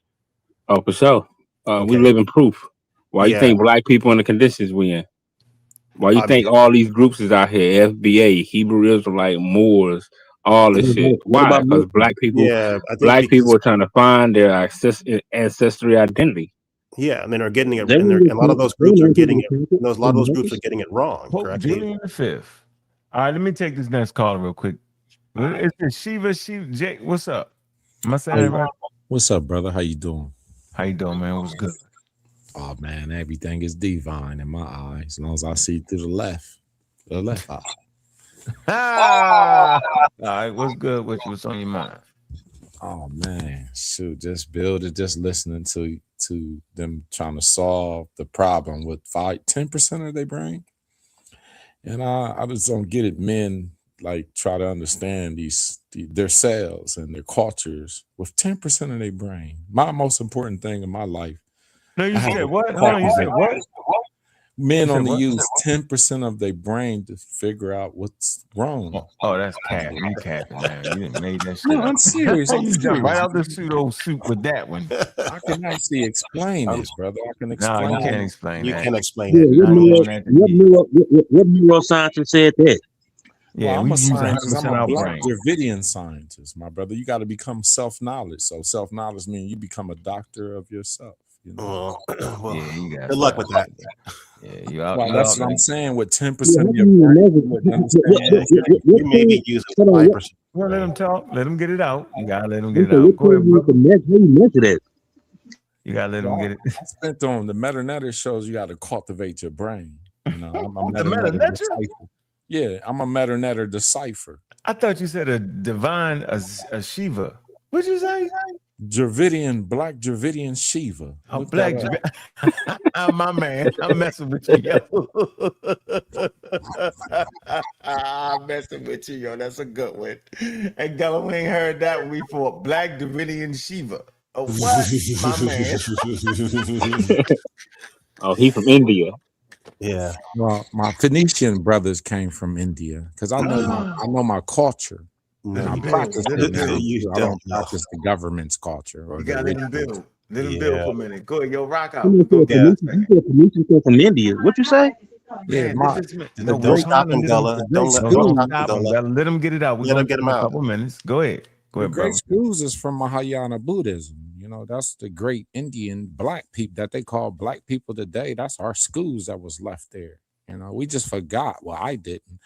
Oh, for sure. We Okay. live in proof. Why you Yeah. think black people in the conditions we in? Why you I mean, think all these groups is out here? FBA, Hebrew Israelite, Moors, all this shit. What Why? about Because Muslims? yeah, I think black people because are trying to find their ancestry identity. yeah, and then are getting it, They and want a lot of those groups are getting it. to A lot of those groups are getting it wrong, Pope correct? Julian V. All right, let me take this next call real quick. It's the Shiva. Jake, what's up? Am I saying Hey, it right? what's up, brother? How you doing? How you doing, man? What's good? Oh man, everything is divine in my eyes. As long as I see through the left eye. Ah! All right, what's good? What's on your mind? Oh man, shoot, just build it. Just listening to them trying to solve the problem with 10% of their brain, and I just don't get it. Men like try to understand their cells and their cultures with 10% of their brain. My most important thing in my life. No, you I have said a what? Hold on, you package said of what? men You said only what? use 10% of their brain to figure out what's wrong. Oh, that's capping. You capping, man. You didn't made that shit No, up. I'm serious. I'm You jump right serious. out the pseudo suit with that one. I can actually explain Um, this, brother. I can No, you can't explain. explain you that. can explain Yeah, it. Not doing that to me. what neuroscientist said that? Well, Yeah, I'm we a use scientist. I'm 100% a our black brain. Dravidian scientist, my brother. You got to become self-knowledge. So self-knowledge means you become a doctor of yourself. You know? Well, Yeah, you got good luck with that. Yeah, you out. Well, You that's out what I'm there. saying. With 10% Yeah, how of do your you brain, measure? you wouldn't understand. You may be using Hold on, 5%. Well, let him talk. Let him get it out. You gotta let him what get it out. Go ahead, you brother. measure? How you measure that? You gotta let him get it. I spent on the meta-netter shows. You got to cultivate your brain. You know, I'm a The meta-netter meta-netter? decipher. Yeah, I'm a meta-netter decipher. I thought you said a divine a Shiva. What'd you say? Black Dravidian Shiva. A Look black. that up. I'm my man. I'm messing with you, yo. I'm messing with you, yo. That's a good one. And Gullah, we ain't heard that one before. Black Davidian Shiva. Oh, what? My man. Oh, he from India. Yeah. Well, my Phoenician brothers came from India because I know my culture. No, And I you practice Let it him now. build. You Too. I don't don't know. practice the government's culture or You the gotta let him rituals. build. Let him build Yeah. for a minute. Go ahead, yo, rock out. You We're gonna Yeah. said Phoenician came from India. What you say? Yeah, man, my this man. the No, Don't we're great stop trying to him, let him. Gullah. the great Don't schools Don't stop him, stop him, Gullah. brother. Let him get it out. We're Let gonna him get give him him a out. couple minutes. Go ahead. Go the ahead, great brother. schools is from Mahayana Buddhism. You know, that's the great Indian black people that they call black people today. That's our schools that was left there. You know, we just forgot. Well, I didn't.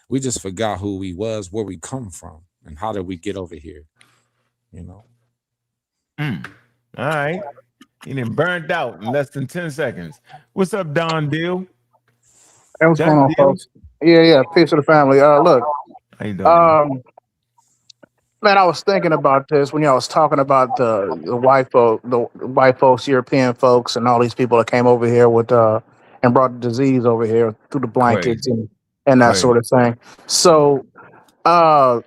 We just forgot who we was, where we come from, and how did we get over here. You know. All right. He done burned out in less than 10 seconds. What's up, Don Deal? Hey, what's That's going on, Deal. folks? Yeah. Peace to the family. Look, How you doing, man? man, I was thinking about this when y'all was talking about the white folks, European folks, and all these people that came over here with and brought the disease over here through the blankets Crazy. and that Crazy. sort of thing. So, I'm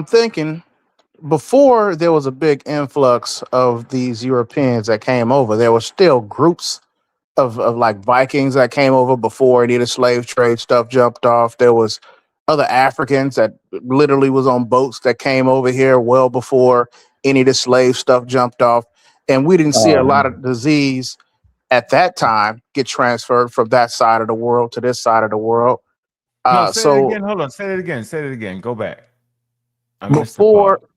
thinking before there was a big influx of these Europeans that came over, there were still groups of like Vikings that came over before any of the slave trade stuff jumped off. There was other Africans that literally was on boats that came over here well before any of the slave stuff jumped off. And we didn't see a lot of disease at that time get transferred from that side of the world to this side of the world. No, say it So again. Hold on. Say it again. Say it again. Go back. I missed the before, part.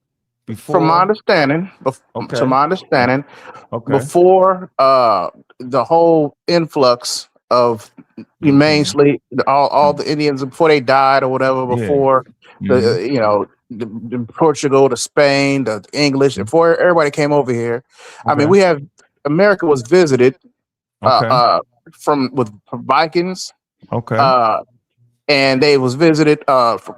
from my Before. understanding, to Okay. my understanding, Okay. before the whole influx of mainly all the Indians before they died or whatever, Yeah. before the Portugal, the Spain, the English, before everybody came over here. I mean, Okay. we have America was visited Okay. from with Vikings, Okay. and they was visited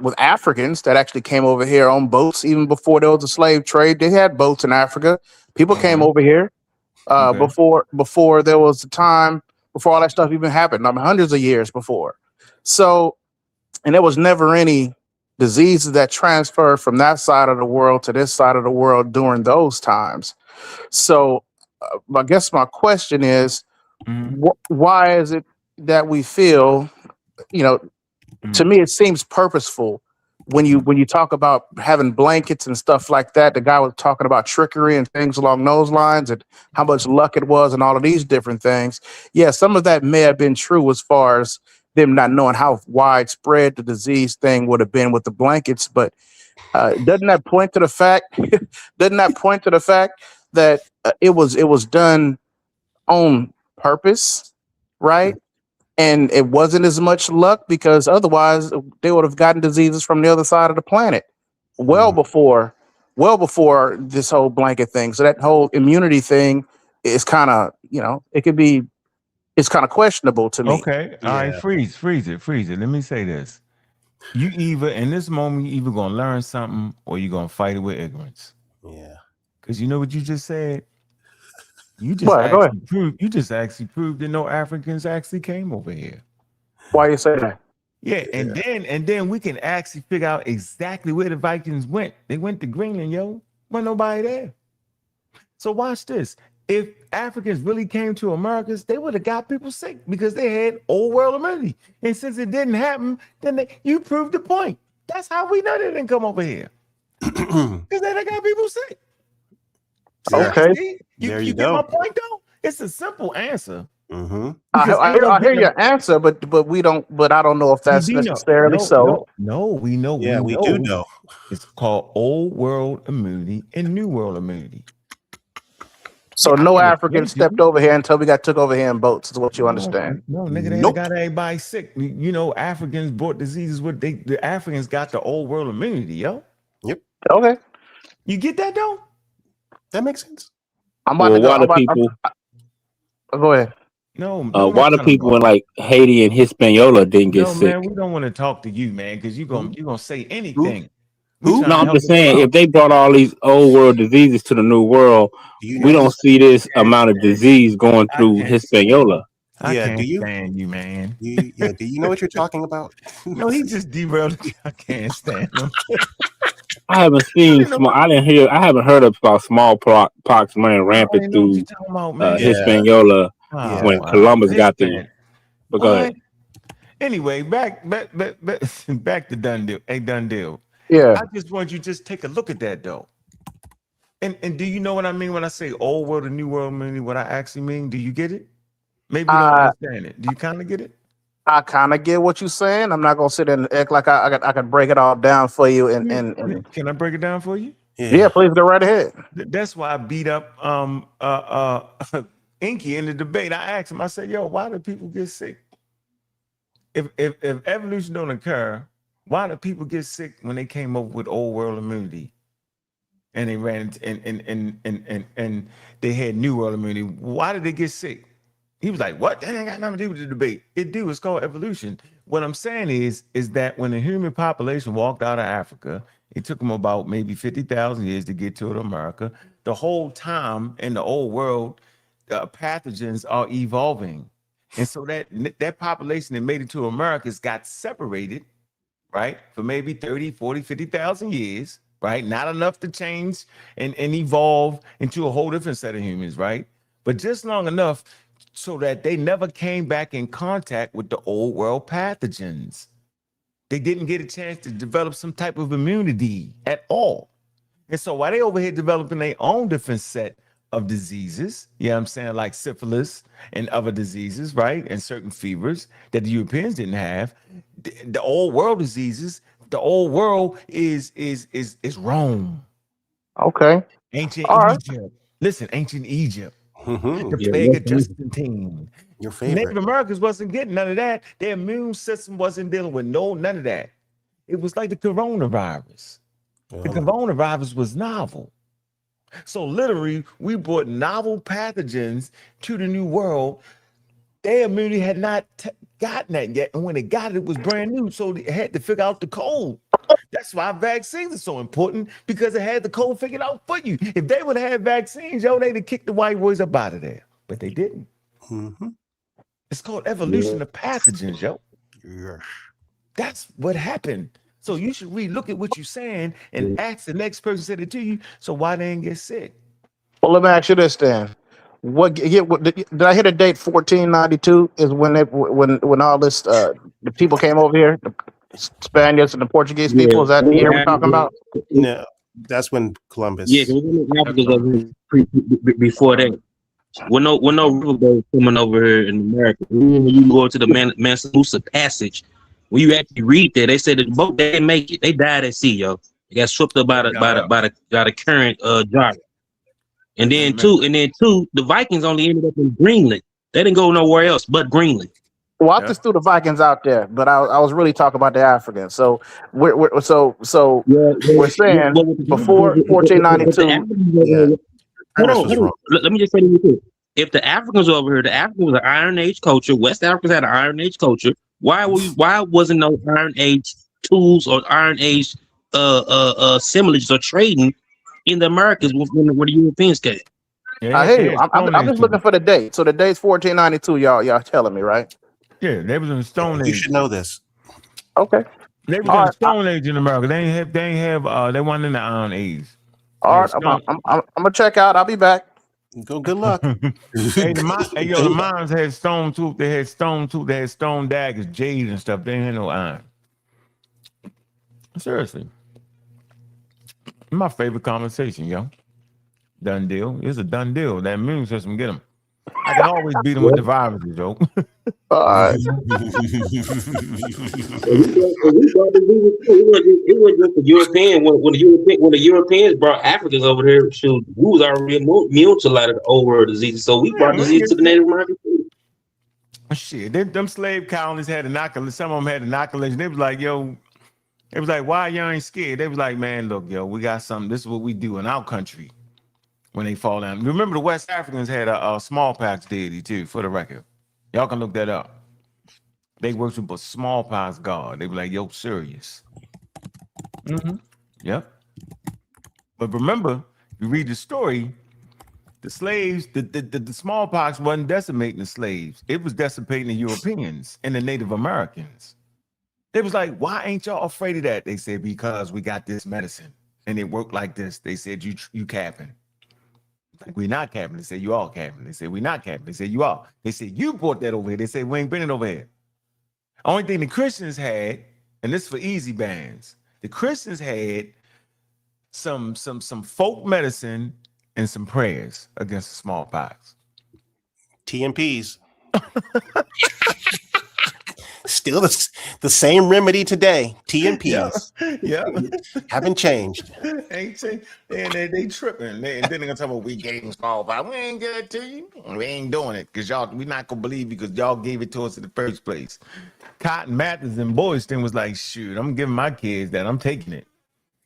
with Africans that actually came over here on boats even before there was a slave trade. They had boats in Africa. People came over here Okay. before there was a time before all that stuff even happened. I mean, hundreds of years before. So, and there was never any diseases that transferred from that side of the world to this side of the world during those times. So, I guess my question is, why is it that we feel, to me, it seems purposeful when you talk about having blankets and stuff like that. The guy was talking about trickery and things along those lines and how much luck it was and all of these different things. Yeah, some of that may have been true as far as them not knowing how widespread the disease thing would have been with the blankets, but doesn't that point to the fact that it was done on purpose, right? And it wasn't as much luck because otherwise they would have gotten diseases from the other side of the planet well before this whole blanket thing. So that whole immunity thing is kind of, it's kind of questionable to me. Okay. All right. Freeze it. Let me say this. You either in this moment, you either gonna learn something or you're gonna fight it with ignorance. Yeah. Because you know what you just said? You just What? Go ahead. actually proved that no Africans actually came over here. Why you say that? Yeah, and then we can actually figure out exactly where the Vikings went. They went to Greenland, yo. Wasn't nobody there. So watch this. If Africans really came to Americas, they would have got people sick because they had old world immunity. And since it didn't happen, then you proved the point. That's how we know they didn't come over here. Because they done got people sick. Okay. See? There you get go. my point though? It's a simple answer. I hear your answer, but we don't. But I don't know if that's necessarily so. No, we know. Yeah, we do know. It's called old world immunity and new world immunity. So I no can Africans explain to stepped you. over here until we got took over here in boats, is what you understand. No, nigga, they Nope. got everybody sick. You know, Africans brought diseases with the Africans got the old world immunity, yo. Yep. Okay. You get that though? That makes sense. I'm about Well, to go. why the people? Go ahead. No, no, Why the kind of people in wrong. like Haiti and Hispaniola didn't get No, sick? man, we don't want to talk to you, man, because you're gonna say anything. Who? We trying No, to I'm help just the saying, brother. if they brought all these old world diseases to the new world, Do you we know don't this? see this amount of disease going I through can't stand Hispaniola. I Yeah. Do can't you? stand you, man. Do you know what you're talking about? No, he just derailed. I can't stand him. I haven't seen You know, I haven't heard about smallpox running I don't rampant even know what you're through talking about, man. Yeah. Hispaniola Oh, Yeah. when wow. Columbus This got there. man. But go ahead. What? Anyway, back to done deal. Hey, done deal. Yeah. I just want you to just take a look at that though. And do you know what I mean when I say old world and new world meaning what I actually mean? Do you get it? Maybe you don't understand it. Do you kind of get it? I kind of get what you're saying. I'm not gonna sit there and act like I could break it all down for you. And Can I break it down for you? yeah, please go right ahead. That's why I beat up Inky in the debate. I asked him, I said, yo, why do people get sick? If evolution don't occur, why do people get sick when they came up with old world immunity? And they ran and they had new world immunity. Why did they get sick? He was like, what? That ain't got nothing to do with the debate. It do. It's called evolution. What I'm saying is that when the human population walked out of Africa, it took them about maybe 50,000 years to get to America. The whole time in the old world, pathogens are evolving. And so that population that made it to Americas got separated, right? For maybe 30, 40, 50,000 years, right? Not enough to change and evolve into a whole different set of humans, right? But just long enough so that they never came back in contact with the old world pathogens. They didn't get a chance to develop some type of immunity at all. And so while they over here developing their own different set of diseases, you know what I'm saying, like syphilis and other diseases, right? And certain fevers that the Europeans didn't have, the old world diseases, the old world is Rome. Okay. Ancient All right. Egypt. Listen, ancient Egypt. The Yeah, plague of Justine. Your Native favorite. Americans wasn't getting none of that. Their immune system wasn't dealing with none of that. It was like the coronavirus. The coronavirus was novel. So literally, we brought novel pathogens to the new world. Their immunity had not gotten that yet. And when they got it, it was brand new. So they had to figure out the code. That's why vaccines are so important, because it had the code figured out for you. If they would have had vaccines, yo, they'd have kicked the white boys up out of there. But they didn't. It's called evolution of pathogens, yo. Yes. That's what happened. So you should look at what you're saying and ask the next person said it to you. So why they didn't get sick? Well, let me ask you this then. Did I hit a date? 1492 is when all this the people came over here, the Spaniards and the Portuguese people. Is that the year we're talking about? No, that's when Columbus. Yeah, because Africa's over here before that. When no riverboat coming over here in America. When you go to the Mansa Passage, when you actually read that, they said that the boat they didn't make it. They died at sea, yo. They got swept up by the current gyre. And then two, the Vikings only ended up in Greenland. They didn't go nowhere else but Greenland. Well, I just threw the Vikings out there, but I was really talking about the Africans. So we're saying before 1492. Hold on. Let me just say this quick. If the Africans were over here, the Africans was an Iron Age culture. West Africans had an Iron Age culture. Why wasn't no Iron Age tools or Iron Age assemblages or trading in the Americas when the Europeans came? I hear you. I'm just looking for the date. So the date's 1492. Y'all telling me, right? Yeah, they was in the Stone Age. You should know this. Okay. They was in the Stone Age in America. They weren't in the Iron Age. All right, I'm gonna check out. I'll be back. Good luck. The Mayans had stone tooth. They had stone tooth. They had stone daggers, jade and stuff. They ain't had no iron. Seriously, my favorite conversation, yo. Done deal. It's a done deal. That immune system get them. I can always beat them with the viruses, Joe. All right. It was just the European when the Europeans brought Africans over here. Shoot, we was already immune to a lot of the old world diseases, so we brought disease to the Native Americans. Shit, them slave colonies had inoculation. Some of them had inoculation. They was like, yo, it was like, why y'all ain't scared? They was like, man, look, yo, we got something. This is what we do in our country when they fall down. Remember, the West Africans had a smallpox deity too, for the record. Y'all can look that up. They worship a smallpox god. They be like, yo, serious. Yep. But remember, you read the story, the slaves, the smallpox wasn't decimating the slaves. It was decimating the Europeans and the Native Americans. They was like, why ain't y'all afraid of that? They said, because we got this medicine and it worked like this. They said, you capping. Like, we're not capping. They said, you all capping. They said, we're not capping. They said, you all. They said, you brought that over here. They said, we ain't bringing it over here. Only thing the Christians had, and this is for easy bands, the Christians had some folk medicine and some prayers against the smallpox. TMPs. Still the same remedy today. TMPs. Yeah. Haven't changed. Ain't changed. And they tripping. And then they're gonna tell me we gave them smallpox. We ain't good to you. We ain't doing it because y'all, we not gonna believe because y'all gave it to us in the first place. Cotton Matthews and Boyston was like, shoot, I'm giving my kids that. I'm taking it.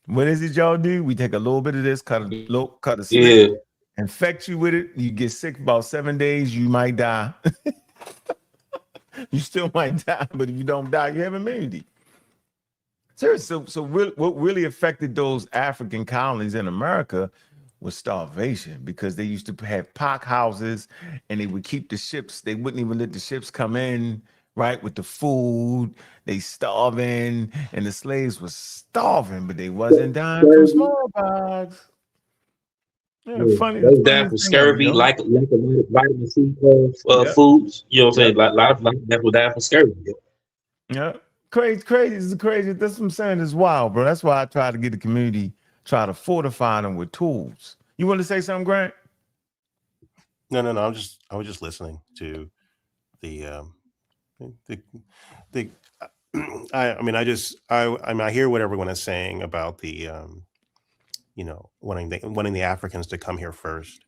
What is it y'all do? We take a little bit of this, cut a slit, infect you with it. You get sick for about 7 days. You might die. You still might die, but if you don't die, you have immunity. So what really affected those African colonies in America was starvation, because they used to have pack houses and they would keep the ships. They wouldn't even let the ships come in, right, with the food. They starving, and the slaves were starving, but they wasn't dying from smallpox. Yeah, funny. They died from scurvy, like a lot of vitamin C foods. You know what I'm saying? Like, a lot of people die from scurvy. Yeah, crazy. This is crazy. That's what I'm saying. It's wild, bro. That's why I try to get the community, try to fortify them with tools. You want to say something, Grant? No. I was just listening to the I hear what everyone is saying about the wanting the Africans to come here first,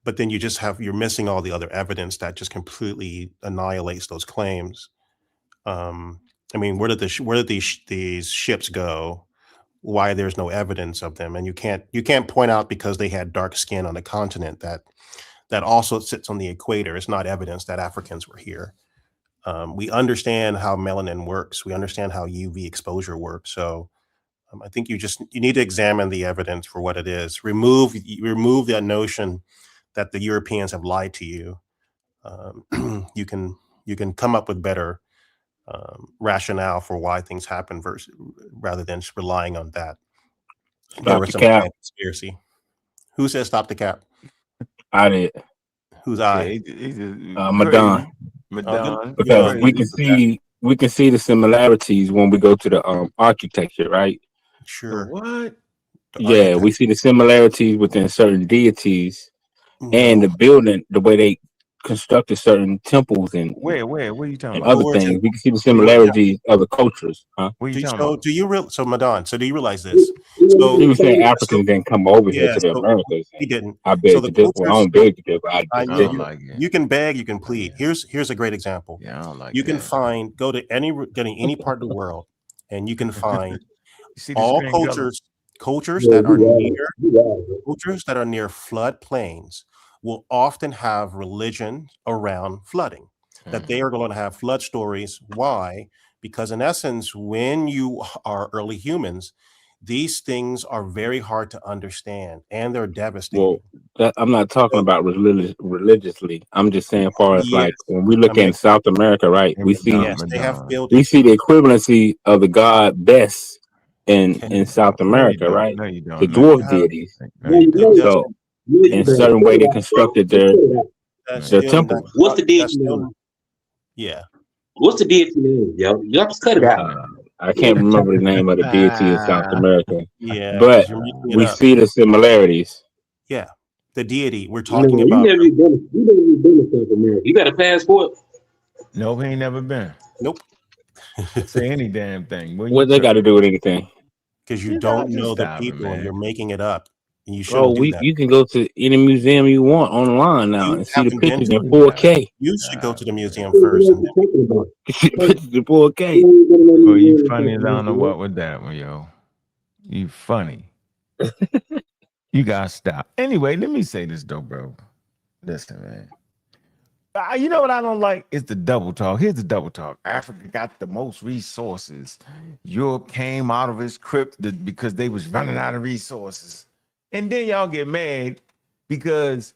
but then you're missing all the other evidence that just completely annihilates those claims. Where did these ships go? Why there's no evidence of them? And you can't point out because they had dark skin on the continent that also sits on the equator. It's not evidence that Africans were here. We understand how melanin works. We understand how UV exposure works. So I think you need to examine the evidence for what it is. Remove that notion that the Europeans have lied to you. You can come up with better rationale for why things happen rather than just relying on that. Stop the cap. Conspiracy. Who says stop the cap? I did. Who's I? Madon. Because we can see the similarities when we go to the architecture, right? Sure. What? Yeah, we see the similarities within certain deities and the building, the way they constructed certain temples and where are you talking and about? other things. We can see the similarities of the cultures. Huh? What are you talking about? So Madon, so do you realize this? So you were saying Africans didn't come over here to the Americas. He didn't. I beg to differ. I don't beg to differ. I don't like it. You can beg, you can plead. Here's a great example. Yeah, I don't like you that. can go to any part of the world, and you can find all cultures that are near flood plains will often have religion around flooding, that they are going to have flood stories. Why? Because in essence, when you are early humans, these things are very hard to understand and they're devastating. Well, I'm not talking about religiously. I'm just saying, as far as like when we look in South America, right? We see the equivalency of the god Bes in South America, right? No, you don't. The dwarf deities. So in a certain way, they constructed their temples. What's the deity name? Yeah. What's the deity name, yo? You have to cut it out. I can't remember the name of the deity in South America. Yeah. But we see the similarities. Yeah. the deity. We're No, talking you about. never even been to South America. You got a passport? Nope, he ain't never been. Nope. Say any damn thing. Well, you What they got to do with anything? Because you You gotta don't just know the stop it, people and you're man. making it up. And you Oh, shouldn't do that. you can go to any museum you want online now You and see the haven't been pictures to in it. 4K. You should go to the museum What first. you talking about? See the pictures in 4K. Well, you funny as I don't know what with that one, yo. You funny. You gotta stop. Anyway, let me say this though, bro. Listen, man. You know what I don't like is the double talk. Here's the double talk. Africa got the most resources. Europe came out of its crypt because they was running out of resources. And then y'all get mad because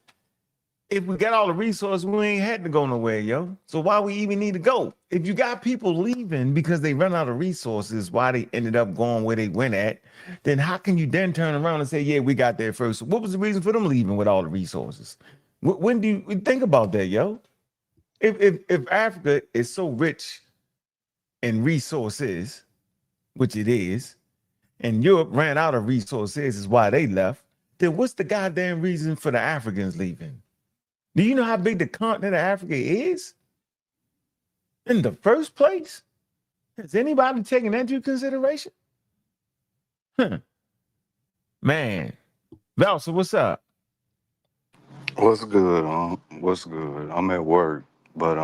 if we got all the resources, we ain't had to go nowhere, yo. So why we even need to go? If you got people leaving because they run out of resources, why they ended up going where they went at, then how can you then turn around and say, yeah, we got there first? What was the reason for them leaving with all the resources? When do you think about that, yo? If Africa is so rich in resources, which it is, and Europe ran out of resources is why they left, then what's the goddamn reason for the Africans leaving? Do you know how big the continent of Africa is in the first place? Has anybody taken that into consideration? Man. Velsa, what's up? What's good? What's good? I'm at work, but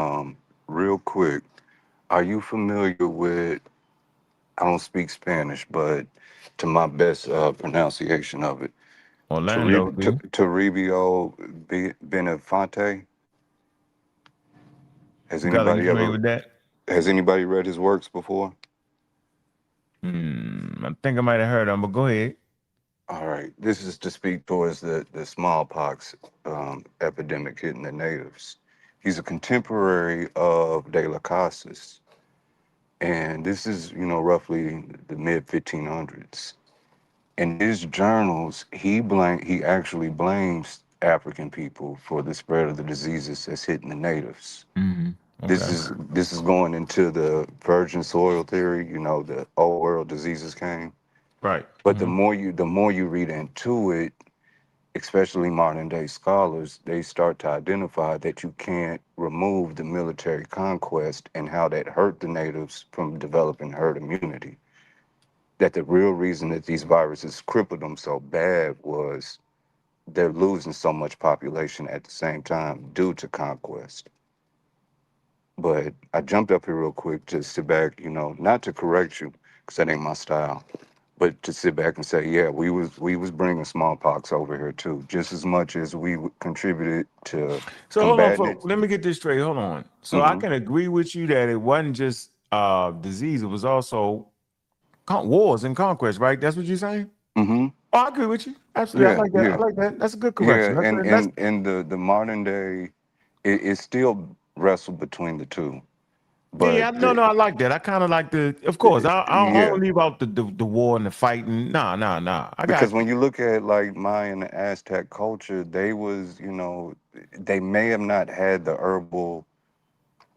real quick, are you familiar with? I don't speak Spanish, but to my best pronunciation of it, Orlando, dude. Toribio Benefante. Has Got you anybody familiar ever? with that? Has anybody read his works before? I think I might have heard of him, but go ahead. All right, this is to speak towards the smallpox epidemic hitting the natives. He's a contemporary of De La Casas. And this is, roughly the mid 1500s. In his journals, he actually blames African people for the spread of the diseases that's hitting the natives. Mm-hmm. This Okay. is going into the virgin soil theory. The old world diseases came. Right. But the more you read into it, especially modern day scholars, they start to identify that you can't remove the military conquest and how that hurt the natives from developing herd immunity. That the real reason that these viruses crippled them so bad was they're losing so much population at the same time due to conquest. But I jumped up here real quick to sit back, not to correct you, because that ain't my style, but to sit back and say, yeah, we was bringing smallpox over here too, just as much as we contributed to So hold on, combating it. folks. Let me get this straight. Hold on. So I Hmm. can agree with you that it wasn't just disease; it was also wars and conquest. Right? That's what you're saying. Hmm. Oh, I agree with you. Absolutely, I Yeah, like that. I yeah, like that. That's a good yeah. correction. That's And that's and and the modern day, it still wrestled between the two, but yeah. No, I like that. I kind of like the. Of course, I yeah. don't leave out the war and the fighting. Nah. I Because got when you. you look at like Mayan and Aztec culture, they was, they may have not had the herbal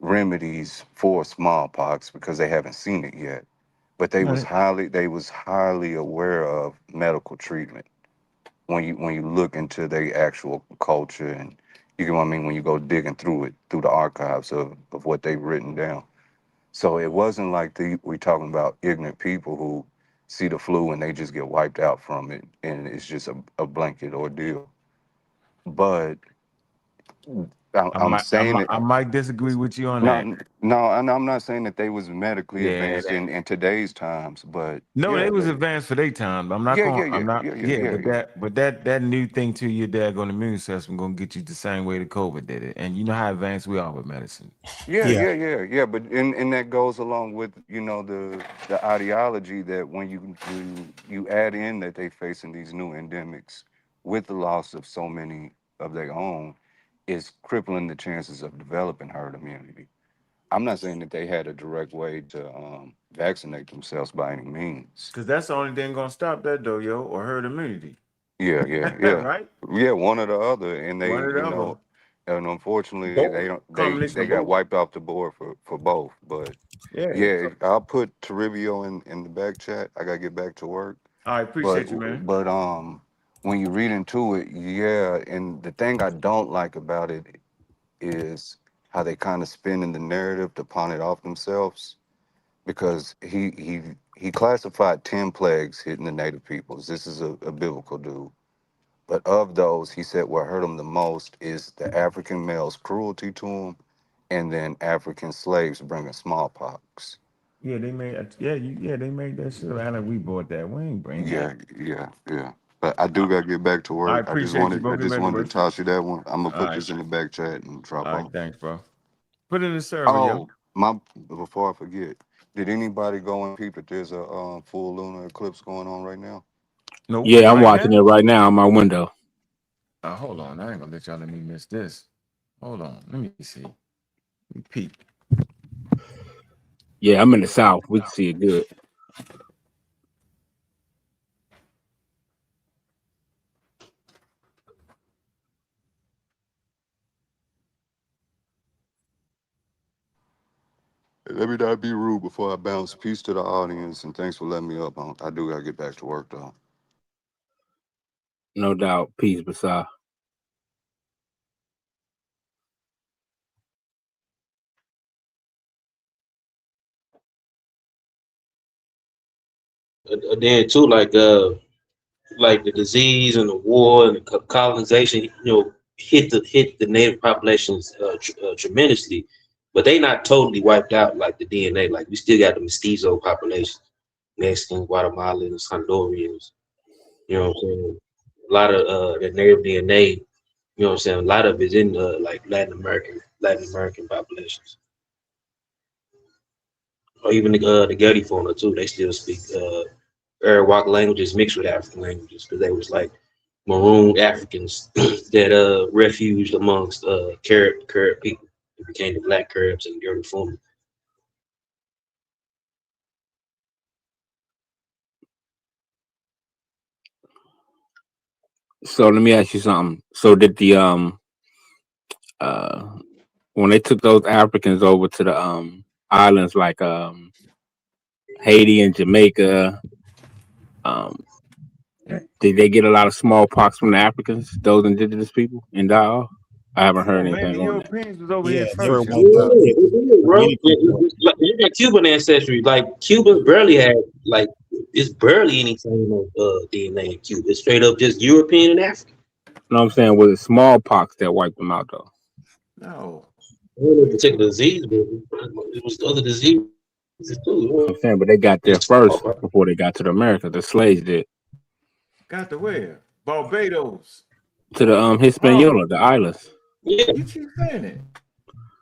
remedies for smallpox because they haven't seen it yet, but Right. they was highly aware of medical treatment when you look into their actual culture, and you know what I mean, when you go digging through it through the archives of what they've written down. So it wasn't like we talking about ignorant people who see the flu and they just get wiped out from it, and it's just a blanket ordeal. But I'm saying it. I might disagree with you on that. No, no, and I'm not saying that they was medically Yeah. advanced in today's times, but No, they yeah, was advanced for their time. I'm not yeah, going. yeah, I'm yeah, not. yeah, yeah, Yeah, yeah, but yeah. that new thing to your daggone immune system gonna get you the same way the COVID did it. And you know how advanced we are with medicine. Yeah, Yeah. yeah, yeah, yeah. But and that goes along with the ideology that when you add in that they facing these new endemics with the loss of so many of their own, is crippling the chances of developing herd immunity. I'm not saying that they had a direct way to vaccinate themselves by any means. Because that's the only thing gonna stop that though, yo, or herd immunity. Yeah, yeah, yeah, Right? yeah. One or the other, and One they, or the other. and unfortunately, Both. they don't. Combination They of got both. wiped off the board for both. But Yeah. yeah, I'll put Toribio in the back chat. I gotta get back to work. I But appreciate you, man. but when you read into it, yeah. And the thing I don't like about it is how they kind of spin in the narrative to pawn it off themselves. Because he classified 10 plagues hitting the native peoples. This is a biblical dude. But of those, he said what hurt him the most is the African male's cruelty to him, and then African slaves bringing smallpox. Yeah, they made they made that shit. I know we bought that. We ain't bring Yeah, that. yeah. But I do gotta get back to I work. appreciate you, bro. I Get just back to wanted work. to toss you that one. I'm gonna All put right. this in the back chat and drop All right, off. thanks, bro. Put it in the server, yo. Oh, my before I forget, did anybody go and peep that there's a full lunar eclipse going on right now? Nope. Yeah, I'm Right watching now? it right now on my window. Hold on. I ain't gonna let y'all let me miss this. Hold on. Let me see. Let me peep. Yeah, I'm in the south. We can see it good. Let me not be rude before I bounce. Peace to the audience, and thanks for letting me up. I do gotta get back to work though. No doubt. Peace, Basar. Then too, like the disease and the war and the colonization, hit the native populations tremendously, but they not totally wiped out like the DNA. Like we still got the mestizo population, Mexicans, Guatemalans, Hondurans. You know what I'm saying? A lot of the native DNA. You know what I'm saying? A lot of it's in like Latin American populations, or even the Getty fauna too. They still speak Arawak languages mixed with African languages because they was like maroon Africans that refuged amongst Carib people. It became the Black Caribs and German fauna. So let me ask you something. So did the uh when they took those Africans over to the islands like Haiti and Jamaica, um did they get a lot of smallpox from the Africans, those indigenous people, and die off? I haven't heard No, man, the anything on that. Europeans was over Yeah, here they were first, yo. wiped out. Bro, Many people. you got Cuban ancestry. Like Cuba barely had like it's barely any kind of DNA in Cuba. It's straight up just European and African. You know what I'm saying? Was it smallpox that wiped them out though? No. I don't know if particular disease, but it was other diseases too. I'm saying, but they got there Just first before they got to the America. The slaves did. Got to where? Barbados. To the Hispaniola, the islands. yeah. You keep saying it.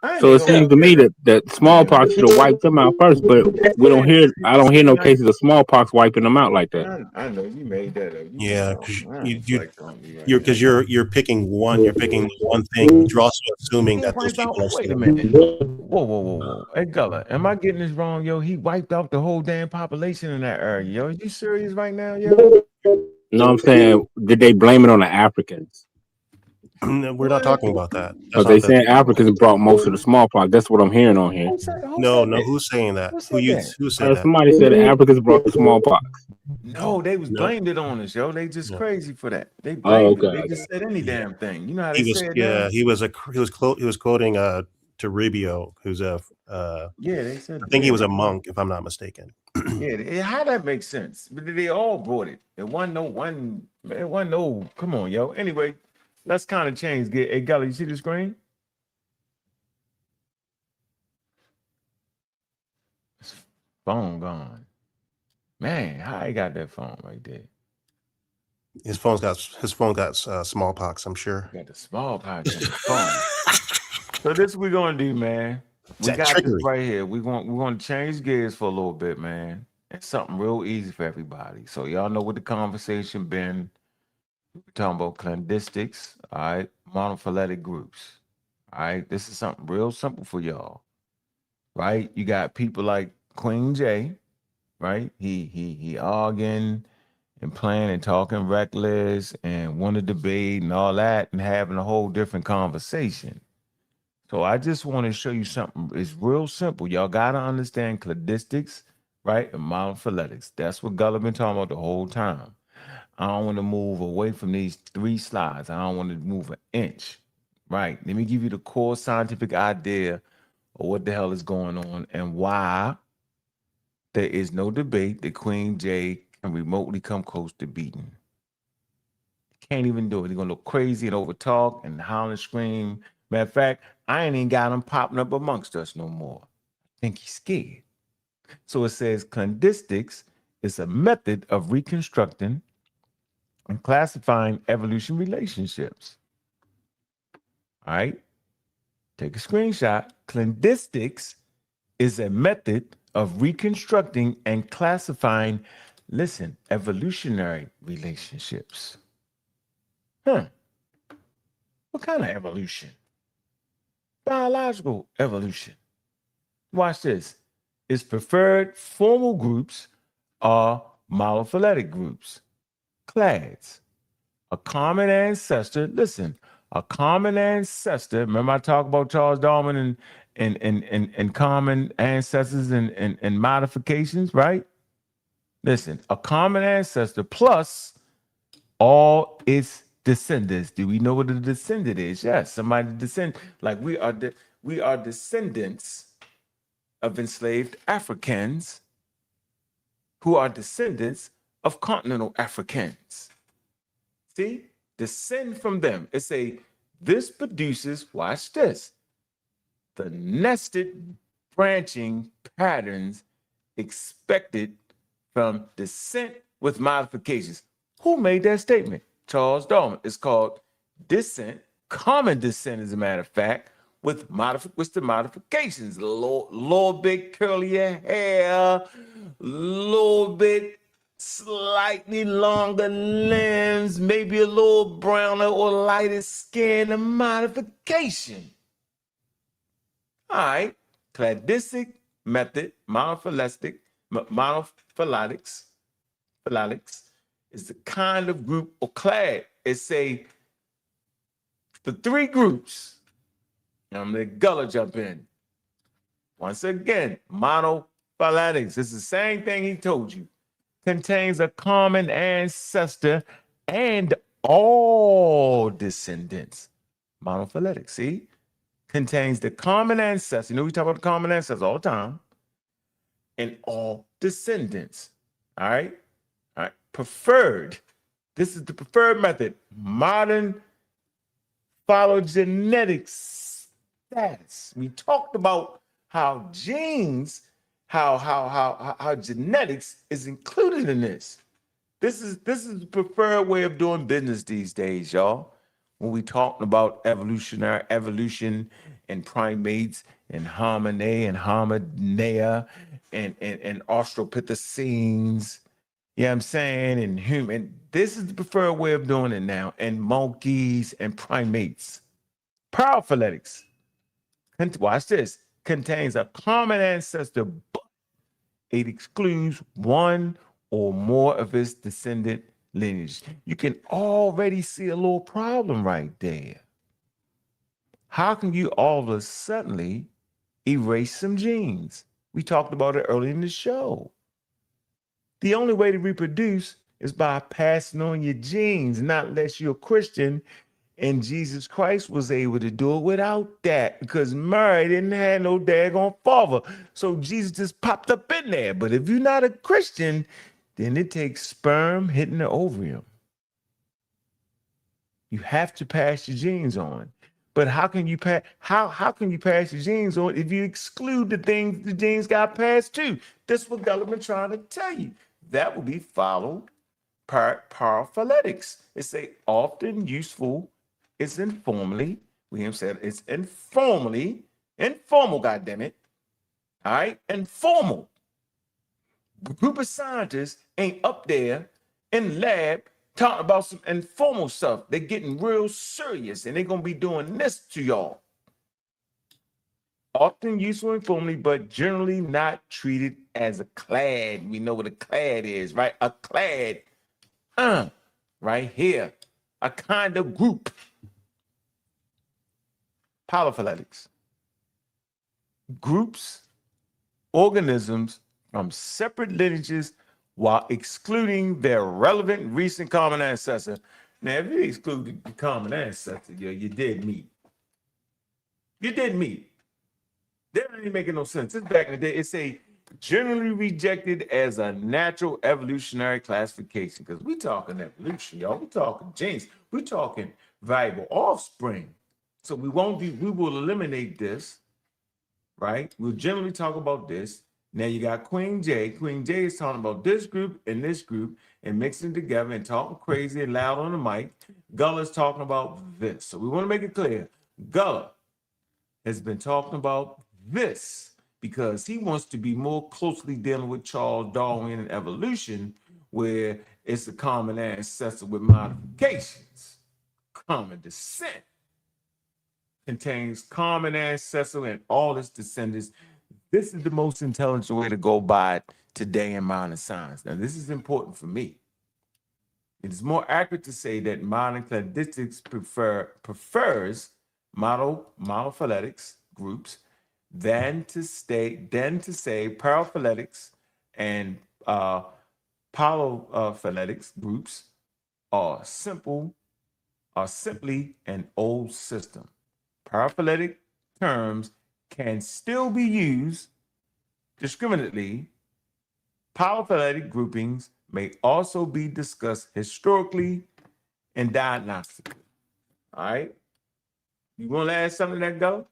I ain't So it even gonna seems to me lie. that smallpox should have wiped them out first, but we don't hear. I don't hear no cases of smallpox wiping them out like that. I know you made that up. You Yeah, know, because I you, ain't you like on you right you're now. because you're picking one. You're picking one thing. You're also assuming He that those wiped out. people are Wait a still. minute. Whoa. Hey, Gullah, am I getting this wrong, yo? He wiped out the whole damn population in that area, yo. You serious right now, yo? You know what I'm saying? Did they blame it on the Africans? We're not talking about that. That's Because they not the. saying Africans brought most of the smallpox. That's what I'm hearing on here. Who said No, no. that? Who's saying that? Who said that? Who said that? Somebody said the Africans brought the smallpox. No, they was No, blamed it on us, yo. They just no. crazy for that. They Oh, blamed it. okay. They just said any Yeah, damn thing. You know how they he was. say it Yeah, now? he was quoting to Rubio, who's a. Yeah, they said, I think he yeah, was a monk, if I'm not mistaken. how that makes sense? But they all brought it. It wasn't no one. It wasn't no. Come on, yo. Anyway, let's kind of change. Get hey, Gully, you see the screen? Phone gone. Man, how I got that phone right there? His phone got smallpox. I'm sure. Got the smallpox in the phone. So this we're gonna do, man. We That got this trickery. right here. We're gonna change gears for a little bit, man. It's something real easy for everybody. So y'all know what the conversation been. We're talking about clandestics, all right, monophyletic groups. All right. This is something real simple for y'all. Right? You got people like Queen J, right? He arguing and playing and talking reckless and want to debate and all that and having a whole different conversation. So I just want to show you something. It's real simple. Y'all gotta understand cladistics, right? And monophyletics. That's what Gullah been talking about the whole time. I don't want to move away from these 3 slides. I don't want to move an inch. Right. Let me give you the core scientific idea of what the hell is going on and why there is no debate that Queen J can remotely come close to beating. Can't even do it. He's gonna look crazy and overtalk and howl and scream. Matter of fact, I ain't even got him popping up amongst us no more. I think he's scared. So it says clandistics is a method of reconstructing and classifying evolution relationships. All right. Take a screenshot. Clandistics is a method of reconstructing and classifying, listen, evolutionary relationships. What kind of evolution? Biological evolution. Watch this. Its preferred formal groups are monophyletic groups, clades. A common ancestor, listen, a common ancestor. Remember I talked about Charles Darwin and common ancestors and modifications, right? Listen, a common ancestor plus all its descendants. Do we know what a descendant is? Yes, somebody descend. Like we are descendants of enslaved Africans who are descendants of continental Africans. See, descend from them. This produces, watch this, the nested branching patterns expected from descent with modifications. Who made that statement? Charles Darwin. It's called descent, common descent, as a matter of fact, with the modifications. Little bit curlier hair, little bit slightly longer limbs, maybe a little browner or lighter skin, a modification. All right, cladistic method, monophyletic, phylalics is the kind of group or clade. It's the 3 groups. I'm gonna Gullah jump in. Once again, monophylatics. It's the same thing he told you. Contains a common ancestor and all descendants. Monophyletic, see? Contains the common ancestor. You know, we talk about the common ancestors all the time. And all descendants. All right? All right. Preferred. This is the preferred method. Modern phylogenetic status. We talked about how genes, how genetics is included in this. This is the preferred way of doing business these days, y'all. When we talking about evolution and primates and hominae and hominea and australopithecines, you know what I'm saying? And human. This is the preferred way of doing it now. And monkeys and primates. Paraphyletics. Watch this. Contains a common ancestor, but it excludes one or more of its descendant lineage. You can already see a little problem right there. How can you all of a sudden erase some genes? We talked about it earlier in the show. The only way to reproduce is by passing on your genes, not unless you're a Christian. And Jesus Christ was able to do it without that because Mary didn't have no daggone father. So Jesus just popped up in there. But if you're not a Christian, then it takes sperm hitting the ovarium. You have to pass your genes on. But how can you pass your genes on if you exclude the things the genes got passed to? That's what Gulliman trying to tell you. That will be followed paraphyletics. It's often useful. It's informally. William said it's informal, goddammit. All right, informal. A group of scientists ain't up there in the lab talking about some informal stuff. They're getting real serious and they're gonna be doing this to y'all. Often useful informally, but generally not treated as a clade. We know what a clade is, right? A clade, right here, a kind of group. Polyphyletics. Groups, organisms from separate lineages while excluding their relevant recent common ancestor. Now, if you exclude the common ancestor, you did meat. You did meat. That ain't making no sense. It's back in the day. It's a generally rejected as a natural evolutionary classification, because we talking evolution, y'all. We talking genes. We talking valuable offspring. So we will eliminate this, right? We'll generally talk about this. Now you got Queen J. Queen J is talking about this group and mixing together and talking crazy and loud on the mic. Gulla's talking about this. So we want to make it clear. Gulla has been talking about this because he wants to be more closely dealing with Charles Darwin and evolution, where it's a common ancestor with modifications. Common descent contains common ancestor and all its descendants. This is the most intelligent way to go by it today in modern science. Now, this is important for me. It is more accurate to say that modern cladistics prefers monophyletics groups than to say paraphyletics and polyphyletics groups are simply an old system. Paraphyletic terms can still be used discriminately. Polyphyletic groupings may also be discussed historically and diagnostically. All right? You want to add something to that, go?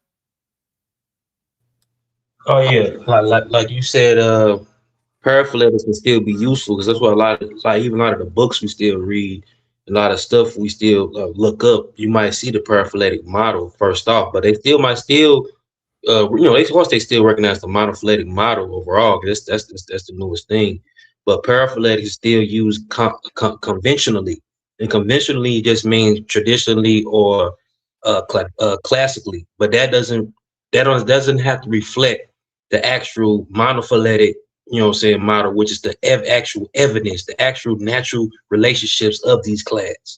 Oh yeah, like you said, paraphyletics can still be useful because that's what even a lot of the books we still read, a lot of stuff we still look up. You might see the paraphyletic model first off, but they still might they still recognize the monophyletic model overall. That's the newest thing. But paraphyletic is still used conventionally, and conventionally just means traditionally or classically. But that doesn't have to reflect the actual monophyletic, model, which is the actual evidence, the actual natural relationships of these clades.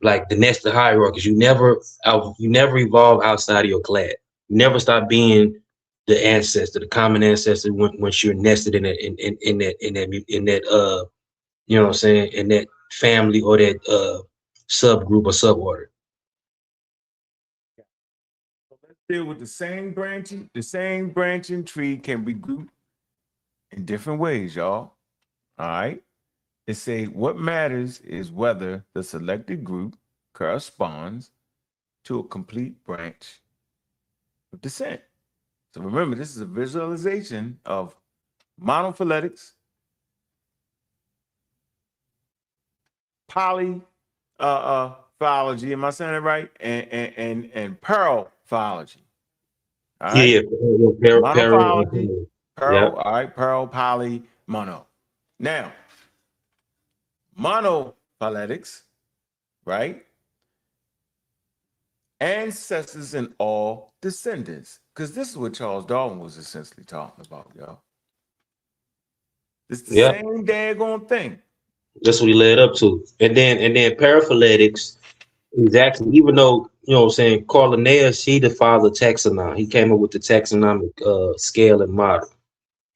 Like the nested hierarchies, you never evolve outside of your clade. You never stop being the ancestor, the common ancestor, once you're nested in that in that family or that subgroup or suborder. Let's deal with the same branching. The same branching tree can be grouped in different ways, y'all. All right. It say what matters is whether the selected group corresponds to a complete branch of descent. So remember, this is a visualization of monophyletics, polyphylology, am I saying it right? And paraphylology. All right. Yeah, Monophylology, yeah. all right, poly, mono. Now, monophyletics, right? Ancestors and all descendants. Because this is what Charles Darwin was essentially talking about, y'all. It's the same daggone thing. That's what he led up to. And then paraphyletics is actually, even though, Carl Linnaeus, he the father of taxonomy. He came up with the taxonomic scale and model.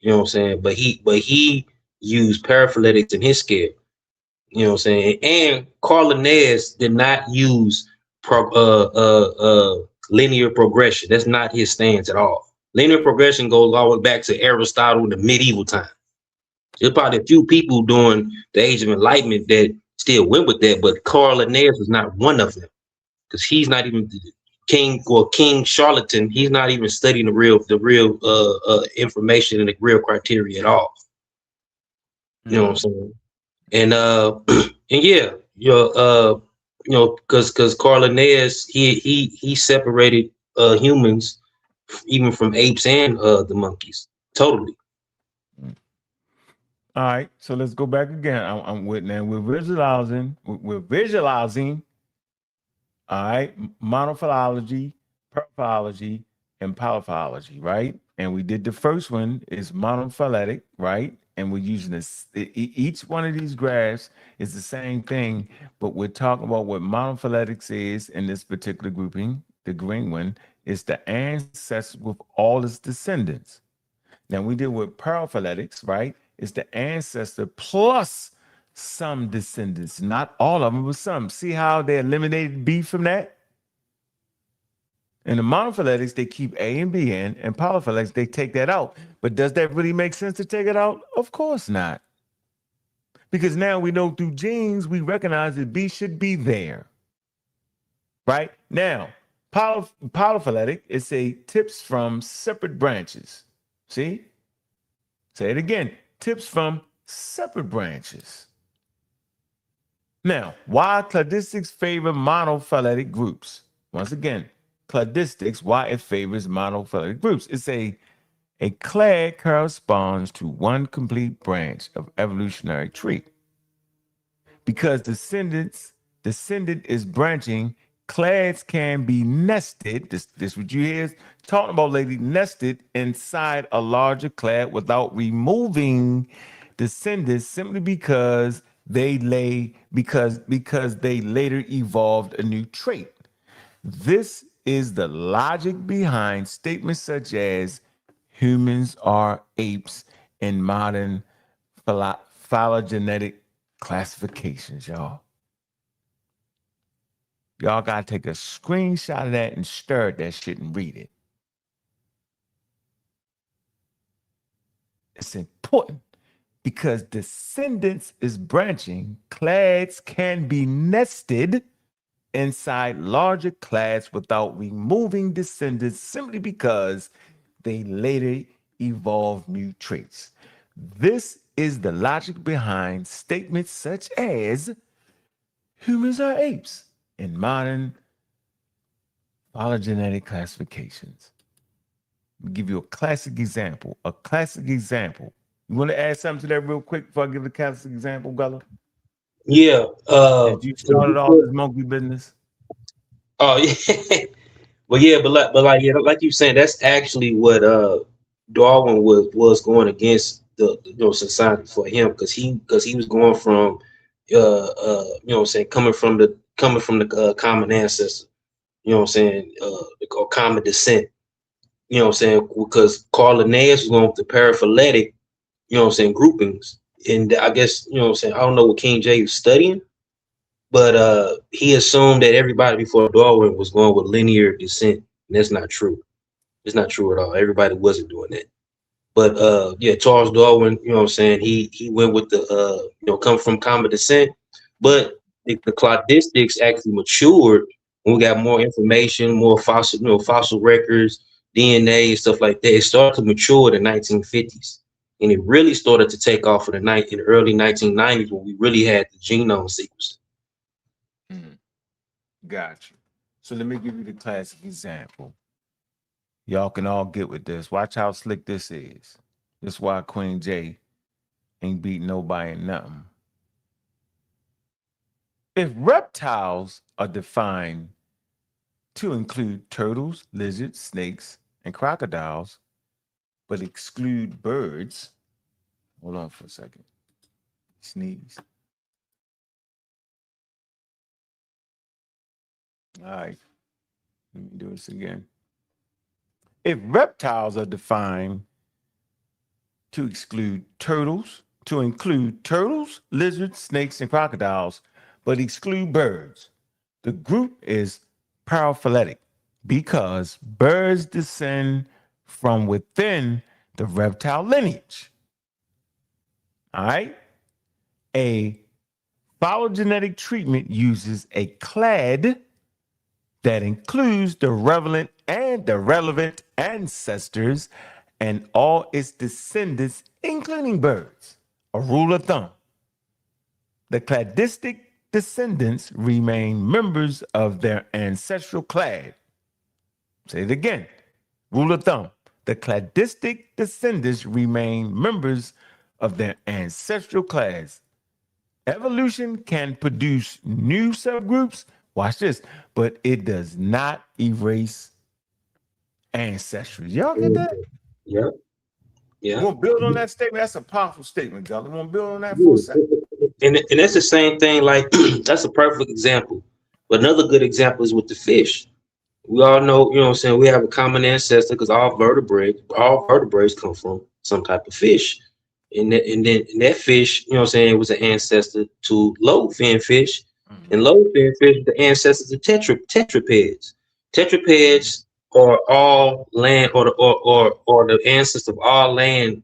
You know what I'm saying? But he used paraphyletics in his scale. You know what I'm saying? And Carl Linnaeus did not use linear progression. That's not his stance at all. Linear progression goes all the way back to Aristotle in the medieval time. There's probably a few people during the Age of Enlightenment that still went with that, but Carl Linnaeus was not one of them, because he's not even King Charlatan. He's not even studying the real information and the real criteria at all. You know what I'm saying? And because Carl Linnaeus, he separated humans even from apes and the monkeys totally. All right, so let's go back again. I'm with now. We're visualizing. All right, monophylology, paraphylology, and polyphylology, right? And we did the first one is monophyletic, right? And we're using this. Each one of these graphs is the same thing, but we're talking about what monophyletics is in this particular grouping. The green one is the ancestor with all its descendants. Now we deal with paraphyletics, right? is the ancestor plus some descendants. Not all of them, but some. See how they eliminated B from that? In the monophyletics, they keep A and B in, and polyphyletics, they take that out. But does that really make sense to take it out? Of course not. Because now we know through genes, we recognize that B should be there. Right? Now, polyphyletic is a tips from separate branches. See? Say it again. Tips from separate branches. Now, why cladistics favor monophyletic groups? Once again, cladistics, why it favors monophyletic groups. It's a clade corresponds to one complete branch of evolutionary tree. Because descendant is branching, clades can be nested. This what you hear is talking about, lady, nested inside a larger clade without removing descendants simply because they later evolved a new trait. This is the logic behind statements such as humans are apes in modern phylogenetic classifications, y'all. Y'all gotta take a screenshot of that and stir that shit and read it. It's important because descendants is branching. Clades can be nested inside larger clades without removing descendants simply because they later evolved new traits. This is the logic behind statements such as humans are apes in modern phylogenetic classifications. I'll give you a classic example. You want to add something to that real quick before I give the classic example, Gullah? Yeah. As you started all this monkey business. Oh yeah. But like you saying, that's actually what Darwin was going against the society for him, because he was going from coming from the common ancestor, or common descent, because Carl Linnaeus was going with the paraphyletic, groupings. And I guess, I don't know what King J was studying, but he assumed that everybody before Darwin was going with linear descent. And that's not true. It's not true at all. Everybody wasn't doing that. But Charles Darwin, he went with the come from common descent. But the cladistics actually matured when we got more information, more fossil records, DNA and stuff like that. It started to mature in the 1950s. And it really started to take off in the early 1990s when we really had the genome sequencing. Got you. So let me give you the classic example. Y'all can all get with this. Watch how slick this is. This is why Queen J ain't beat nobody in nothing. If reptiles are defined to include turtles, lizards, snakes, and crocodiles, but exclude birds. Hold on for a second. Sneeze. All right. Let me do this again. If reptiles are defined to include turtles, lizards, snakes, and crocodiles, but exclude birds, the group is paraphyletic because birds descend from within the reptile lineage. All right? A phylogenetic treatment uses a clade that includes the relevant ancestors and all its descendants, including birds. A rule of thumb: the cladistic descendants remain members of their ancestral clade. Say it again. Rule of thumb: the cladistic descendants remain members of their ancestral clades. Evolution can produce new subgroups, watch this, but it does not erase ancestry. Y'all get that? Yeah. Yeah. You want to build on that statement? That's a powerful statement, y'all. You want to build on that for a second? And that's the same thing, like that's a perfect example. But another good example is with the fish. We all know, we have a common ancestor because all vertebrates come from some type of fish. And that fish, you know what I'm saying, was an ancestor to low fin fish. And low fin fish, the ancestors of tetrapeds. Tetrapeds are all land or the ancestors of all land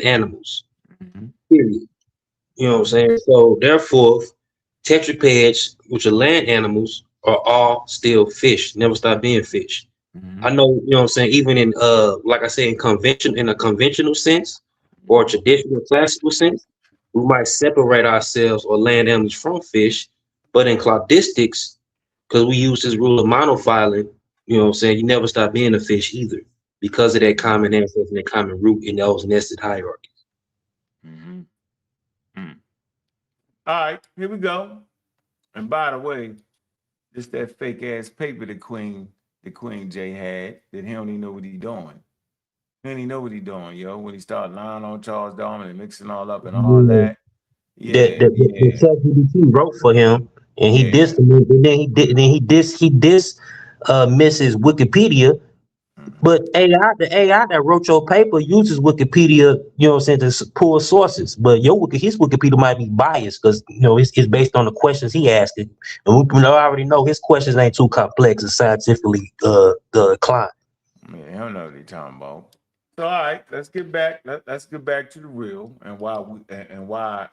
animals. Period. You know what I'm saying? So therefore, tetrapeds, which are land animals, are all still fish, never stop being fish. I know, you know what I'm saying, even in like I say, in a conventional sense or traditional classical sense, we might separate ourselves or land animals from fish, but in cladistics, because we use this rule of monophyletic, you know what I'm saying, you never stop being a fish either because of that common ancestor and that common root in those nested hierarchies. All right, here we go. And by the way, this that fake ass paper the Queen J had that he don't even know what he doing. He don't even know what he doing, yo. When he started lying on Charles Darwin and mixing all up and all that. The ChatGPT wrote for him, and he dissed him, and then he dissed Mrs. Wikipedia. But the AI that wrote your paper uses Wikipedia, you know what I'm saying, to pull sources. But his Wikipedia might be biased because, you know, it's based on the questions he asked it. And we already know his questions ain't too complex and scientifically inclined. Yeah, I don't know what they're talking about. So all right, let's get back. Let's get back to the real and why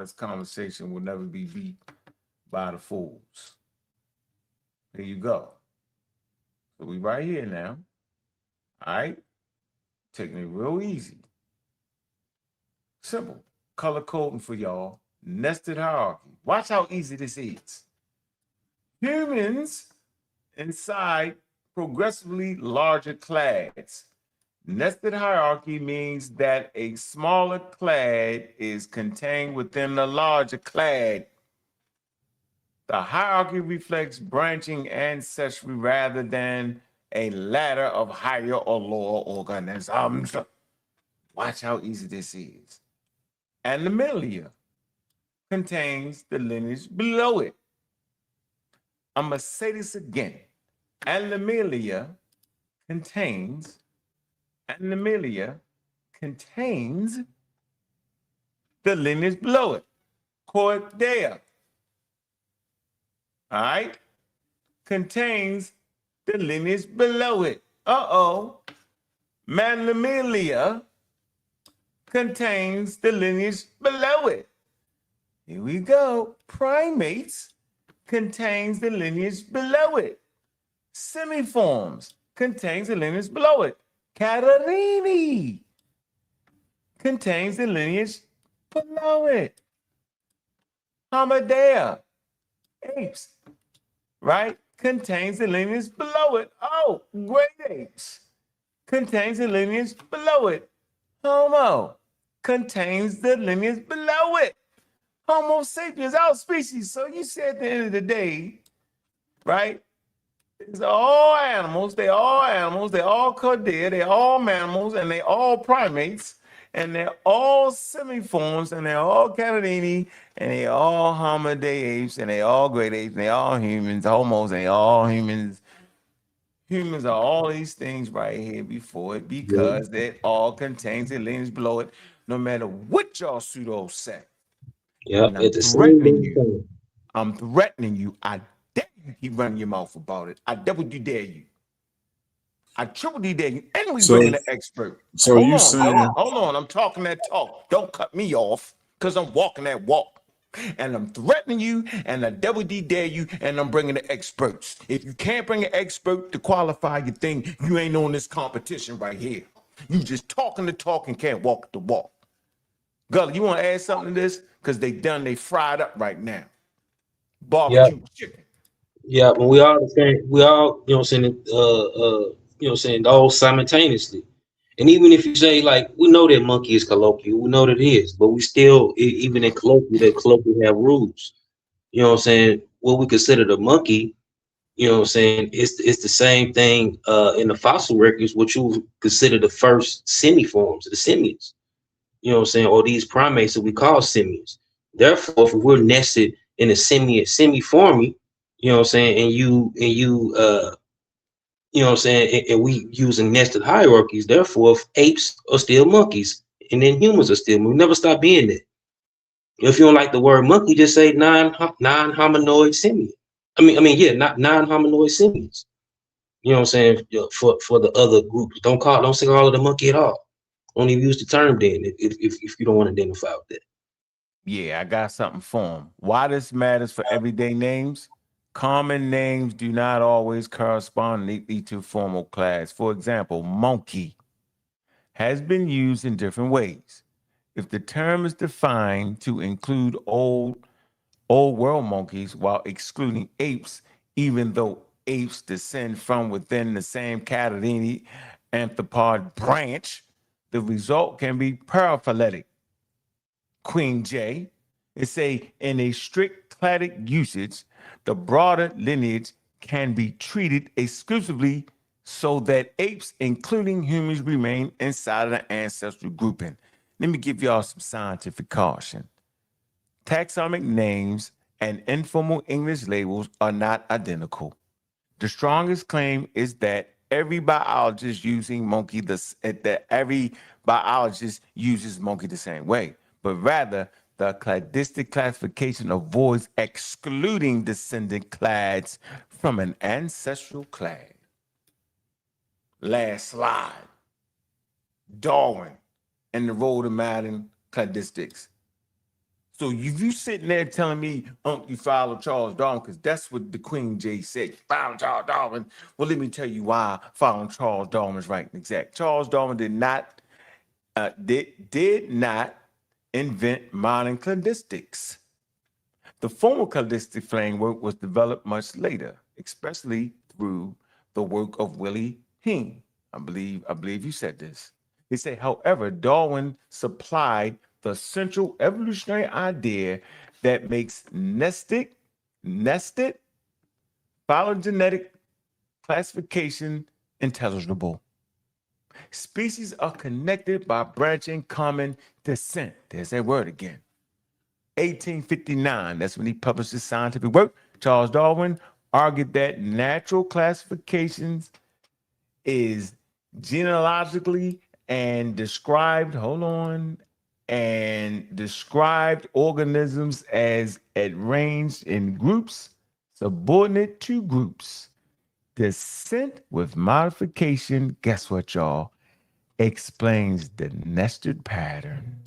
this conversation will never be beat by the fools. There you go. So we right here now. All right, taking it real easy. Simple. Color coding for y'all. Nested hierarchy. Watch how easy this is. Humans inside progressively larger clades. Nested hierarchy means that a smaller clade is contained within the larger clade. The hierarchy reflects branching ancestry rather than a ladder of higher or lower organisms. Watch how easy this is. And the milia contains the lineage below it. I'm going to say this again. And the milia contains the lineage below it. Cordea, all right, contains the lineage below it. Mammalia contains the lineage below it. Here we go. Primates contains the lineage below it. Semiforms contains the lineage below it. Catarrhini contains the lineage below it. Homidea, apes, right, contains the lineage below it. Oh, great apes contains the lineage below it. Homo contains the lineage below it. Homo sapiens, our species. So you say at the end of the day, right? It's all animals, they all cordea, they all mammals, and they all primates, and they're all semiforms, and they're all catarrhini, and they all hominidae apes, and they all great apes, and they all humans, homos, and they all humans. Humans are all these things right here before it because it all contains the lineage below it, no matter what y'all pseudo say. Yeah, I'm threatening you. I'm threatening you. I dare you keep running your mouth about it. I double dare you. I triple dare you. And we bring in an expert. So Hold on. I'm talking that talk. Don't cut me off because I'm walking that walk. And I'm threatening you, and I double dare you, and I'm bringing the experts. If you can't bring an expert to qualify your thing, you ain't on this competition right here. You just talking the talk and can't walk the walk. Gully, you want to add something to this? Because they fried up right now. Barbecue chicken. Yeah, but we all the same. We all, you know what I'm saying, you know what I'm saying, all simultaneously. And even if you say, like, we know that monkey is colloquial, we know that it is, but we still, even in colloquial, that colloquial have rules. You know what I'm saying? What we consider the monkey, you know what I'm saying, it's the same thing in the fossil records, what you consider the first semiforms, the simians. You know what I'm saying, or these primates that we call simians. Therefore, if we're nested in a semi-formy, you know what I'm saying, and you know what I'm saying, and we using nested hierarchies, therefore, if apes are still monkeys, and then humans are still moving. Never stop being that. If you don't like the word monkey, just say non-hominoid simian. Yeah, not non-hominoid simians. You know what I'm saying? For the other groups, don't say all of the monkey at all. Don't even use the term then if you don't want to identify with that. Yeah, I got something for him. Why this matters for everyday names? Common names do not always correspond neatly to formal class. For example, monkey has been used in different ways. If the term is defined to include old world monkeys while excluding apes, even though apes descend from within the same category anthropod branch, the result can be paraphyletic. Queen J, in a strict cladic usage, the broader lineage can be treated exclusively so that apes, including humans, remain inside of the ancestral grouping. Let me give y'all some scientific caution. Taxonomic names and informal English labels are not identical. The strongest claim is that every biologist uses monkey the same way, but rather the cladistic classification avoids excluding descendant clades from an ancestral clade. Last slide. Darwin and the role of modern cladistics. So if you sitting there telling me, you follow Charles Darwin, because that's what the Queen J said, follow Charles Darwin. Well, let me tell you why following Charles Darwin is right and exact. Charles Darwin did not invent modern cladistics. The formal cladistic framework was developed much later, especially through the work of Willie Hing. I believe you said this. They say, however, Darwin supplied the central evolutionary idea that makes nested phylogenetic classification intelligible. Species are connected by branching common descent. There's that word again. 1859, that's when he published his scientific work. Charles Darwin argued that natural classifications is genealogically and described organisms as arranged in groups subordinate to groups. Descent with modification, guess what, y'all? Explains the nested pattern.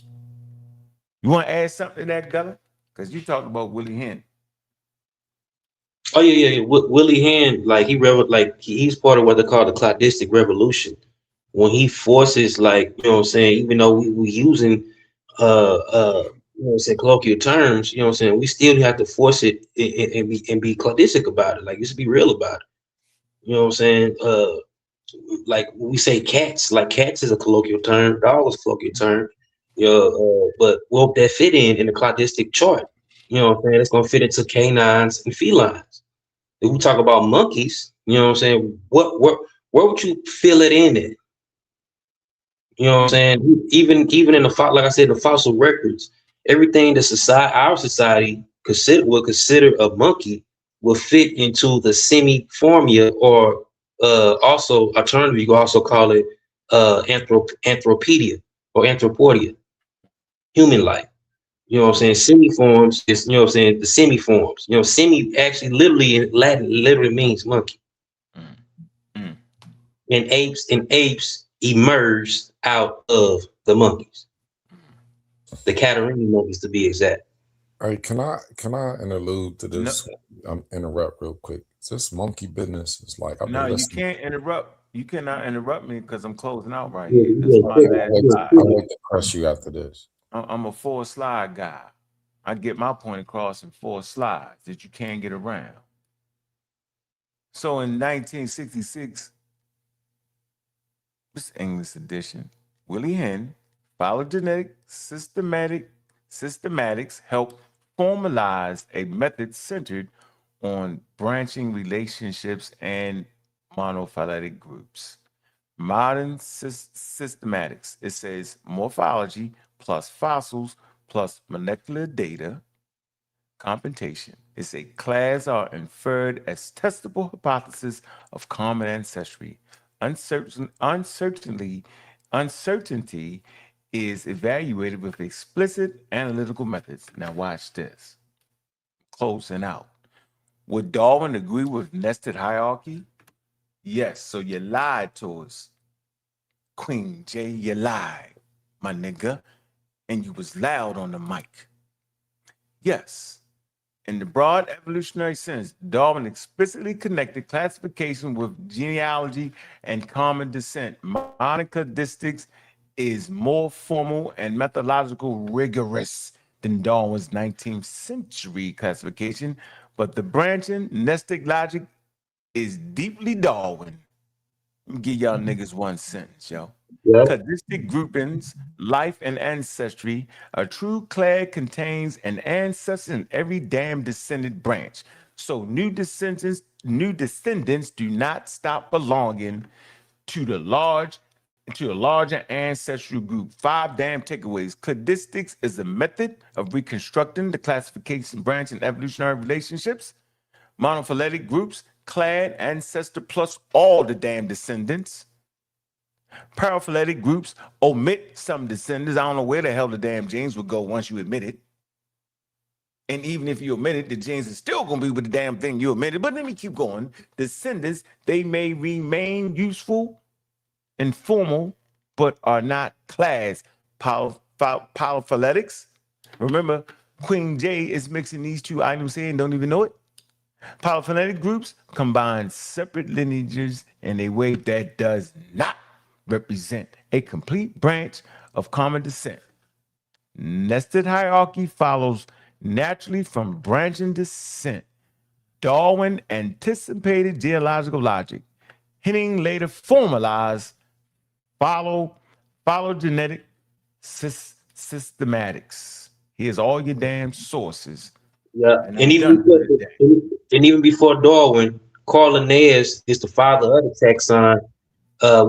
You want to add something to that, Gullah? Because you talked about Willie Hen. Oh yeah. Willie Hand, he's part of what they call the cladistic revolution. When he forces, even though we using colloquial terms, we still have to force it and be cladistic about it. Like, just be real about it. You know what I'm saying? Like we say cats, like cats is a colloquial term, dog is a colloquial term. But will that fit in the cladistic chart? You know what I'm saying? It's gonna fit into canines and felines. If we talk about monkeys, you know what I'm saying? Where would you fill it in at? You know what I'm saying? Even in like I said, the fossil records, everything that our society would consider a monkey will fit into the semi-formia, or also alternatively, you can also call it anthropedia or anthropodia, human life. You know what I'm saying? Semi-forms is, you know what I'm saying, the semi-forms. Semi actually literally in Latin literally means monkey. Mm. And apes emerged out of the monkeys. The Catarrhini monkeys, to be exact. All right, can I interlude to this? Interrupt real quick. This monkey business is like No, you can't interrupt. You cannot interrupt me because I'm closing out right Yeah, here. This is my last slide. I'll wait to press you after this. I'm a 4-slide guy. I get my point across in 4 slides that you can't get around. So in 1966, this English edition, Willie Hen, phylogenetic systematics helped formalize a method centered on branching relationships and monophyletic groups. Modern systematics, it says morphology plus fossils plus molecular data computation. It's a class are inferred as testable hypothesis of common ancestry. Uncertainty is evaluated with explicit analytical methods. Now watch this. Closing out. Would Darwin agree with nested hierarchy? Yes, so you lied to us. Queen J, you lied, my nigga, and you was loud on the mic. Yes, in the broad evolutionary sense, Darwin explicitly connected classification with genealogy and common descent. Modern codistics is more formal and methodological rigorous than Darwin's 19th century classification, but the branching nested logic is deeply Darwin. Let me give y'all niggas one sentence, yo. Yeah. Codistic groupings, life and ancestry. A true clade contains an ancestor in every damn descendant branch. So new descendants do not stop belonging to a larger ancestral group. 5 damn takeaways. Codistics is a method of reconstructing the classification branch and evolutionary relationships. Monophyletic groups, clade, ancestor plus all the damn descendants. Paraphyletic groups omit some descendants. I don't know where the hell the damn genes would go once you admit it. And even if you admit it, the genes is still going to be with the damn thing you admitted. But let me keep going. Descendants, they may remain useful and formal, but are not class. Polyphyletics. Remember, Queen J is mixing these two items here and don't even know it. Polyphyletic groups combine separate lineages in a way that does not represent a complete branch of common descent. Nested hierarchy follows naturally from branching descent. Darwin anticipated genealogical logic. Henning later formalized phylogenetic systematics. Here's all your damn sources. Yeah, and even before Darwin, Carl Linnaeus is the father of the taxon,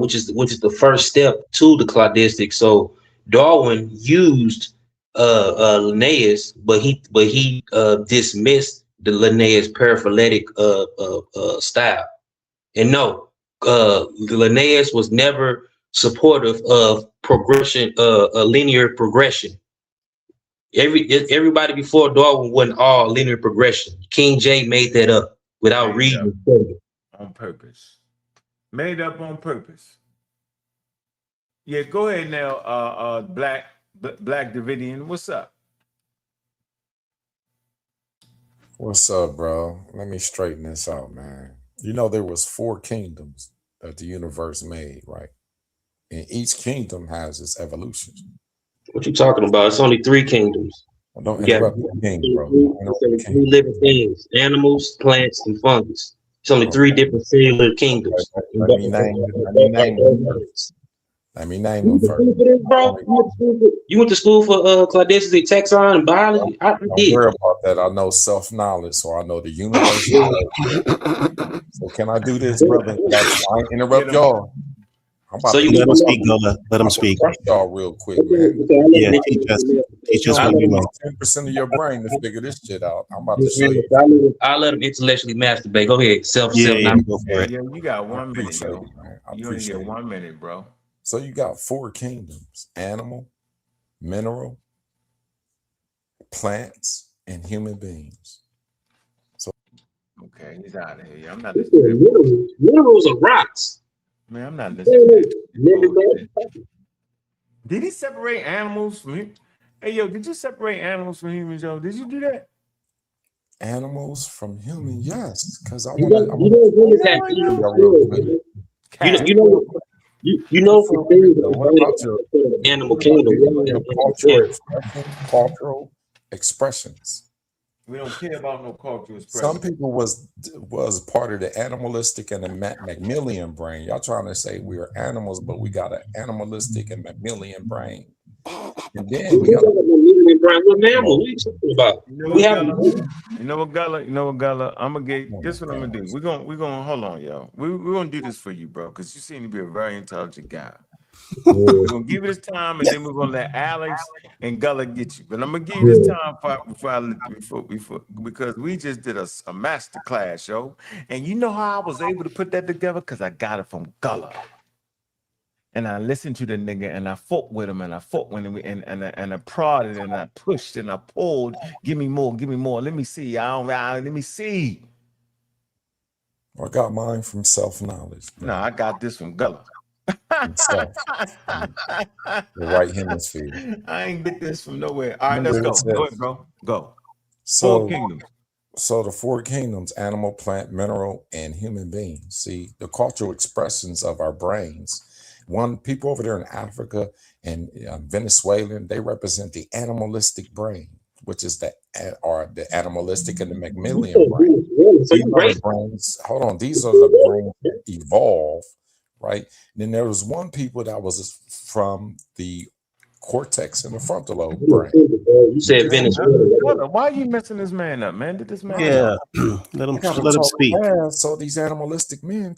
which is the first step to the cladistic. So Darwin used Linnaeus, but he dismissed the Linnaeus paraphyletic style. And no, Linnaeus was never supportive of progression, linear progression. Everybody before Darwin wasn't all linear progression. King J made that up without reading on purpose. Made up on purpose. Yeah, go ahead now, Black Davidian. What's up? What's up, bro? Let me straighten this out, man. You know, there was 4 kingdoms that the universe made, right? And each kingdom has its evolution. What you talking about? It's only 3 kingdoms. Don't interrupt the king, bro. It's 3 living things: animals, plants, and fungus. It's only 3 different cellular kingdoms. Let me name them first. Bro, you went to school for cladistic, taxon, and biology? I Don't did. worry about that. I know self-knowledge, so I know the universe. So can I do this, brother? I ain't interrupt y'all. So you let him speak, Gola. Let him speak. Y'all real quick, man. Yeah, teach us what you know. 10% of your brain to figure this shit out. I'm about to show you. I'll let him intellectually masturbate. Go ahead. You got 1 minute, yo. You only get 1 minute, bro. So you got 4 kingdoms: animal, mineral, plants, and human beings. So okay, he's out of here. I'm not listening. Minerals are rocks. Man, I'm not listening. Did he separate animals from him? Hey, yo, did you separate animals from humans, yo? Did you do that? Animals from humans, yes. Because I You want for things animal kingdom. Cultural expressions. We don't care about no cultural expressions. Some people was part of the animalistic and the mammalian brain. Y'all trying to say we are animals, but we got an animalistic and mammalian brain. And then we got mammalian brain. What mammal? What are you talking about? You know what, Gullah? I'm gonna get this. What I'm gonna do? We're gonna hold on, yo. We're gonna do this for you, bro, because you seem to be a very intelligent guy. We're gonna give you this time, and then we're gonna let Alex and Gullah get you. But I'm gonna give you this time before because we just did a master class, yo. And you know how I was able to put that together? Because I got it from Gullah. and I listened to the nigga and I fought with him and I fought with him and I prodded and I pushed and I pulled. Give me more, give me more. Let me see. Let me see. I got mine from self-knowledge. No, I got this from Gullah. Self, the right hemisphere. I ain't get this from nowhere. All right, Remember let's go. it Go says- ahead, bro. Go. So, Four kingdoms. So the four kingdoms, animal, plant, mineral, and human beings. See, the cultural expressions of our brains. One, people over there in Africa and Venezuelan, they represent the animalistic brain, which is the animalistic and the mammalian brain. So These you are great. the brains. Hold on, these are the brains that evolve, right? And then there was one people that was from the cortex and the frontal lobe brain. You said Venezuela. Why are you messing this man up, man? Did this man? Yeah, let I him gotta speak. talk fast so these animalistic men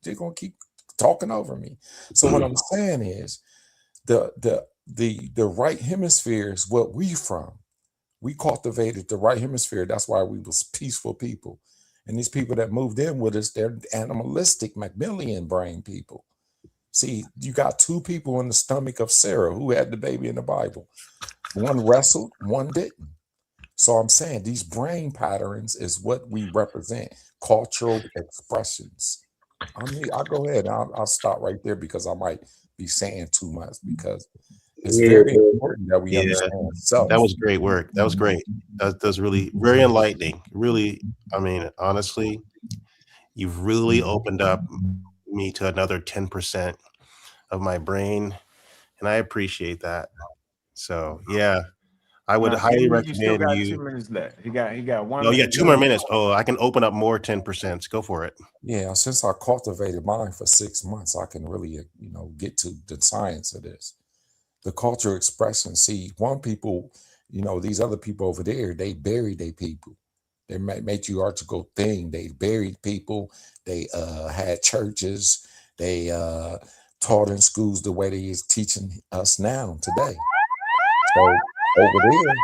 they're gonna keep talking over me. So what I'm saying is the right hemisphere is what we from. We cultivated the right hemisphere. That's why we was peaceful people. And these people that moved in with us, they're animalistic, mammalian brain people. See, you got two people in the stomach of Sarah who had the baby in the Bible. One wrestled, one didn't. So I'm saying these brain patterns is what we represent, cultural expressions. I'll go ahead. I'll stop right there because I might be saying too much because it's very important that we understand self. That was great work. That was great. That's really very enlightening. Really, I mean, honestly, you've really opened up me to another 10% of my brain, and I appreciate that. So yeah, I would highly You recommend still got you. 2 minutes left. He got 1 Oh, minute. yeah, 2 more minutes. Oh, I can open up more 10%. Go for it. Yeah, since I cultivated mine for 6 months, I can really, get to the science of this. The cultural expression. See, one people, these other people over there, they buried their people. They matriarchal thing. They buried people. They had churches. They taught in schools the way they is teaching us now today. So over here,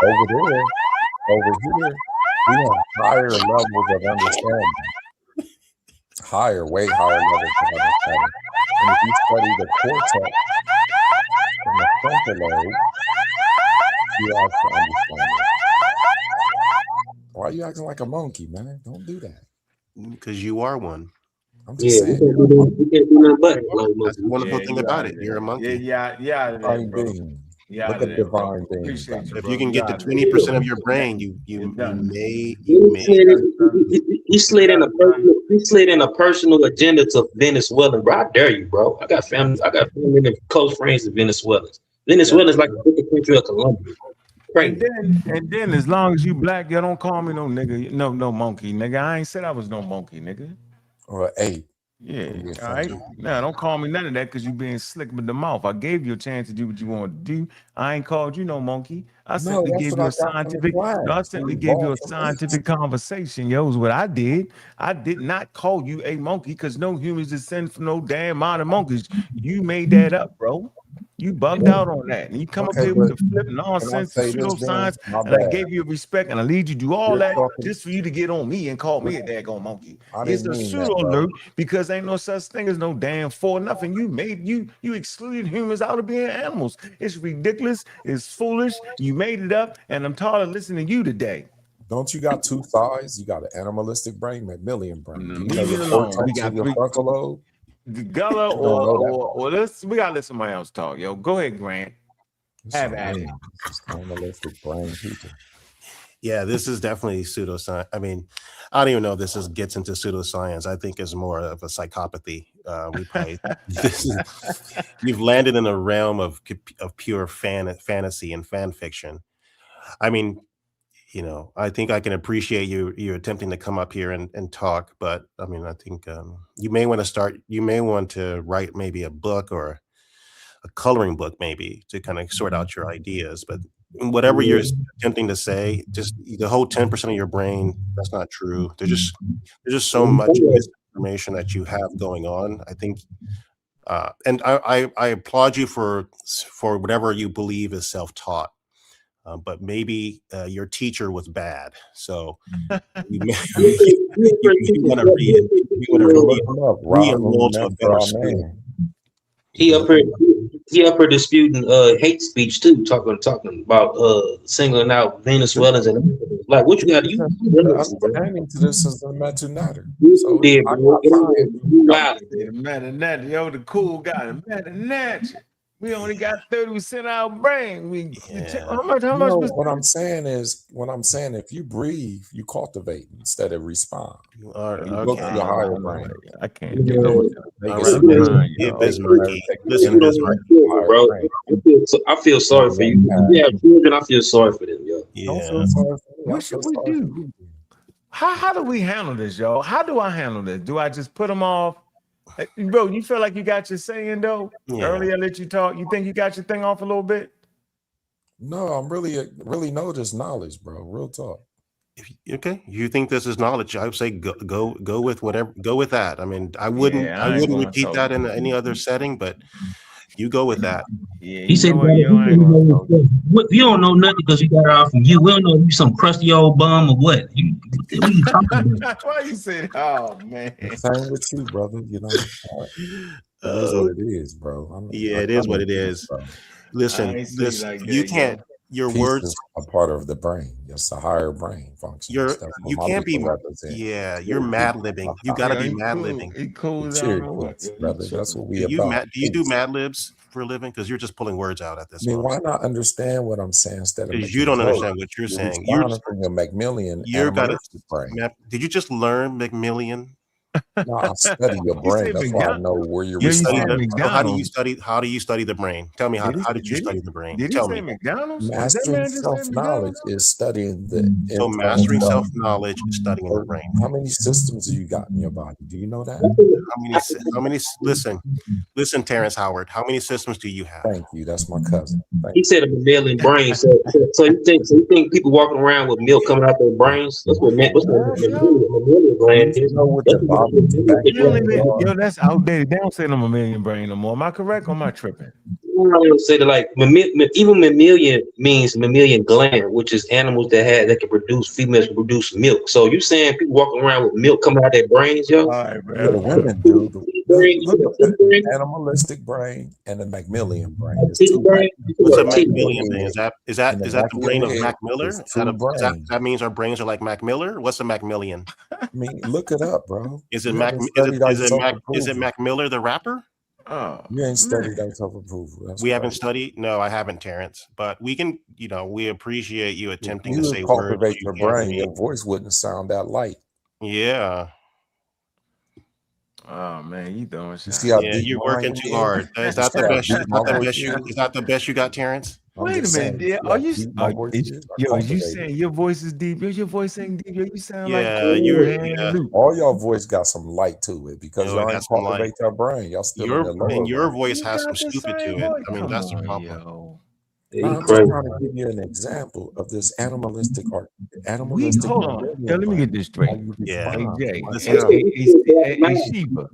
over here, we have higher levels of understanding. Way higher levels of understanding. And if you study the cortex and the frontal lobe, you also understand it. Why are you acting like a monkey, man? Don't do that. Because you are one. I'm just saying. We can't do nothing but That's the wonderful thing about it. You're a monkey. Yeah, Divine being. Look at divine being. Appreciate you, If bro. you can get to 20% of your brain, you may. He slid in a personal agenda to Venezuela, bro. I dare you, bro. I got family and close friends in Venezuelans. Venezuela is like the bigger country of Colombia. And then as long as you black, you don't call me no nigga, no monkey, nigga. I ain't said I was no monkey, nigga. Or ape. Yeah, all right. Now don't call me none of that because you being slick with the mouth. I gave you a chance to do what you want to do. I ain't called you no monkey. I simply gave you a scientific. I simply gave you a scientific conversation. Yo, is what I did. I did not call you a monkey because no humans descend from no damn modern monkeys. You made that up, bro. You bugged out on that, and you come up here with the flip nonsense and pseudoscience, and I gave you respect, and I lead you to do all that just for you to get on me and call me a daggone monkey. It's a pseudo alert because ain't no such thing as no damn for nothing. You excluded humans out of being animals. It's ridiculous. It's foolish. You made it up, and I'm tired of listening to you today. Don't you got two sides? You got an animalistic brain, mammalian brain. Do you know Leave it your alone. cortex We got and your three. frontal lobe? Gullah or we gotta let somebody else talk. Yo, go ahead, Grant. Have at it. Animalistic brain people. Yeah, this is definitely pseudoscience. I mean, I don't even know if this gets into pseudoscience. I think it's more of a psychopathy. We probably you've landed in a realm of pure fantasy and fan fiction. I mean, I think I can appreciate you attempting to come up here and talk, but I mean, I think you may want to write maybe a book or a coloring book maybe to kind of sort out your ideas. But whatever you're attempting to say, just the whole 10% of your brain, that's not true. There's just so much misinformation that you have going on. I think, and I applaud you for whatever you believe is self-taught. but maybe your teacher was bad. So you want to re-enroll to a better school. He up here disputing hate speech too, talking about singling out Venezuelans and like what you got to you understanding to this is the matter. So yo, the cool guy, we only got 30% of our brain. How much? What I'm saying is, if you breathe, you cultivate instead of respond. You go to your higher brain. I can't do it. Listen, bro. I feel sorry for you. You have children. I feel sorry for them, yo. Don't feel sorry for me. What should we do? How do we handle this, y'all? How do I handle this? Do I just put them off? Bro, you feel like you got your saying though? Yeah. Earlier I let you talk. You think you got your thing off a little bit? No, I'm really know this knowledge, bro. Real talk. Okay, you think this is knowledge? I would say go with whatever. Go with that. I mean, I wouldn't repeat that in any other setting, but you go with that. Yeah, he said, you don't know nothing because you got it out from you. We don't know if you some crusty old bum or what. What you talking about? That's why you said, oh man. Same with you, brother. You know, it is what it is, bro. It is what it is. Bro. Listen, you can't. Your words are part of the brain. It's a higher brain function. You can't be. Yeah, you're mad libbing. You got to be mad libbing. Brother. That's what we about. Do you do mad libs for a living? Because you're just pulling words out at this. I mean, why not understand what I'm saying instead of? Because you don't understand what you're saying. You're from a Macmillan. Did you just learn Macmillan? No, I study your brain. That's why I know where you're studying. How do you study the brain? Tell me how did you study the brain? Tell me. McDonald's? Mastering self-knowledge is studying the. So mastering self-knowledge is studying the brain. How many systems do you got in your body? Do you know that? How many? Listen, Terrence Howard. How many systems do you have? Thank you. That's my cousin. He said a mammalian brain. So you think people walking around with milk coming out their brains? That's what mammalian brain is. Yo, that's outdated. They don't say no mammalian brain no more. Am I correct or am I tripping? I would say that like even mammalian means mammalian gland, which is animals that can produce, females can produce milk. So you saying people walking around with milk coming out their brains, yo? All right, bro. The women do. Look at the animalistic brain and the Macmillan brain. What's a Macmillan brain? Is that the brain of Mac Miller? That means our brains are like Mac Miller? What's a Macmillan? I mean, look it up, bro. Is it Mac Miller the rapper? Oh, you ain't studied that self-approval. We haven't studied. No, I haven't, Terrence. But we can, we appreciate you attempting to say words. Cultivate your brain. Your voice wouldn't sound that light. Yeah. Oh man, you doing shit. You're working too hard. Is that the best? Is that the best you got, Terrence? Wait a minute, dear. Are you saying your voice is deep? Is your voice ain't deep? You sound all y'all voice got some light to it because y'all ain't cultivate your brain. Y'all still your voice has some stupid to it. I mean, that's the problem. I'm just trying to give you an example of this animalistic art. Hold on. Let me get this straight. Yeah. Hey, Sheba.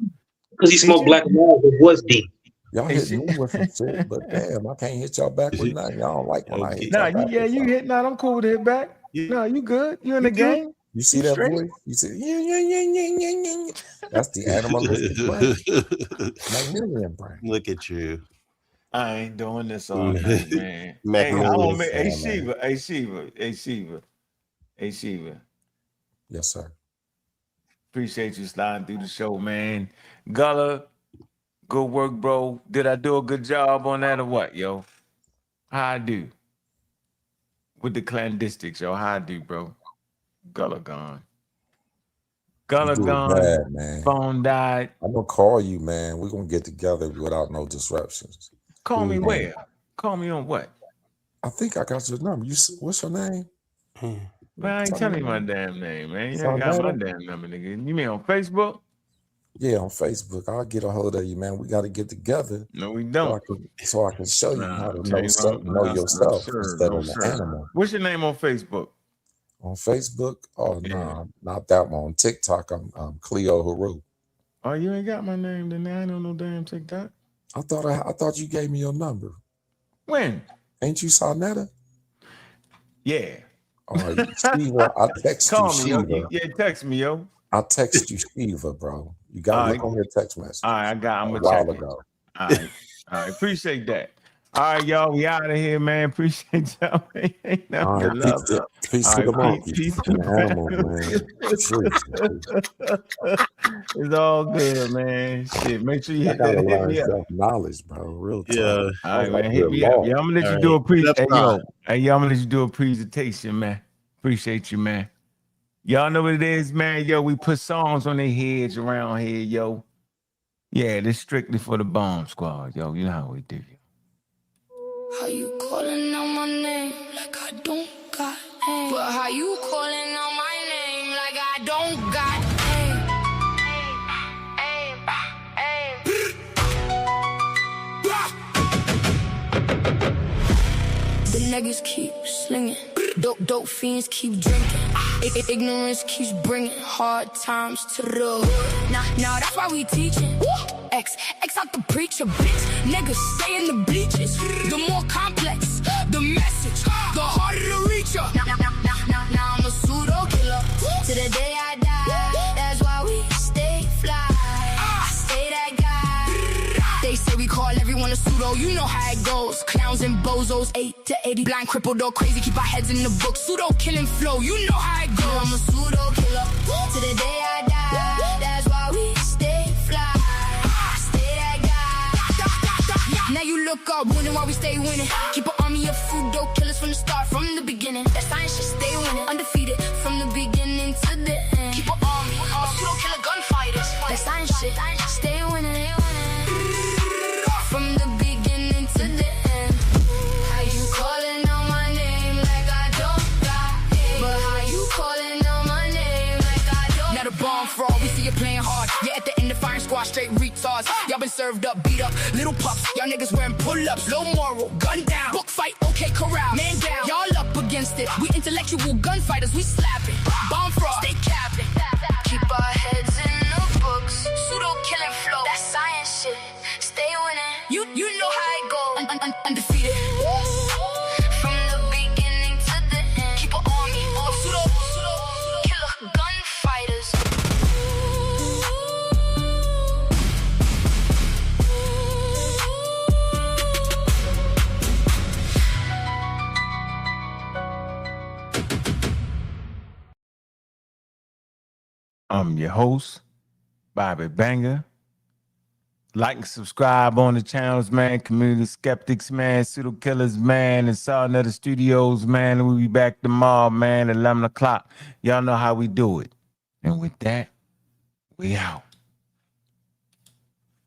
Because he smoked black and white, it was deep. Y'all hit me with some shit, but damn, I can't hit y'all back with nothing. Y'all don't like when I hit y'all back. You hit. Nah, I'm cool to hit back. No, you good. You in the game. You see that voice? You see, yeah. That's the animalistic brain. Macmillan brain. Look at you. I ain't doing this all night, man. Hey, Sheba. Yes, sir. Appreciate you sliding through the show, man. Gullah, good work, bro. Did I do a good job on that or what, yo? How I do? With the clandestics, yo. How I do, bro? Gullah gone. Gullah gone. Bad, man. Phone died. I'm going to call you, man. We're going to get together without no disruptions. Call me where? Call me on what? I think I got your number. What's your name? Man, I ain't telling you my damn name, man. You ain't got my damn number, nigga. You mean on Facebook? Yeah, on Facebook. I'll get a hold of you, man. We got to get together. No, we don't. So I can show you how to know yourself instead of the animal. What's your name on Facebook? On Facebook? Oh, no, not that one. On TikTok, I'm Cleo Haru. Oh, you ain't got my name, then I ain't on no damn TikTok. I thought you gave me your number. When? Ain't you sa.neter? Yeah. Shiva, I text you Call me, yo. Shiva. Yeah, text me, yo. I text you Shiva, bro. You got to look on your text message. All right, I'm a gonna while check ago. it. All right. All right, appreciate that. All right, y'all, we out of here, man. Appreciate y'all. Ain't nothing All but right, love. peace to the monkeys Peace and the animals, man. It's all good, man. Shit, make sure you I gotta hit learn me up. self-knowledge, bro. Real talk. All right, man. Hit me up. Yeah, I'm gonna let you do a presentation. I'm gonna let you do a presentation, man. Appreciate you, man. Y'all know what it is, man. Yo, we put songs on their heads around here, yo. Yeah, this strictly for the bomb squad, yo. You know how we do. How you calling out my name like I don't got aim? But how you calling out my name like I don't got aim? The niggas keep slinging. Dope fiends keep drinking. Ignorance keeps bringing hard times to the hood. Now that's why we teaching. X out the preacher, bitch. Niggas stay in the bleachers. The more complex the message, the harder to reach ya. Now I'm a pseudo killer. To the day I die, that's why we stay fly. I stay that guy. They say we call everyone a pseudo, you know how it goes. Clowns and bozos, 8 to 80. Blind, crippled, or crazy, keep our heads in the book. Pseudo killing flow, you know how it goes. I'm a pseudo killer. To the day I die, that's why we stay fly. I stay that guy. Now you look up, wondering why we stay winning. Keep an army of pseudo killers from the start, from the beginning. That science should stay winning. Undefeated from the beginning to the end. Keep an army of pseudo killer gunfighters. That science shit stay winning. From the beginning to the end. How you calling out my name like I don't got it? But how you calling out my name like I don't? Now the bomb fraud, we see you playing hard. Yeah, at the end the firing squad, straight retards. Y'all been served up, beat up, little pups. Y'all niggas wearing pull-ups, low moral, gun down. Book fight, okay, corral, man down. Y'all up against it. We intellectual gunfighters, we slapping. Bomb fraud, stay capping. Keep our heads in the books. Pseudo killing flow, that science shit. Stay winning. You know how it goes. Undefeated. From the beginning to the end. Keep an army of pseudo killer gunfighters. I'm your host, Bobby Banger. Like and subscribe on the channels, man. Community Skeptics, man. Pseudo Killers, man. And sa.neter Studios, man. We'll be back tomorrow, man, at 11 o'clock. Y'all know how we do it. And with that, we out.